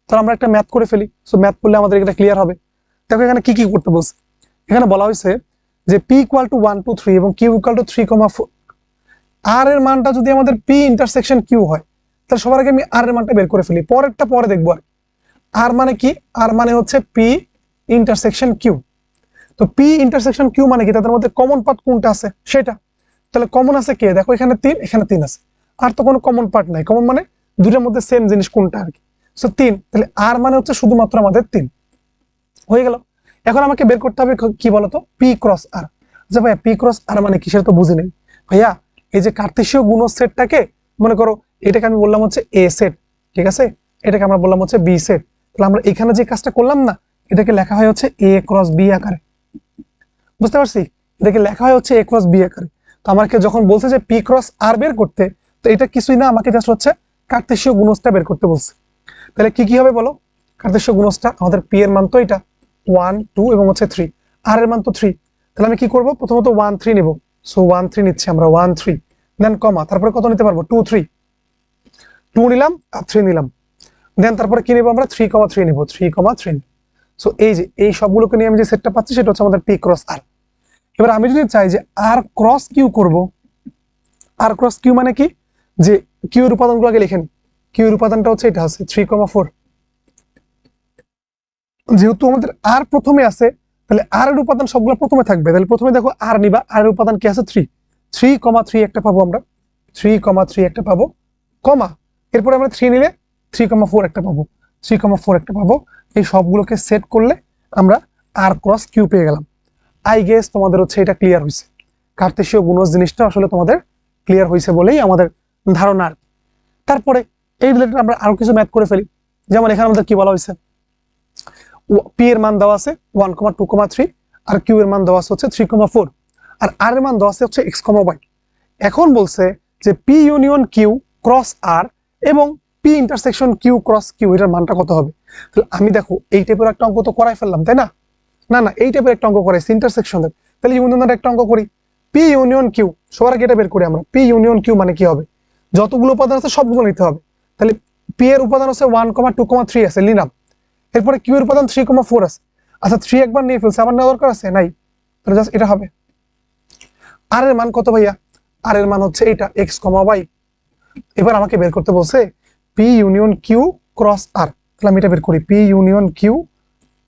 তাহলে আমরা একটা ম্যাথ করে ফেলি, সো ম্যাথ করলে আমাদের এটা ক্লিয়ার হবে। দেখো এখানে কি কি করতে বলছে। এখানে বলা হয়েছে যে p = 1 2 3 এবং q = 3,4। আর এর মানটা যদি আমাদের p ইন্টারসেকশন q হয়, তাহলে সবার আগে আমি আর এর মানটা বের করে ফেলি, পরেরটা পরে দেখবো আর। আর মানে কি? আর মানে হচ্ছে p ইন্টারসেকশন q। তো p ইন্টারসেকশন q মানে কি? তাদের মধ্যে কমন পার্ট কোনটা আছে সেটা। তাহলে কমন আছে কে? দেখো এখানে 3, এখানে 3 আছে, আর তো কোনো কমন পার্ট নাই। কমন মানে দুটোর মধ্যে সেম জিনিস কোনটা আর কি, সো 3। তাহলে আর মানে হচ্ছে শুধুমাত্র আমাদের 3 হয়ে গেল। এখন আমাকে বের করতে হবে কি বলতো, p ক্রস r। আচ্ছা ভাইয়া p ক্রস r মানে কি সেটা তো বুঝি নেই ভাইয়া। এই যে কার্তেশীয় গুণজ সেটটাকে মনে করো, এটাকে আমি বললাম হচ্ছে a সেট, ঠিক আছে? এটাকে আমরা বললাম হচ্ছে b সেট। তাহলে আমরা এখানে যে কাজটা করলাম না, এটাকে লেখা হয় হচ্ছে a ক্রস b আকারে। বুঝতে পারছি? এটাকে লেখা হয় হচ্ছে a ক্রস b আকারে। তো আমাকে যখন বলছে যে p ক্রস r বের করতে, তো এটা কিছুই না, আমাকে জাস্ট হচ্ছে কার্তেশীয় গুণজটা বের করতে বলছে। তাহলে কি কি হবে বলো? কার্তেশীয় গুণজটা আমাদের p এর মান তো এটা 1 2 এবং হচ্ছে 3, r এর মান তো 3। তাহলে আমি কি করব? প্রথমত 1 3 নেব, সো 1 3 নিচ্ছি আমরা, 1 3, দেন কমা, তারপরে কত নিতে পারবো? 2 3, 2 নিলাম আর 3 নিলাম, দেন তারপরে কি নেব আমরা? 3,3 নেব, 3,3। সো এই যে এই সবগুলোকে নিয়ে আমি যে সেটটা পাচ্ছি সেটা হচ্ছে আমাদের p ক্রস r। এবার আমি যদি চাই যে r ক্রস q করব, r ক্রস q মানে কি? যে q এর উপাদানগুলোকে লিখে নিই। q এর উপাদানটা হচ্ছে এটা আছে 3,4। যেহেতু আমাদের আর প্রথমে আছে, তাহলে আর এর উপাদান সবগুলো প্রথমে থাকবে। তাহলে প্রথমে দেখো আর নিবা, আর এর উপাদান কি আছে? 3, 3,3 একটা পাবো আমরা, 3,3 একটা পাবো, কমা, এরপরে আমরা 3 নিলে 3,4 একটা পাবো, 3,4 একটা পাবো। এই সবগুলোকে সেট করলে আমরা আর ক্রস কিউ পেয়ে গেলাম। আই গেস তোমাদের হচ্ছে এটা ক্লিয়ার হয়েছে। কার্তেশীয় গুণজ জিনিসটা আসলে তোমাদের ক্লিয়ার হয়েছে বলেই আমাদের ধারণা। তারপরে এই রিলেটেড আমরা আরো কিছু ম্যাথ করে ফেলি। যেমন এখানে আমাদের কি বলা হয়েছে, p এর মান দেওয়া আছে 1,2,3, আর q এর মান দেওয়া আছে হচ্ছে 3,4, আর r এর মান দেওয়া আছে হচ্ছে x, y। এখন বলছে যে p union q cross r এবং P intersection Q cross Q এটার মানটা কত হবে? তাহলে আমি দেখো এই টাইপের একটা অঙ্ক তো করাই ফেললাম, তাই না? না না, এই টাইপের একটা অঙ্ক করাইছি ইন্টারসেকশনের। তাহলে ইউনিয়নের একটা অঙ্ক করি, পি ইউনিয়ন কিউ। সবার আগে এটা বের করি আমরা, পি ইউনিয়ন কিউ মানে কি হবে? যতগুলো উপাদান আছে সবগুলো নিতে হবে। তাহলে পি এর উপাদান আছে 1,2,3 আছে, নিলাম। এরপরে কিউ এর উপাদান 3,4 আছে। আচ্ছা 3 একবার নিয়ে ফেলছে, আবার নেওয়ার দরকার আছে নাই? তাহলে জাস্ট এটা হবে। আর এর মান কত ভাইয়া? আর এর মান হচ্ছে এটা এক্স কমা ওয়াই। এবার আমাকে বের করতে বলছে পি ইউনিয়ন কিউ ক্রস আর। তাহলে আমি এটা বের করি, পি ইউনিয়ন কিউ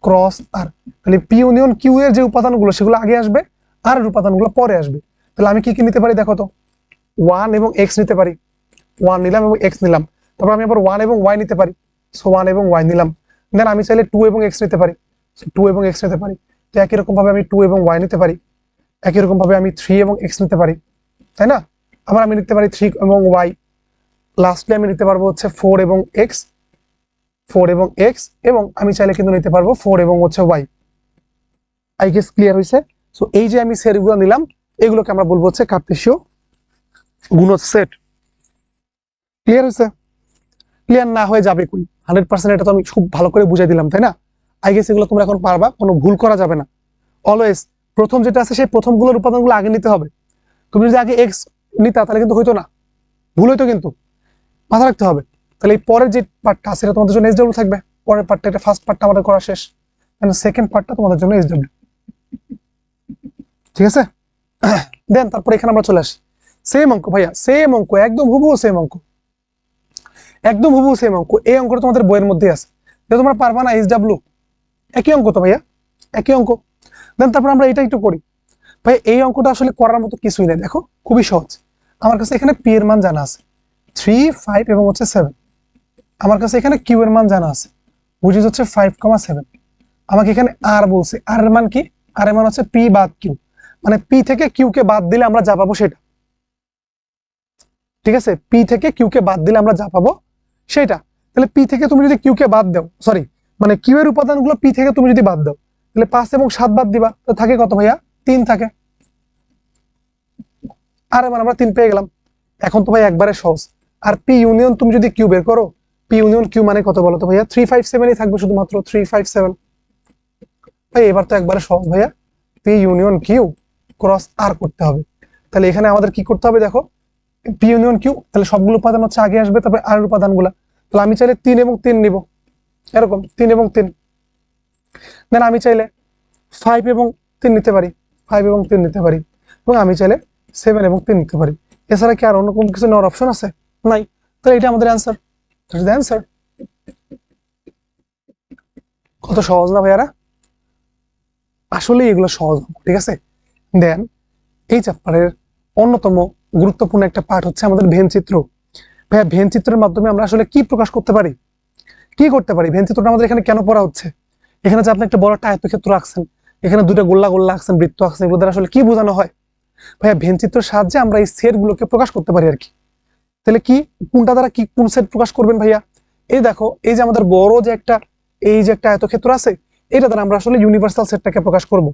ক্রস আর। তাহলে পি ইউনিয়ন কিউ এর যে উপাদানগুলো সেগুলো আগে আসবে, আর এর উপাদানগুলো পরে আসবে। তাহলে আমি কি কি নিতে পারি দেখো তো, 1 এবং এক্স নিতে পারি। 1 নিলাম এবং এক্স নিলাম। তারপর আমি আবার 1 এবং ওয়াই নিতে পারি। সো 1 এবং ওয়াই নিলাম। দেন আমি চাইলে 2 এবং এক্স নিতে পারি। সো 2 এবং এক্স নিতে পারি। তো একই রকম ভাবে আমি 2 এবং ওয়াই নিতে পারি। একই রকম ভাবে আমি 3 এবং এক্স নিতে পারি, তাই না? আবার আমি নিতে পারি 3 এবং ওয়াই। লাস্টলি আমি নিতে পারবো হচ্ছে 4 এবং এক্স, 4 এবং এক্স, এবং আমি চাইলে কিন্তু নিতে পারবো 4 এবং হচ্ছে ওয়াই। আই গেস ক্লিয়ার হয়েছে? সো এই যে আমি সেটগুলো নিলাম, এগুলোকে আমরা বলবো হচ্ছে কার্টেসীয় গুণজ সেট। ক্লিয়ার হয়েছে? ক্লিয়ার না হয়ে যাবে কই? 100% এটা তো আমি খুব ভালো করে বুঝাই দিলাম, তাই না? আই গেস এগুলো তোমরা এখন পারবা, কোনো ভুল করা যাবে না। অলওয়েজ প্রথম যেটা আছে সেই প্রথমগুলোর উপাদানগুলো আগে নিতে হবে। তুমি যদি আগে এক্স নিতা তাহলে কিন্তু হইতো না, ভুল হইতো কিন্তু, মাথা রাখতে হবে। তাহলে এই পরের যে পার্টটা আছে এটা তোমাদের জন্য এসডব্লিউ থাকবে। পরের পার্টটা, এটা ফার্স্ট পার্টটা আমাদের করা শেষ, মানে সেকেন্ড পার্টটা তোমাদের জন্য এসডব্লিউ। ঠিক আছে? দেন তারপরে এখানে আমরা চলে আসি, সেম অঙ্ক ভাইয়া, সেম অঙ্ক, একদম হুবহু সেম অঙ্ক, একদম হুবহু সেম অঙ্ক। এই অঙ্কটা তোমাদের বইয়ের মধ্যে আছে, তোমরা পারবা না এসডব্লিউ, একই অঙ্ক তো ভাইয়া, একই অঙ্ক। দেন তারপর আমরা এটা একটু করি ভাই। এই অঙ্কটা আসলে করার মতো কিছুই নেই, দেখো খুবই সহজ। আমার কাছে এখানে পি এর মান জানা আছে 3, 5 এবং হচ্ছে 7। আমার কাছে এখানে কিউ এর মান জানা আছে, which is হচ্ছে 5,7। আমাকে এখানে আর বলছে, আর এর মান কি? আর এর মান হচ্ছে পি বাদ কিউ, মানে পি থেকে কিউ কে বাদ দিলে আমরা যা পাবো সেটা। ঠিক আছে, পি থেকে কিউ কে বাদ দিলে আমরা যা পাবো সেটা। তাহলে পি থেকে তুমি যদি কিউ কে বাদ দাও, সরি মানে কিউ এর উপাদানগুলো পি থেকে তুমি যদি বাদ দাও, তাহলে 5 এবং 7 বাদ দিবা, তো থাকে কত ভাইয়া? 3 থাকে। আর মানে আমরা 3 পেয়ে গেলাম। এখন তো ভাই একবারে সহজ। আর পি ইউনিয়ন তুমি যদি কিউ বের করো, পি ইউনিয়ন কিউ মানে কত বলো তো ভাইয়া? 357ই থাকবে, শুধুমাত্র 357। ভাই এবার তো একবারে সহজ ভাইয়া, পি ইউনিয়ন কিউ ক্রস আর করতে হবে। তাহলে এখানে আমাদের কি করতে হবে দেখো, পি ইউনিয়ন কিউ, তাহলে সবগুলো উপাদান হচ্ছে আগে আসবে, তারপরে আর উপাদানগুলো। তাহলে আমি চাইলে 3 এবং 3 নিব, এরকম 3 এবং 3। দেন আমি চাইলে 5 এবং 3 নিতে পারি, 5 এবং 3 নিতে পারি, এবং আমি চাইলে 7 এবং 3 নিতে পারি। এছাড়া কি আর অন্য কোনো কিছু নেওয়ার অপশন আছে? নাই। তাহলে এটা আমাদের অ্যান্সার, অ্যান্সার। কত সহজ না ভাইয়ারা? আসলে এগুলো সহজ, ঠিক আছে? দেন এই চ্যাপ্টারের অন্যতম গুরুত্বপূর্ণ একটা পার্ট হচ্ছে আমাদের ভেন চিত্র। ভাইয়া ভেন চিত্রের মাধ্যমে আমরা আসলে কি প্রকাশ করতে পারি, কি করতে পারি? ভেন চিত্রটা আমাদের এখানে কেন পড়া হচ্ছে? এখানে যে আপনি একটা বড় একটা আয়তক্ষেত্র আঁকছেন, এখানে দুটো গোল্লা গোল্লা আঁকছেন, বৃত্ত আঁকছেন, এগুলো দ্বারা আসলে কি বোঝানো হয়? ভাইয়া ভেন চিত্রের সাহায্যে আমরা এই সেট গুলোকে প্রকাশ করতে পারি আর কি। তাহলে কি, কোনটা দ্বারা কি কোন সেট প্রকাশ করবেন ভাইয়া? এই দেখো, এই যে আমাদের বড় যে একটা, এই যে একটা আয়তক্ষেত্র আছে, এটা দ্বারা আমরা আসলে ইউনিভার্সাল সেটটাকে প্রকাশ করব।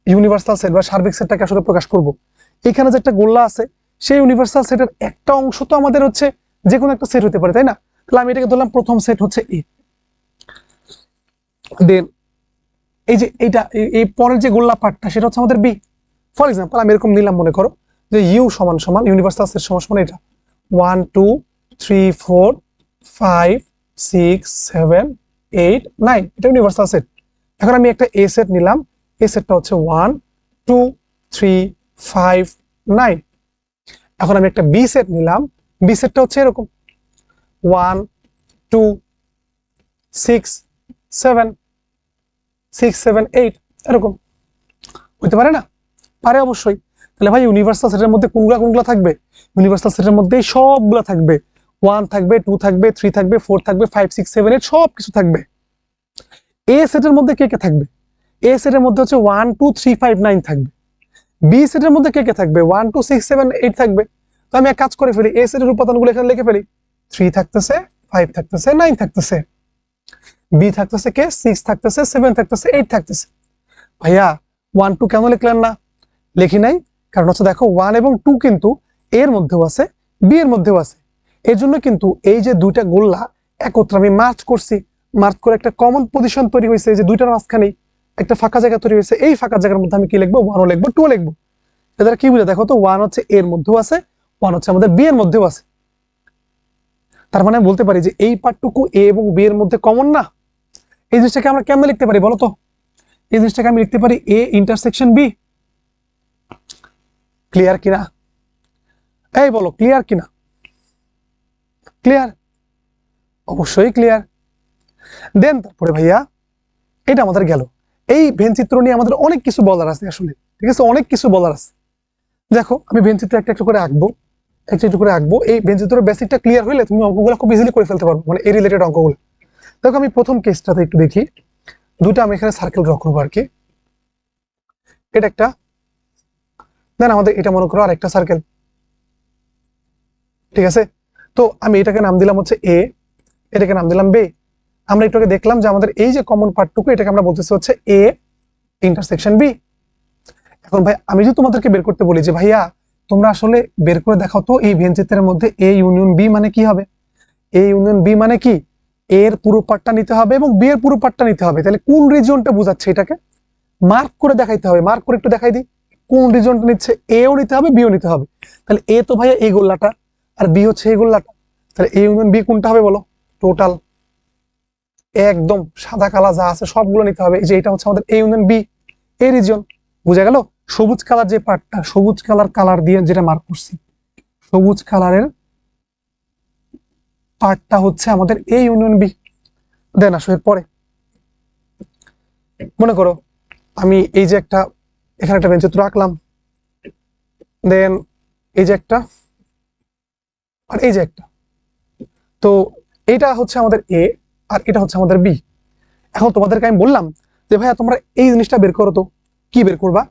ইউনিভার্সাল সেট বা সার্বিক সেটটাকে আসলে প্রকাশ করব। এখানে যে একটা গোল্লা আছে, সেই ইউনিভার্সাল সেটের একটা অংশ তো আমাদের হচ্ছে যে কোনো একটা সেট হতে পারে, তাই না? তাহলে আমি এটাকে ধরলাম প্রথম সেট হচ্ছে এ। দেন এই যে এইটা, এই পরের যে গোল্লা পার্টটা সেটা হচ্ছে আমাদের বি। ফর এক্সাম্পল আমি এরকম নিলাম, মনে করো যে ইউ সমান সমান ইউনিভার্সাল সেট সমান সমান এটা 1 2 3 4 5 6 7 8 9, এটা ইউনিভার্সাল সেট। এখন আমি একটা এ সেট নিলাম, এ সেটটা হচ্ছে 1 2 3 5 9। এখন আমি একটা বি সেট নিলাম, বি সেটটা হচ্ছে এরকম 1 2 6 7 6 7 8, এরকম হইতে পারে না? পারে অবশ্যই। তাহলে ভাই ইউনিভার্সাল সেটের মধ্যে কোনগুলা কোনগুলা থাকবে? ইউনিভার্সাল সেটের মধ্যে সবগুলা থাকবে, 1 থাকবে, 2 থাকবে, 3 থাকবে, 4 থাকবে, 5 6 7 8 সব কিছু থাকবে। এ সেটের মধ্যে কে কে থাকবে? এ সেটের মধ্যে হচ্ছে 1 2 3 5 9 থাকবে। বি সেটের মধ্যে কে কে থাকবে? 1 2 6 7 8 থাকবে। তো আমি এক কাজ করে ফেলি, এ সেটের উপাদানগুলো এখানে লিখে ফেলি। 3 থাকতেছে, 5 থাকতেছে, 9 থাকতেছে। বি থাকতেছে কে? 6 থাকতেছে, 7 থাকতেছে, 8 থাকতেছে। ভাইয়া 1 2 কেন লিখলেন না? লিখি নাই, কারণ হচ্ছে দেখো 1 এবং 2 কিন্তু এর মধ্যেও আছে, বি এর মধ্যেও আছে। এর জন্য কিন্তু এই যে দুইটা গোল্লা একত্রে আমি মার্চ করছি, মার্চ করে একটা কমন পজিশন তৈরি হয়েছে, এই যে দুইটার মাঝখানে একটা ফাঁকা জায়গা তৈরি হয়েছে, এই ফাঁকা জায়গার মধ্যে আমি কি লিখবো, 1ও লিখবো 2 লিখবো। এটা কি বুঝে দেখো তো, 1 হচ্ছে এর মধ্যেও আছে, 1 হচ্ছে আমাদের বি এর মধ্যেও আছে। তার মানে আমি বলতে পারি যে এই পার্টটুকু এ এবং বি এর মধ্যে কমন না। এই জিনিসটাকে আমরা কেমনে লিখতে পারি বলো তো? এই জিনিসটাকে আমি লিখতে পারি এ ইন্টারসেকশন বি। ক্লিয়ার কিনা? এই বলো ক্লিয়ার কিনা? ক্লিয়ার? অবশ্যই ক্লিয়ার। দেন তারপরে ভাইয়া এটা আমাদের গেল। এই ভেন চিত্র নিয়ে আমাদের অনেক কিছু বলার আছে আসলে, ঠিক আছে, অনেক কিছু বলার আছে। দেখো আমি ভেন চিত্র একটা একটু করে আঁকবো, একটা একটু করে আঁকবো। এই ভেন চিত্রের বেসিকটা ক্লিয়ার হলে তুমি অঙ্কগুলো খুব ইজিলি করে ফেলতে পারবো, মানে এই রিলেটেড অঙ্কগুলো। দেখো আমি প্রথম কেসটাতে একটু দেখি, দুটো আমি এখানে সার্কেল ড্র করবো আর কি। এটা একটা, দেন আমাদের এটা মনে করো আর একটা সার্কেল, ঠিক আছে। তো আমি এটাকে নাম দিলাম হচ্ছে এ, এটাকে নাম দিলাম বি। আমরা একটু আগে দেখলাম যে আমাদের এই যে কমন পার্টটুকু, এটাকে আমরা বলতেছি হচ্ছে এ ইন্টারসেকশন বি। এখন ভাই আমি যদি তোমাদেরকে বের করতে বলি যে ভাইয়া তোমরা আসলে বের করে দেখাও তো এই ভেন চিত্রের মধ্যে এ ইউনিয়ন বি মানে কি হবে, এ ইউনিয়ন বি মানে কি, এর পুরো পার্টটা নিতে হবে এবং বি এর পুরো পার্টটা নিতে হবে। তাহলে কোন রিজিয়নটা বোঝাচ্ছে এটাকে মার্ক করে দেখাইতে হবে, মার্ক করে একটু দেখাই দিই কোন রিজিয়নটা নিচ্ছে, এও নিতে হবে বিও নিতে হবে। তাহলে এ তো ভাইয়া এই গোল্লাটা, আর বি হচ্ছে এই গোল্লাটা, তাহলে এ ইউনিয়ন বি কোনটা হবে বলো? টোটাল একদম সাদা কালা যা আছে সবগুলো নিতে হবে। এই যে এটা হচ্ছে আমাদের এ ইউনিয়ন বি, এই রিজিয়ন। বুঝা গেল? সবুজ কালার যে পার্টটা, সবুজ কালার দিয়ে যেটা মার্ক করছি, সবুজ কালারের পার্টটা হচ্ছে আমাদের এ ইউনিয়ন বি। দেন আসো এর পরে মনে করো আমি এই যে একটা এখানে একটা বেঞ্চিত্র আঁকলাম, দেন এই যে একটা আর এই যে একটা। তো এইটা হচ্ছে আমাদের এ আর এটা হচ্ছে আমাদের বি। এখন তোমাদেরকে আমি বললাম যে ভাইয়া তোমরা এই জিনিসটা বের করো তো। কি বের করবা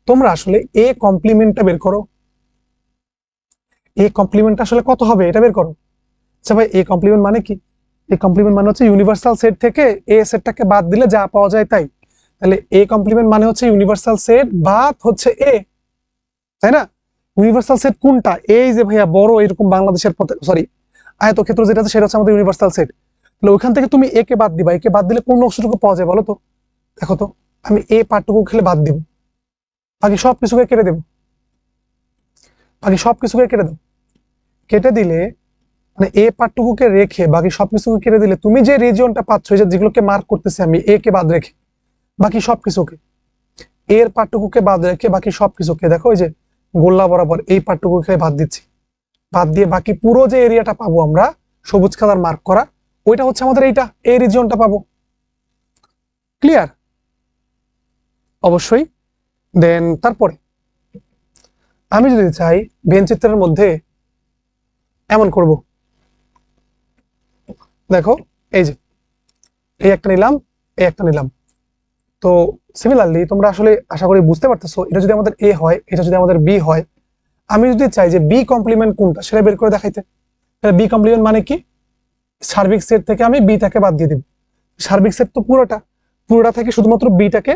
তোমরা? আসলে এ কমপ্লিমেন্টটা বের করো। এ কমপ্লিমেন্ট আসলে কত হবে এটা বের করো। আচ্ছা ভাই এ কমপ্লিমেন্ট মানে কি? এ কমপ্লিমেন্ট মানে হচ্ছে ইউনিভার্সাল সেট থেকে এ সেটটাকে বাদ দিলে যা পাওয়া যায় তাই। তাহলে এ কমপ্লিমেন্ট মানে হচ্ছে ইউনিভার্সাল সেট বাদ হচ্ছে এ, তাই না? ইউনিভার্সাল সেট কোনটা? এই যে ভাইয়া বড় এরকম বাংলাদেশের সরি আয়তক্ষেত্র যেটা আছে সেটা হচ্ছে আমাদের ইউনিভার্সাল সেট। তাহলে ওইখান থেকে তুমি এ কে বাদ দিবা, একে বাদ দিলে কোন অংশটুকু পাওয়া যায় বলো তো? দেখো তো আমি এ পার্টটুকু খেলে বাদ দিব, বাকি সব কিছুকে কেটে দেবো, বাকি সব কিছুকে কেটে দেবো। কেটে দিলে মানে এ পার্টটুকুকে রেখে বাকি সবকিছুকে কেটে দিলে তুমি যে রিজিয়নটা পাচ্ছ, এই যে যেগুলোকে মার্ক করতেছি আমি এ কে বাদ রেখে বাকি সবকিছুকে, এর পার্টটুকুকে বাদ রেখে বাকি সবকিছুকে, দেখো ওই যে গোল্লা বরাবর এই পার্টটুকুকে বাদ দিচ্ছি, বাদ দিয়ে বাকি পুরো যে এরিয়াটা পাবো আমরা সবুজ কালার মার্ক করা, ওইটা হচ্ছে আমাদের এইটা এই রিজিয়নটা পাবো। ক্লিয়ার? অবশ্যই। দেন তারপরে আমি যদি চাই ভেন চিত্রের মধ্যে এমন করব, দেখো এই যে এই একটা নিলাম, এই একটা নিলাম। তো সিমিলারলি তোমরা আসলে আশা করি বুঝতে পারতেছো, এটা যদি আমাদের এ হয়, এটা যদি আমাদের বি হয়, আমি যদি চাই যে বি কমপ্লিমেন্ট কোনটা সেটা বের করে দেখাইতে, তাহলে বি কমপ্লিমেন্ট মানে কি? সার্বিক সেট থেকে আমি বিটাকে বাদ দিয়ে দিব। সার্বিক সেট তো পুরোটা, পুরোটা থেকে শুধুমাত্র বিটাকে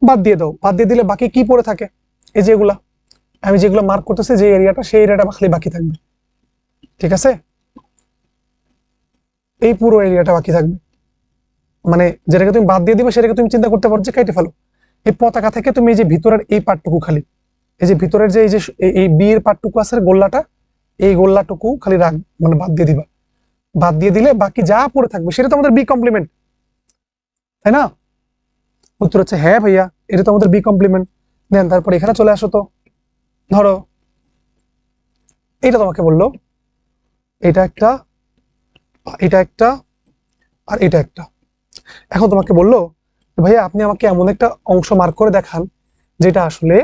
বাদ দিয়ে দাও, বাদ দিয়ে দিলে বাকি কি পড়ে থাকে? এই যে এগুলা আমি যেগুলো মার্ক করতেছি যে এরিয়াটা, সেই এরিয়াটা খালি বাকি থাকবে, ঠিক আছে? এই পুরো এরিয়াটা বাকি থাকবে, মানে যেটাকে তুমি বাদ দিয়ে দিবে সেটাকে তুমি চিন্তা করতে পারো যে কেটে ফেলো। এই পতাকা থেকে তুমি এই যে ভিতরের এই পার্টটুকু খালি, এই যে ভিতরের যে এই বি এর পার্টটুকু আছে গোল্লাটা, এই গোল্লাটুকু খালি রাখ, মানে বাদ দিয়ে দিবা। বাদ দিয়ে দিলে বাকি যা পড়ে থাকবে সেটা তো আমাদের বি কমপ্লিমেন্ট, তাই না? উত্তর হচ্ছে হ্যাঁ ভাইয়া, এটা তো আমাদের বি কমপ্লিমেন্ট। দেন তারপর এখানে চলে আসো তো, ধরো এটা তোমাকে বললো এটা একটা, এটা একটা আর এটা একটা। এখন তোমাকে বললো ভাইয়া আপনি আমাকে এমন একটা অংশ মার্ক করে দেখান যেটা আসলে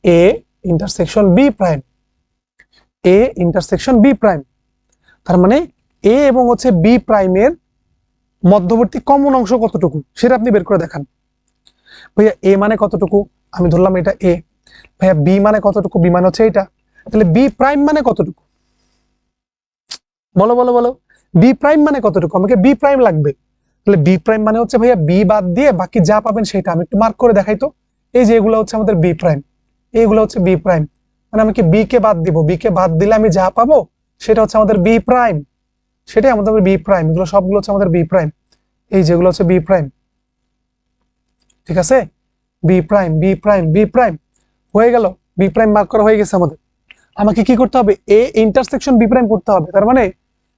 A intersection B prime, A intersection B prime. তার মানে এ এবং হচ্ছে বি প্রাইমের মধ্যবর্তী কমন অংশ কতটুকু সেটা আপনি বের করে দেখান। ভাইয়া এ মানে কতটুকু, আমি ধরলাম এটা এ। ভাইয়া বি মানে কতটুকু, বি মানে হচ্ছে এটা। তাহলে বি প্রাইম মানে কতটুকু বলো বলো বলো? বি প্রাইম মানে কতটুকু? আমাকে বি প্রাইম লাগবে। তাহলে বি প্রাইম মানে হচ্ছে ভাইয়া বি বাদ দিয়ে বাকি যা পাবেন সেটা আমি একটু মার্ক করে দেখাই তো। এই যে এগুলো হচ্ছে আমাদের বি প্রাইম, এইগুলো হচ্ছে বি প্রাইম। মানে আমি কি বি কে বাদ দিব, বি কে বাদ দিলে আমি যা পাবো সেটা হচ্ছে আমাদের বি প্রাইম, সেটাই আমাদের বি প্রাইম, এগুলো সবগুলো হচ্ছে আমাদের বি প্রাইম, এই যেগুলো হচ্ছে বি প্রাইম, ঠিক আছে, B prime B prime B prime হয়ে গেল, বি প্রাইম মার্ক করা হয়ে গেছে আমাদের। আমাকে কি করতে হবে, এ ইন্টারসেকশন বি প্রাইম করতে হবে, তার মানে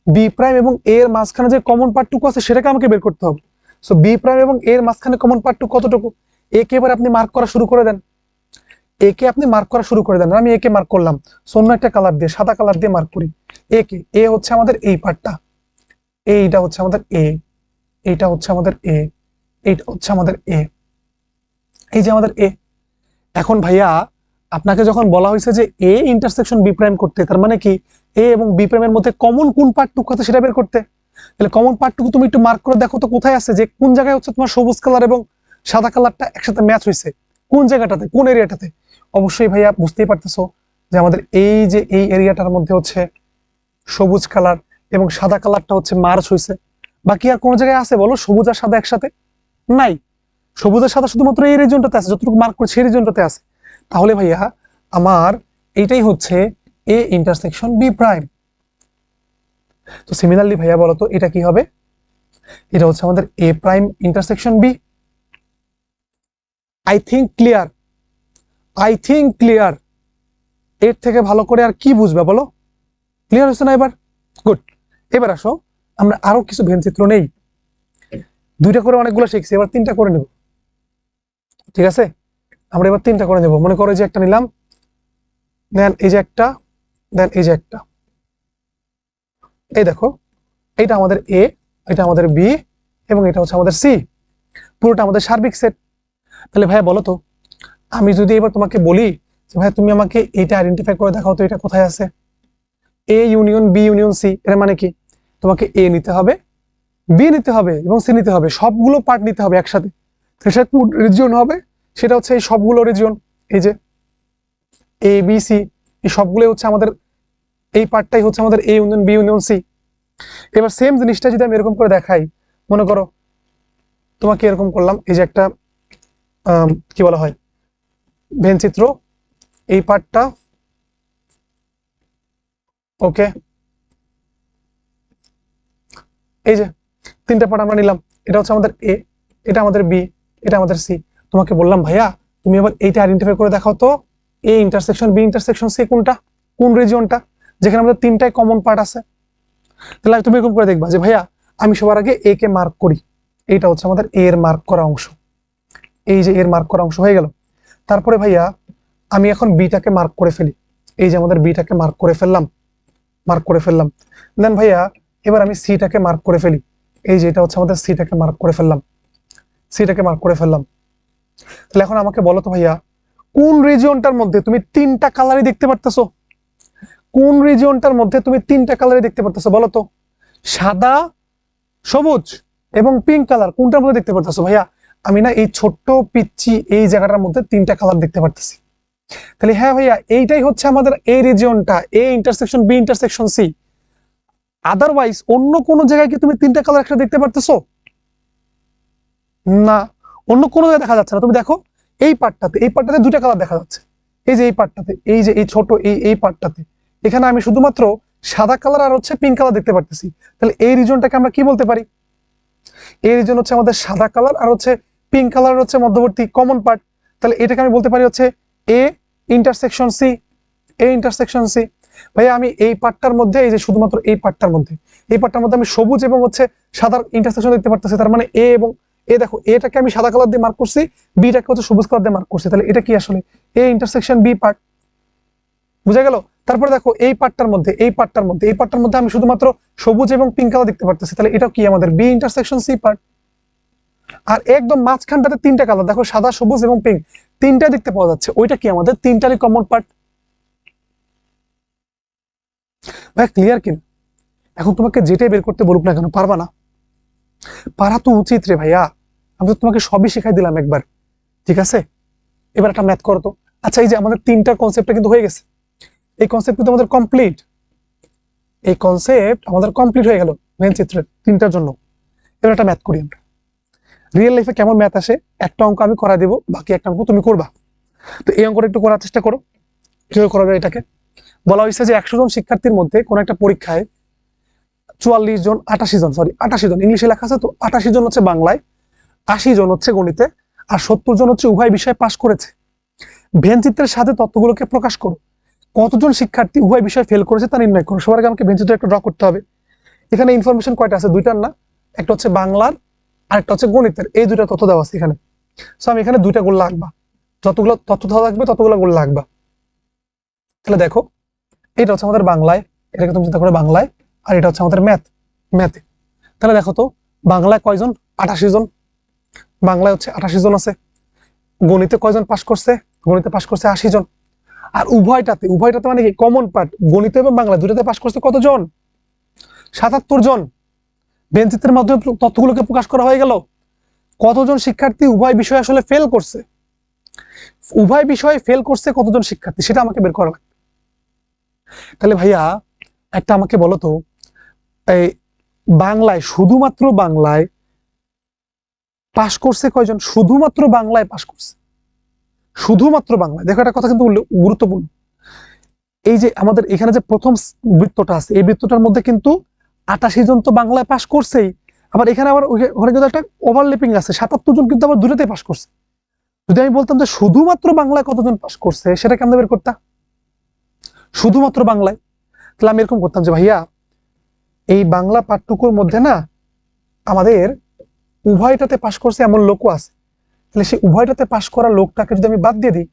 বি প্রাইম এবং এ এর মাঝখানে যে কমন পার্টটুকু আছে সেটাকে আমাকে বের করতে হবে। সো বি প্রাইম এবং এর মাঝখানে কমন পার্টটুকু কতটুকু, এ কে এবার আপনি মার্ক করা শুরু করে দেন, এ কে আপনি মার্ক করা শুরু করে দেন। আমি এ কে মার্ক করলাম, অন্য একটা কালার দিয়ে, সাদা কালার দিয়ে মার্ক করি এ কে। এ হচ্ছে আমাদের এই পার্টটা, এইটা হচ্ছে আমাদের এ, এইটা হচ্ছে আমাদের এ, এইটা হচ্ছে আমাদের এ, এই যে আমাদের এ। এখন ভাইয়া আপনাকে যখন বলা হয়েছে যে এ ইন্টারসেকশন বি প্রাইম করতে, তার মানে কি এ এবং বি প্রাইমের মধ্যে কমন কোন পার্টটুকু আছে সেটা বের করতে। তাহলে কমন পার্টটুকু তুমি একটু মার্ক করে দেখো তো কোথায় আছে, যে কোন জায়গায় হচ্ছে তোমার সবুজ কালার এবং সাদা কালারটা একসাথে ম্যাচ হয়েছে, কোন জায়গাটাতে, কোন এরিয়াটাতে। অবশ্যই ভাইয়া বুঝতেই পারতেছো যে আমাদের এই যে এই এরিয়াটার মধ্যে হচ্ছে সবুজ কালার এবং সাদা কালারটা হচ্ছে মার্চ হয়েছে। বাকি আর কোন জায়গায় আছে বলো সবুজ আর সাদা একসাথে? নাই। সবুজ আর সাদা শুধুমাত্র এই রিজনটাতে আছে, যতটুকু মার্ক করে সেই রিজনটাতে আছে। তাহলে ভাইয়া আমার এইটাই হচ্ছে এ ইন্টারসেকশন বি প্রাইম। তো সিমিলারলি ভাইয়া বলো তো এটা কি হবে, এটা হচ্ছে আমাদের A prime intersection B. I think clear, I think clear. এর থেকে ভালো করে আর কি বুঝবে বলো, ক্লিয়ার হচ্ছে না এবার? গুড। এবার আসো আমরা আরো কিছু ভেনচিত্র নেই, দুইটা করে অনেকগুলো শিখছি, এবার তিনটা করে নেব, ঠিক আছে? আমরা এবার তিনটা করে নেব। মনে করো যে একটা নিলাম, দেন এই যে একটা, দেন এই যে একটা। এই দেখো, এটা আমাদের এ, এটা আমাদের বি এবং এটা হচ্ছে আমাদের সি, পুরোটা আমাদের সার্বিক সেট। তাহলে ভাইয়া বলো তো, আমি যদি এবার তোমাকে বলি যে ভাইয়া তুমি আমাকে এটা আইডেন্টিফাই করে দেখাও তো এটা কোথায় আছে, A union B union C, এর মানে কি তোমাকে এ নিতে হবে, বি নিতে হবে এবং সি নিতে হবে, সবগুলো পার্ট নিতে হবে একসাথে। সেটা কোন রিজিয়ন হবে, সেটা হচ্ছে এই সবগুলো রিজিয়ন, এই যে এ বি সি, এই সবগুলো হচ্ছে আমাদের, এই পার্টটাই হচ্ছে আমাদের A union B union C. এবার সেম জিনিসটা যদি আমি এরকম করে দেখাই, মনে করো তোমাকে এরকম করলাম, এই যে একটা কি বলা হয় ভেনচিত্র, এই পার্টটা, ওকে, এই যে তিনটা পার্ট আমরা নিলাম, এটা হচ্ছে আমাদের এ, এটা আমাদের বি, এটা আমাদের সি। তোমাকে বললাম ভাইয়া তুমি এবার এইটা আইডেন্টিফাই করে দেখাও তো A intersection B intersection C কোনটা, কোন রিজিয়নটা, যেখানে আমাদের তিনটাই কমন পার্ট আছে। তাহলে তুমি এরকম করে দেখবা যে ভাইয়া আমি সবার আগে এ কে মার্ক করি, এইটা হচ্ছে আমাদের এ এর মার্ক করা অংশ, এই যে এর মার্ক করা অংশ হয়ে গেল। তারপরে ভাইয়া আমি এখন বিটাকে মার্ক করে ফেলি, এই যে আমাদের বিটাকে মার্ক করে ফেললাম, মার্ক করে ফেললাম। দেন ভাইয়া এবার আমি সিটাকে মার্ক করে ফেলি, এই যে এটা হচ্ছে আমাদের সিটাকে মার্ক করে ফেললাম, সিটাকে মার্ক করে ফেললাম। তাহলে এখন আমাকে বলো তো ভাইয়া কোন রিজিয়নটার মধ্যে তুমি তিনটা কালারই দেখতে পারতেছো, কোন রিজিয়নটার মধ্যে তুমি তিনটা কালারই দেখতে পারতেছো বলো তো, সাদা, সবুজ এবং পিঙ্ক কালার, কোনটার মধ্যে দেখতে পারতেছো ভাইয়া? আমি না এই ছোট্ট পিচ্ছি এই জায়গাটার মধ্যে তিনটা কালার দেখতে পারতেছি। তাহলে হ্যাঁ ভাইয়া এইটাই হচ্ছে আমাদের এই রিজিয়নটা, A intersection B intersection C. Otherwise অন্য কোন জায়গায় কি তুমি তিনটা কালার একসাথে দেখতে পারতেছো? না, অন্য কোনো জায়গায় দেখা যাচ্ছে না। তুমি দেখো এই পার্টটাতে, এই পার্টটাতে দুটা কালার দেখা যাচ্ছে, এই যে এই পার্টটাতে, এই যে এই ছোট এই পার্টটাতে, এখানে আমি শুধুমাত্র সাদা কালার আর হচ্ছে পিঙ্ক কালার দেখতে পারতেছি। তাহলে এই রিজনটাকে আমরা কি বলতে পারি, এই রিজন হচ্ছে আমাদের সাদা কালার আর হচ্ছে পিঙ্ক কালার হচ্ছে মধ্যবর্তী কমন পার্ট। তাহলে এটাকে আমি বলতে পারি হচ্ছে A intersection C, A intersection C. ভাইয়া আমি এই পার্টটার মধ্যে, এই যে শুধুমাত্র এই পার্টটার মধ্যে, এই পার্টটার মধ্যে আমি সবুজ এবং হচ্ছে সাদার ইন্টারসেকশন দেখতে পারতেছি। তার মানে এ এবং এ, দেখো এটাকে আমি সাদা কালার দিয়ে মার্ক করছি, বিটাকে হচ্ছে সবুজ কালার দিয়ে মার্ক করছি। তাহলে এটা কি আসলে এ ইন্টারসেকশন বি পার্ট, বুঝা গেল? তারপরে দেখো এই পার্টটার মধ্যে, এই পার্টটার মধ্যে, এই পার্টটার মধ্যে আমি শুধুমাত্র সবুজ এবং পিঙ্ক কালার দেখতে পারতেছি। তাহলে এটা কি আমাদের বি ইন্টারসেকশন সি পার্ট। আর একদম মাঝখানটাতে তিনটা কালার দেখো, সাদা, সবুজ এবং পিঙ্ক, তিনটা দেখতে পাওয়া যাচ্ছে, ওইটা কি আমাদের তিনটারই কমন পার্ট। ভাই ক্লিয়ার কিনা? এখন তোমাকে যেটাই বের করতে বলুক না কেন পারবা না? পারা তো উচিত রে ভাইয়া, আমি তো তোমাকে সবই শেখাই দিলাম একবার, ঠিক আছে? এবার একটা ম্যাথ করো তো। আচ্ছা এই যে আমাদের তিনটা কনসেপ্টটা কিন্তু হয়ে গেছে, এই কনসেপ্ট কিন্তু আমাদের কমপ্লিট, এই কনসেপ্ট আমাদের কমপ্লিট হয়ে গেল মেন চিত্রের তিনটার জন্য। এবার একটা ম্যাথ করি আমরা। রিয়েল লাইফে কেমন ম্যাথ আসে, একটা অঙ্ক আমি করা দেবো, বাকি একটা অঙ্ক তুমি করবা। তো এই অঙ্কটা একটু করার চেষ্টা করো, কিভাবে করা যায় এটাকে। বলা হয়েছে যে 100 জন শিক্ষার্থীর মধ্যে কোন একটা পরীক্ষায় 44 জন 88 জন ইংলিশে লেখা আছে, তো 88 জন হচ্ছে বাংলায়, 80 জন হচ্ছে গণিতে, আর 70 জন হচ্ছে উভয় বিষয়ে পাশ করেছে। ভেন চিত্রের সাথে তথ্যগুলোকে প্রকাশ করো। কতজন শিক্ষার্থী উভয় বিষয়ে ফেল করেছে তা নির্ণয় করো। সবার আগে আমাকে ভেন চিত্র একটা ড্র করতে হবে। এখানে ইনফরমেশন কয়টা আছে? দুইটার না, একটা হচ্ছে বাংলার আর একটা হচ্ছে গণিতের, এই দুইটা তথ্য দেওয়া আছে এখানে। সো আমি এখানে দুইটা গোল লাগবা, যতগুলো তথ্য দেওয়া লাগবে ততগুলো গোল লাগবা। তাহলে দেখো, এটা হচ্ছে আমাদের বাংলায়, এটাকে তুমি চিন্তা করে বাংলায়, আর এটা হচ্ছে আমাদের ম্যাথে। তাহলে দেখো তো, বাংলায় কয়জন? 88 জন। বাংলায় হচ্ছে 88 জন আছে। গণিতে কয়জন পাশ করছে? গণিতে পাশ করছে 80 জন। আর উভয়টাতে মানে কি কমন পার্ট, গণিত এবং বাংলা দুটাতে পাশ করছে কতজন? 77 জন। বেঞ্চিত্রের মাধ্যমে তথ্যগুলোকে প্রকাশ করা হয়ে গেল। কতজন শিক্ষার্থী উভয় বিষয়ে আসলে ফেল করছে? উভয় বিষয়ে ফেল করছে কতজন শিক্ষার্থী, সেটা আমাকে বের করা লাগবে। তাহলে ভাইয়া একটা আমাকে বলো তো, এই বাংলায়, শুধুমাত্র বাংলায় পাশ করছে কয়জন? শুধুমাত্র বাংলায় পাশ করছে, শুধুমাত্র বাংলায়। দেখো একটা কথা কিন্তু গুরুত্বপূর্ণ, এই যে আমাদের এখানে যে প্রথম বৃত্তটা আছে, এই বৃত্তটার মধ্যে কিন্তু 88 জন তো বাংলায় পাশ করছেই, আবার এখানে আবার ওখানে কিন্তু একটা ওভারল্যাপিং আছে, 77 জন কিন্তু আবার দুটোতেই পাশ করছে। যদি আমি বলতাম যে শুধুমাত্র বাংলায় কতজন পাশ করছে, সেটা কেমন বের করতাম? শুধুমাত্র বাংলায়, তাহলে আমি এরকম করতাম যে ভাইয়া, এই বাংলা পাঠটুকুর মধ্যে না আমাদের উভয়টাতে পাশ করছে এমন লোকও আছে, তাহলে সেই উভয়টাতে পাশ করা লোকটাকে যদি আমি বাদ দিয়ে দিই,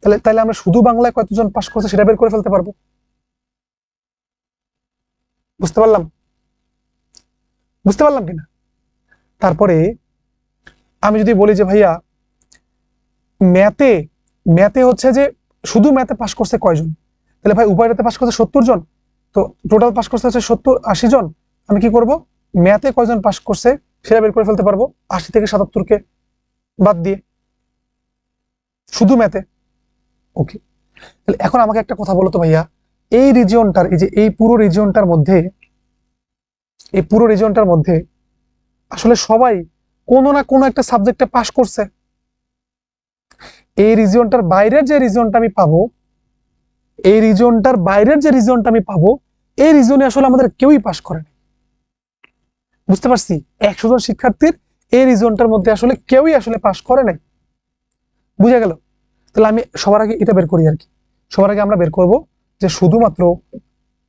তাহলে আমরা শুধু বাংলায় কতজন পাশ করছে সেটা বের করে ফেলতে পারবো। বুঝতে পারলাম? বুঝতে পারলাম কিনা? তারপরে আমি যদি বলি যে ভাইয়া, ম্যাথে ম্যাথে হচ্ছে যে শুধু ম্যাথে পাশ করছে কয়জন, তাহলে ভাই উভয়টাতে পাশ করছে 70 জন, তো টোটাল পাশ করছে হচ্ছে 70-80 জন। আমি কি করব, ম্যাথে কয়জন পাশ করছে সেটা বের করে ফেলতে পারবো 80 থেকে 77 কে বাদ দিয়ে, শুধু ম্যাথে। ওকে, তাহলে এখন আমাকে একটা কথা বলো তো ভাইয়া, এই রিজিয়নটার, এই যে এই পুরো রিজিয়নটার মধ্যে, এই পুরো রিজিয়নটার মধ্যে আসলে সবাই কোনো না কোনো একটা সাবজেক্টে পাশ করছে। এই রিজিয়নটার বাইরের যে রিজিয়নটা আমি পাবো, এই রিজিয়নটার বাইরের যে রিজিয়নটা আমি পাবো, এই রিজিয়নে আসলে আমাদের কেউই পাশ করেনি। বুঝতে পারছি? 100 জন শিক্ষার্থীর এই রিজিয়নটার মধ্যে আসলে কেউই আসলে পাশ করে নাই। বুঝা গেল? তাহলে আমি সবার আগে এটা বের করি আর কি। সবার আগে আমরা বের করব যে শুধুমাত্র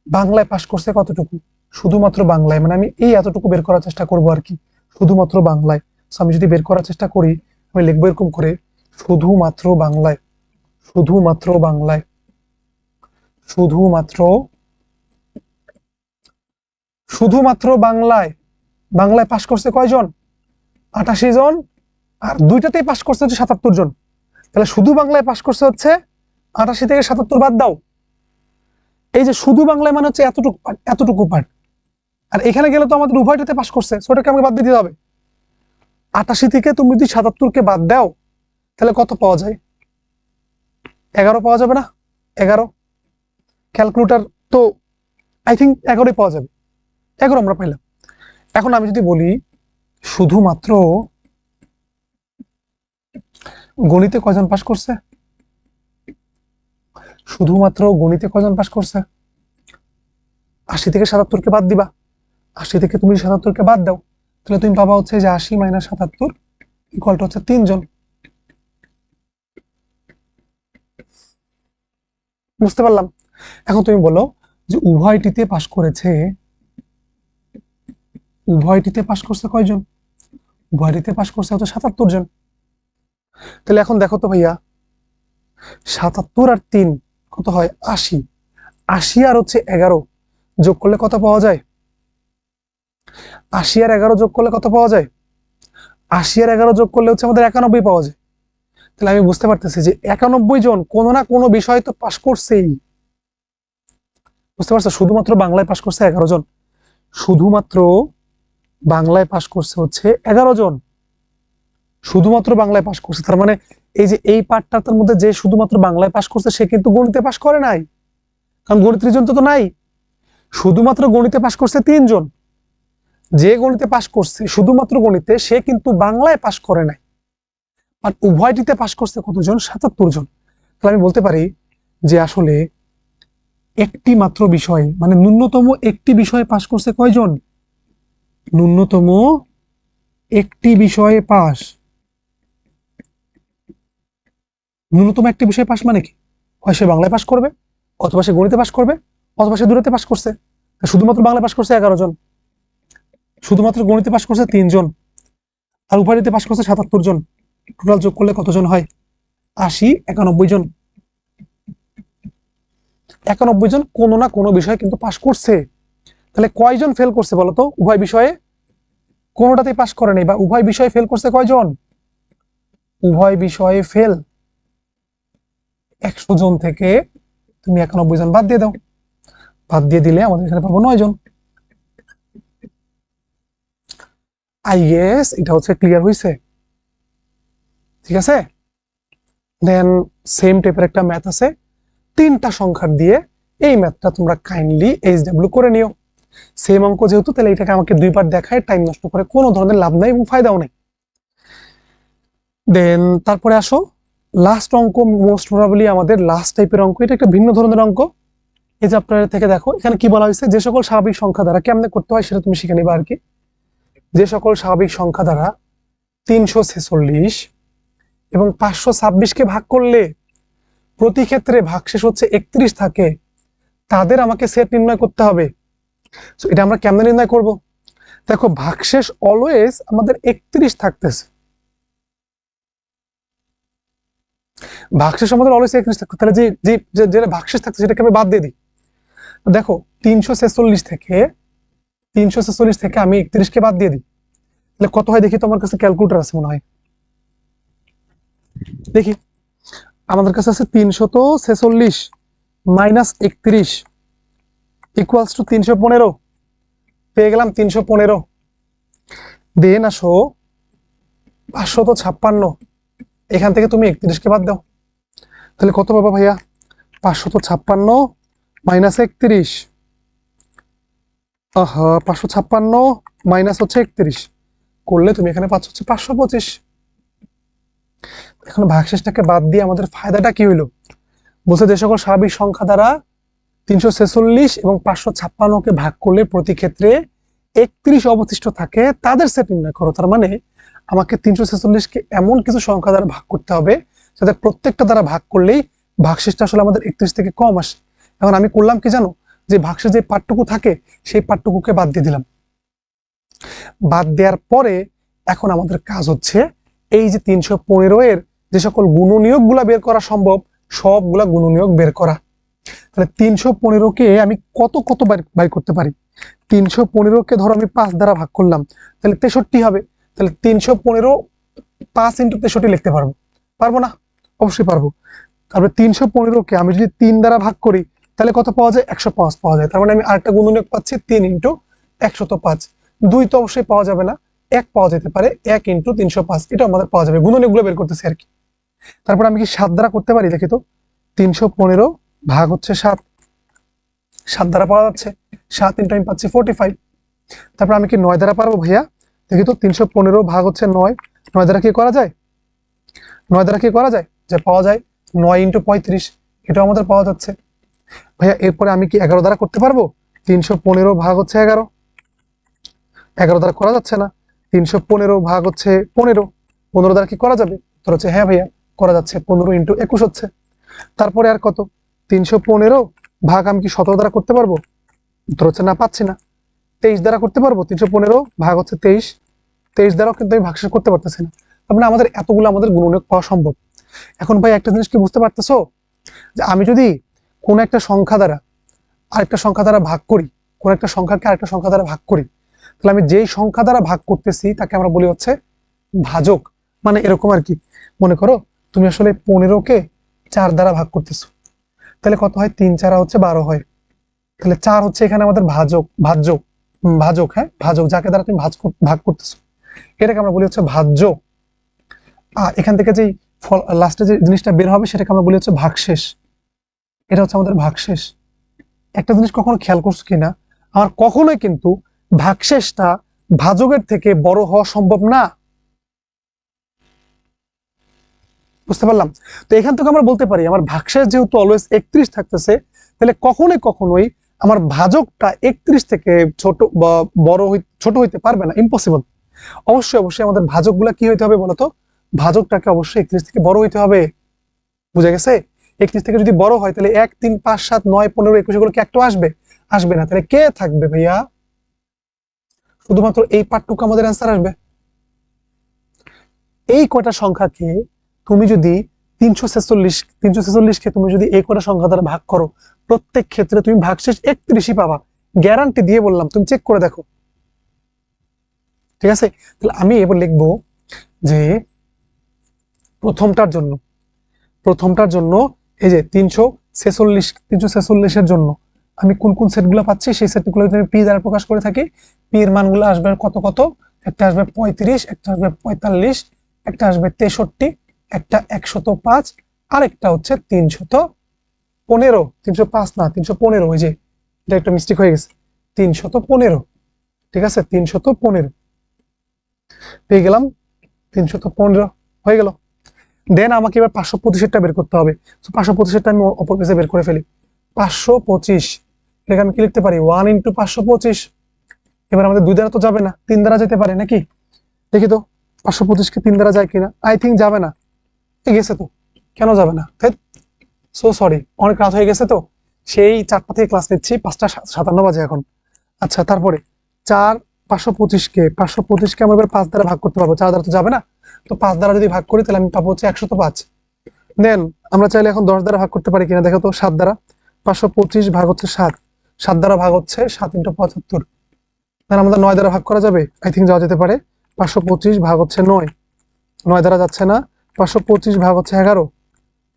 বাংলায় পাশ করছে কতটুকু, শুধুমাত্র বাংলায়, মানে আমি এই এতটুকু বের করার চেষ্টা করব আর কি, শুধুমাত্র বাংলায়। আমি যদি বের করার চেষ্টা করি, আমি লিখবো এরকম করে, শুধুমাত্র বাংলায়, শুধুমাত্র বাংলায়, শুধুমাত্র শুধুমাত্র বাংলায়, বাংলায় পাশ করছে কয়জন? 88 জন। আর দুইটাতেই পাশ করছে হচ্ছে 77 জন। তাহলে শুধু বাংলায় পাশ করছে হচ্ছে 88 থেকে 77 বাদ দাও। এই যে শুধু বাংলায় মানে হচ্ছে এতটুকু পার্ট, এতটুকু পার্ট। আর এখানে গেলে তো আমাদের উভয়টাতে পাশ করছে, সেটাকে আমাকে বাদ দিতে হবে। 88 থেকে তুমি যদি 77 কে বাদ দাও, তাহলে কত পাওয়া যায়? 11 পাওয়া যাবে না? 11, ক্যালকুলেটর তো আই থিঙ্ক 11 পাওয়া যাবে। 11 আমরা পাইলাম। এখন আমি যদি বলি শুধুমাত্র গণিতে কয়জন পাশ করছে, শুধুমাত্র গণিতে কয়জন পাশ করছে? 80 থেকে 77 কে বাদ দিবা। 80 থেকে তুমি 77 কে বাদ দাও, তাহলে তুমি পাবা হচ্ছে যে 80 - 77 ইকুয়াল টু হচ্ছে 3 জন। বুঝতে পারলাম? এখন তুমি বলো যে উভয়টিতে পাশ করেছে, উভয়টিতে পাশ করছে কয়জন? উভয়টিতে পাশ করছে হচ্ছে 77 জন। তাহলে এখন দেখো তো ভাইয়া, 77 আর 3 কত হয়? 80। 80 আর হচ্ছে 11 যোগ করলে কত পাওয়া যায়? 80 আর 11 যোগ করলে কত পাওয়া যায়? 80 আর 11 যোগ করলে হচ্ছে আমাদের 91 পাওয়া যায়। তাহলে আমি বুঝতে পারতেছি যে 91 জন কোনো না কোনো বিষয় তো পাশ করছেই। বুঝতে পারছো? শুধুমাত্র বাংলায় পাশ করছে 11 জন, শুধুমাত্র বাংলায় পাশ করছে হচ্ছে 11 জন, শুধুমাত্র বাংলায় পাশ করছে। তার মানে এই যে এই পার্টটার মধ্যে যে শুধুমাত্র বাংলায় পাশ করছে, সে কিন্তু গণিতে পাশ করে নাই, কারণ গণিত রিজন তো নাই। শুধুমাত্র গণিতে পাশ করছে 3 জন, যে গণিতে পাশ করছে শুধুমাত্র গণিতে, সে কিন্তু বাংলায় পাশ করে নাই। আর উভয়টিতে পাশ করছে কতজন? 77 জন। তাহলে আমি বলতে পারি যে আসলে একটি মাত্র বিষয়, মানে ন্যূনতম একটি বিষয়ে পাশ করছে কয়জন? ন্যূনতম একটি বিষয়ে পাস। ন্যূনতম একটি বিষয়ে পাস মানে কি? হয় সে বাংলায় পাস করবে, অথবা সে গণিতে পাস করবে, অথবা সে দূরেতে পাস করছে। শুধুমাত্র বাংলায় পাস করছে 11 জন, শুধুমাত্র গণিতে পাস করছে 3 জন, আর উভয়তে পাস করছে 77 জন। টোটাল যোগ করলে কতজন হয়? 80, 91 জন। 91 জন কোনো না কোনো বিষয়ে কিন্তু পাস করছে। তাহলে কয়জন ফেল করছে বলতো উভয় বিষয়ে? কোনোটাতেই পাস করেনি, বা উভয় বিষয়ে ফেল করছে কয়জন? উভয় বিষয়ে ফেল 100 জন থেকে তুমি 91 জন বাদ দিয়ে দাও। বাদ দিয়ে দিলে আমাদের এখানে পাবো 9 জন। আই গেস এটা হচ্ছে ক্লিয়ার হয়েছে। ঠিক আছে, দেন সেম টাইপের একটা ম্যাথ আছে 3টা সংখ্যার দিয়ে। এই ম্যাথটা তোমরা কাইন্ডলি এইচডব্লিউ করে নিও। সেম অঙ্ক যেহেতু, তাহলে এটাকে আমাকে 2বার দেখায় টাইম নষ্ট করে কোনো ধরনের লাভ নাই এবং ফায়দাও নেই। দেন তারপরে আসো লাস্ট অঙ্ক, মোস্ট প্রবাবলি আমাদের লাস্ট টাইপের অঙ্ক। এটা একটা ভিন্ন ধরনের অঙ্ক। এই যে আপনারা থেকে দেখো এখানে কি বলা হয়েছে, যে সকল স্বাভাবিক সংখ্যা দ্বারা কেমনে করতে হয় সেটা তুমি শিখে নিবা আর কি। যে সকল স্বাভাবিক সংখ্যা দ্বারা 346 এবং 526কে ভাগ করলে প্রতি ক্ষেত্রে ভাগশেষ হচ্ছে 31 থাকে, তাদের আমাকে সেট নির্ণয় করতে হবে। তো এটা আমরা কেমনে নির্ণয় করব? দেখো ভাগশেষ অলওয়েজ আমাদের 31 থাকতেছে, ভাগশেষ আমাদের অলওয়েজ 31 থাকতে, তাহলে যে যেটা ভাগশেষ থাকছে সেটাকে আমি বাদ দিয়ে দিই। দেখো 346 থেকে আমি 31কে বাদ দিয়ে দিই, তাহলে কত হয় দেখি। তো আমার কাছে ক্যালকুলেটর আছে মনে হয়, দেখি। আমাদের কাছে আছে 346 মাইনাস 31 ইকুয়ালস টু 315। পেয়ে গেলাম 315। দেন আসো 556, এখান থেকে তুমি 31কে বাদ দাও, তাহলে কত পাবা ভাইয়া? 556 মাইনাস 31, 556 মাইনাস হচ্ছে 31 করলে তুমি এখানে পাচ্ছ হচ্ছে 525। এখন ভাগশেষটাকে বাদ দিয়ে আমাদের ফায়দাটা কি হইলো? বলছে যে সকল স্বাভাবিক সংখ্যা দ্বারা 346 এবং 556কে ভাগ করলে প্রতি ক্ষেত্রে 31 অবশিষ্ট থাকে, তাদের সেট নির্ণয় করো। তার মানে আমাকে 346কে এমন কিছু সংখ্যা দ্বারা ভাগ করতে হবে যাদের প্রত্যেকটা দ্বারা ভাগ করলেই ভাগশেষটা আসলে আমাদের 31 থেকে কম আসে। এখন আমি করলাম কি জানো, যে ভাগশেষ যে পার্টটুকু থাকে সেই পার্টটুকুকে বাদ দিয়ে দিলাম। বাদ দেওয়ার পরে এখন আমাদের কাজ হচ্ছে এই যে 315 এর যে সকল গুণনীয়ক গুলা বের করা সম্ভব সবগুলা গুণনীয়ক বের করা। তাহলে 315কে আমি কত কত বাই করতে পারি? 315কে ধরো আমি 5 দ্বারা ভাগ করলাম, তাহলে 63 হবে। তাহলে 315 5 × 63 লিখতে পারবো? পারবো না? অবশ্যই পারবো। তারপরে 315কে আমি যদি 3 দ্বারা ভাগ করি তাহলে কত পাওয়া যায়? 105 পাওয়া যায়। তার মানে আমি আরেকটা গুণনীয়ক পাচ্ছি 3 × 105। 2 তো অবশ্যই পাওয়া যাবে না, 1 পাওয়া যেতে পারে, 1 × 305 এটা আমাদের পাওয়া যাবে। গুণনীয়কগুলো বের করতেছি আর কি। তারপর আমি কি 7 দ্বারা করতে পারি? দেখি তো, 315 ভাগ হচ্ছে 7, 7 দ্বারা পাওয়া যাচ্ছে, 7 × আমি পাচ্ছি 45। তারপর আমি কি 9 দ্বারা পারবো ভাইয়া? দেখি তো, 315 ভাগ হচ্ছে 9, 9 দ্বারা কি করা যায়? 9 দ্বারা কি করা যায়? যে পাওয়া যায় 9 × 35, এটাও আমাদের পাওয়া যাচ্ছে ভাইয়া। এরপরে আমি কি 11 দ্বারা করতে পারবো? 315 ভাগ হচ্ছে 11, 11 দ্বারা করা যাচ্ছে না। 315 ভাগ হচ্ছে 15, 15 দ্বারা কি করা যাবে? তোর হচ্ছে হ্যাঁ ভাইয়া করা যাচ্ছে, 15 × 21 হচ্ছে। তারপরে আর কত? 315 ভাগ আমি কি 17 দ্বারা করতে পারবো? তোর হচ্ছে না, পাচ্ছি না। 23 দ্বারা করতে পারবো? 315 ভাগ হচ্ছে 23, 23 দ্বারাও কিন্তু আমি ভাগশেষ করতে পারতেছি না। তার মানে আমাদের এতগুলো আমাদের গুণনীয়ক পাওয়া সম্ভব। এখন ভাই একটা জিনিস কি বুঝতে পারতেছো, যে আমি যদি কোন একটা সংখ্যা দ্বারা আরেকটা সংখ্যা দ্বারা ভাগ করি, কোন একটা সংখ্যাকে আরেকটা সংখ্যা দ্বারা ভাগ করি, তাহলে আমি যেই সংখ্যা দ্বারা ভাগ করতেছি তাকে আমরা বলি হচ্ছে ভাজক। মানে এরকম আর কি, মনে করো তুমি আসলে 15কে 4 দ্বারা ভাগ করতেছো, তাহলে কত হয়? 3 × 4 হচ্ছে 12 হয়। তাহলে 4 হচ্ছে এখানে আমাদের ভাজক, ভাজক, হ্যাঁ ভাজক, যাকে দ্বারা তুমি ভাগ করতেছো এটাকে আমরা বলি হচ্ছে ভাজ্য। আর এখান থেকে যেই লাস্টে যে জিনিসটা বের হবে সেটাকে আমরা বলি হচ্ছে ভাগশেষ। এটা হচ্ছে আমাদের ভাগশেষ। একটা জিনিস কখনো খেয়াল করছো কিনা, আমার কখনোই কিন্তু ভাগশেষটা ভাজকের থেকে বড় হওয়া সম্ভব না। বুঝতে পারলাম? তো এখান থেকে আমরা বলতে পারি আমার ভাগশেষ যেহেতু অলওয়েজ 31 থাকতেছে, তাহলে কখনোই কখনোই আমার ভাজকটা 31 থেকে ছোট বা ছোট হইতে পারবে না, ইম্পসিবল। অবশ্যই অবশ্যই আমাদের ভাজকগুলা কি হইতে হবে বলতো, ভাজকটাকে অবশ্যই 31 থেকে বড় হইতে হবে। বুঝা গেছে? 31 থেকে যদি বড় হয় তাহলে 1, 3, 5, 7, 9, 15, 21 এগুলো কি একটা আসবে? আসবে না। তাহলে কে থাকবে ভাইয়া? শুধুমাত্র এই পার্টটুকু আমাদের অ্যান্সার আসবে। এই কয়টা সংখ্যাকে তুমি যদি 346কে তুমি যদি এই কয়টা সংখ্যা দ্বারা ভাগ করো, প্রত্যেক ক্ষেত্রে তুমি ভাগশেষ 31ই পাবা, গ্যারান্টি দিয়ে বললাম, তুমি চেক করে দেখো। ঠিক আছে? তাহলে আমি এবার লিখবো যে প্রথমটার জন্য এই যে 346 এর জন্য আমি কোন কোন সেটগুলো পাচ্ছি, সেই সেটগুলো যদি আমি পি দ্বারা প্রকাশ করে থাকি, পি এর মানগুলো আসবে কত কত, একটা আসবে 35, একটা আসবে 45, একটা আসবে 63, একটা 105, আর একটা হচ্ছে 315, 305 না 315, ওই যে এটা একটা মিস্টেক হয়ে গেছে, 315। ঠিক আছে, 315 পেয়ে গেলাম, 315 হয়ে গেল। দেন আমাকে এবার 525টা বের করতে হবে। 525টা আমি অপর পেজে বের করে ফেলি। 525 এখানে আমি কি লিখতে পারি, 1 × 525। এবার আমাদের 2 দ্বারা তো যাবে না, 3 দ্বারা যেতে পারে নাকি? দেখি তো 525কে 3 দ্বারা যায় কিনা। আই থিঙ্ক যাবে না। গেছে তো, কেন যাবে না? সো সরি, অনেক রাত হয়ে গেছে তো, সেই 4টা থেকে ক্লাস নিচ্ছি, 5টা 57 বাজে এখন। আচ্ছা, তারপরে 525কে আমি এবার 5 দ্বারা ভাগ করতে পারবো, 4 দ্বারা তো যাবে না। তো 5 দ্বারা যদি ভাগ করি তাহলে আমি পাবো হচ্ছে 105। দেন আমরা চাইলে এখন 10 দ্বারা ভাগ করতে পারি কিনা দেখো তো, 7 দ্বারা। 525 ভাগ হচ্ছে 7, 7 দ্বারা ভাগ হচ্ছে 7 × 75। দেন আমাদের 9 দ্বারা ভাগ করা যাবে, আই থিঙ্ক যাওয়া যেতে পারে। 525 ভাগ হচ্ছে 9, 9 দ্বারা যাচ্ছে না। 525 ভাগ হচ্ছে 11,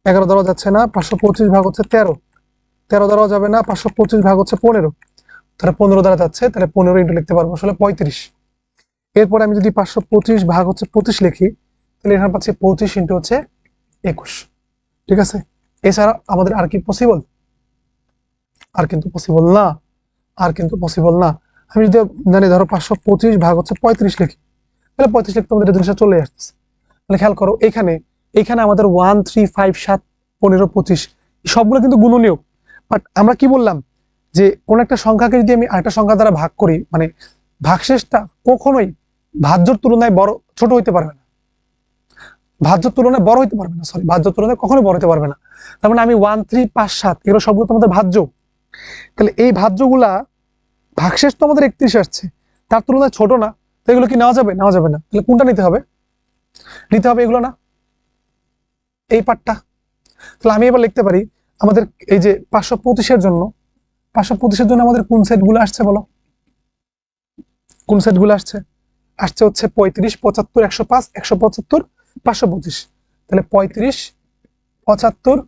11 দ্বারা যাচ্ছে না। 525 ভাগ হচ্ছে 13, 13 দ্বারাও যাবে না। 525 ভাগ হচ্ছে 15, তাহলে 15 দ্বারা যাচ্ছে, তাহলে 15 ইন্টু লিখতে পারবো আসলে 35। এরপরে আমি যদি 525 ভাগ হচ্ছে 25 লিখি, তাহলে এখানে পাচ্ছি 25 ইন্টু হচ্ছে 21। ঠিক আছে, এছাড়া আমাদের আর কি পসিবল? আর কিন্তু পসিবল না, আর কিন্তু পসিবল না। আমি যদি জানি ধরো 525 ভাগ হচ্ছে 35 লিখি, তাহলে 35 লিখতে আমাদের জিনিসটা চলে আসতেছে। তাহলে খেয়াল করো, এখানে আমাদের 1, 3, 5, 7, 15, 25 সবগুলো কিন্তু গুণনীয়ক। বাট আমরা কি বললাম, যে কোন একটা সংখ্যাকে যদি আমি আরেকটা সংখ্যা দ্বারা ভাগ করি, মানে ভাগশেষটা কখনোই ভাজ্যর তুলনায় ছোট হইতে পারবে না, ভাজ্যর তুলনায় বড় হইতে পারবে না, সরি, ভাজ্যর তুলনায় কখনোই বড় হতে পারবে না। তার মানে আমি 1, 3, 5, 7 এগুলো সবগুলো তো আমাদের ভাজ্য। তাহলে এই ভাজ্যগুলা ভাগশেষ তো আমাদের 31 আসছে, তার তুলনায় ছোট না, তো এগুলো কি নেওয়া যাবে? নেওয়া যাবে না। তাহলে কোনটা নিতে হবে? নিতে হবে এগুলো না, এই পার্টটা। তাহলে আমি এবার লিখতে পারি আমাদের এই যে 525-এর জন্য আমাদের কোন সেটগুলো আসছে বলো, কোন সেটগুলো আসছে? আসছে হচ্ছে 35, 75, 105, 175, 525। তাহলে 35, 75,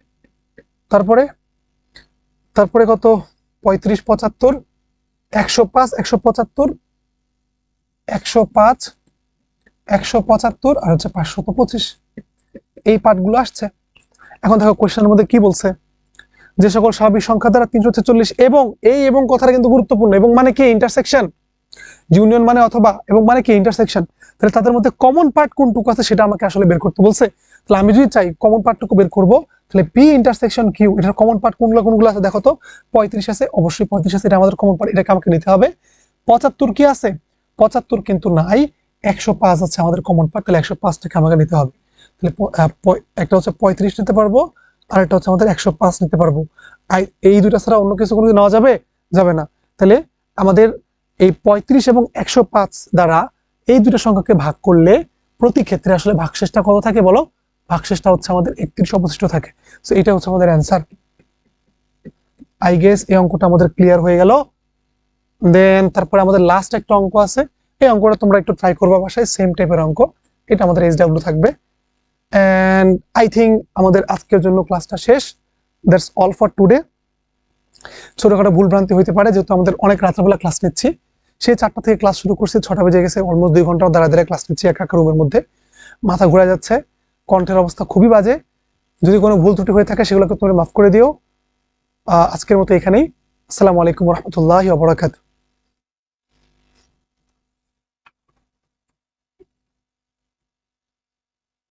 তারপরে কত, 35, 75, 105, 175, 105, 175 আর হচ্ছে 525, এই পার্টগুলো আসছে। এখন দেখো কোশ্চেনের মধ্যে কি বলছে, যে সকল স্বাভাবিক সংখ্যা দ্বারা 346 এবং কথাটা কিন্তু গুরুত্বপূর্ণ, এবং মানে কি ইন্টারসেকশন, ইউনিয়ন মানে অথবা, এবং মানে কি ইন্টারসেকশন। তাহলে তাদের মধ্যে কমন পার্ট কোনটুকু আছে সেটা আমাকে আসলে বের করতে বলছে। তাহলে আমি যদি চাই কমন পার্টটুকু বের করব, তাহলে পি ইন্টারসেকশন কিউ, এটার কমন পার্ট কোনগুলো আছে দেখো তো। 35 আছে, অবশ্যই 35 আছে, এটা আমাদের কমন পার্ট, এটাকে আমাকে নিতে হবে। 75 কি আছে? 75 কিন্তু নাই। 105 আছে আমাদের কমন পার্ট, তাহলে 105টাকে আমাকে নিতে হবে। তাহলে একটা হচ্ছে 35 নিতে পারবো, আর একটা হচ্ছে আমাদের 105 নিতে পারবো। এই দুইটা ছাড়া অন্য কিছু কোনো নেওয়া যাবে? যাবে না। তাহলে আমাদের এই 35 এবং 105 দ্বারা এই দুটো সংখ্যাকে ভাগ করলে প্রতি ক্ষেত্রে আসলে ভাগশেষটা কত থাকে বলো? ভাগশেষটা হচ্ছে আমাদের 31 অবশিষ্ট থাকে। সো এটা হচ্ছে আমাদের অ্যান্সার। আই গেস এই অঙ্কটা আমাদের ক্লিয়ার হয়ে গেল। দেন তারপরে আমাদের লাস্ট একটা অঙ্ক আছে, এই অঙ্কটা তোমরা একটু ট্রাই করবা বাসায়, সেম টাইপের অঙ্ক, এটা আমাদের SW থাকবে। এন্ড আই থিঙ্ক আমাদের আজকের জন্য ক্লাসটা শেষ। That's all for today. ছোটখাটো ভুলভ্রান্তি হইতে পারে, যেহেতু আমাদের অনেক রাত্রেবেলা ক্লাস নিচ্ছি, সেই 4টা থেকে ক্লাস শুরু করছি, 6টা বেজে গেছে, অলমোস্ট 2 ঘন্টা দাঁড়া ক্লাস নিচ্ছি একা রুমের মধ্যে, মাথা ঘুরে যাচ্ছে, কণ্ঠের অবস্থা খুবই বাজে। যদি কোনো ভুল ত্রুটি হয়ে থাকে সেগুলোকে তোমরা মাফ করে দিও। আজকের মতো এখানেই। আসসালামু আলাইকুম ওয়া রাহমাতুল্লাহি ওয়া বারাকাতুহু।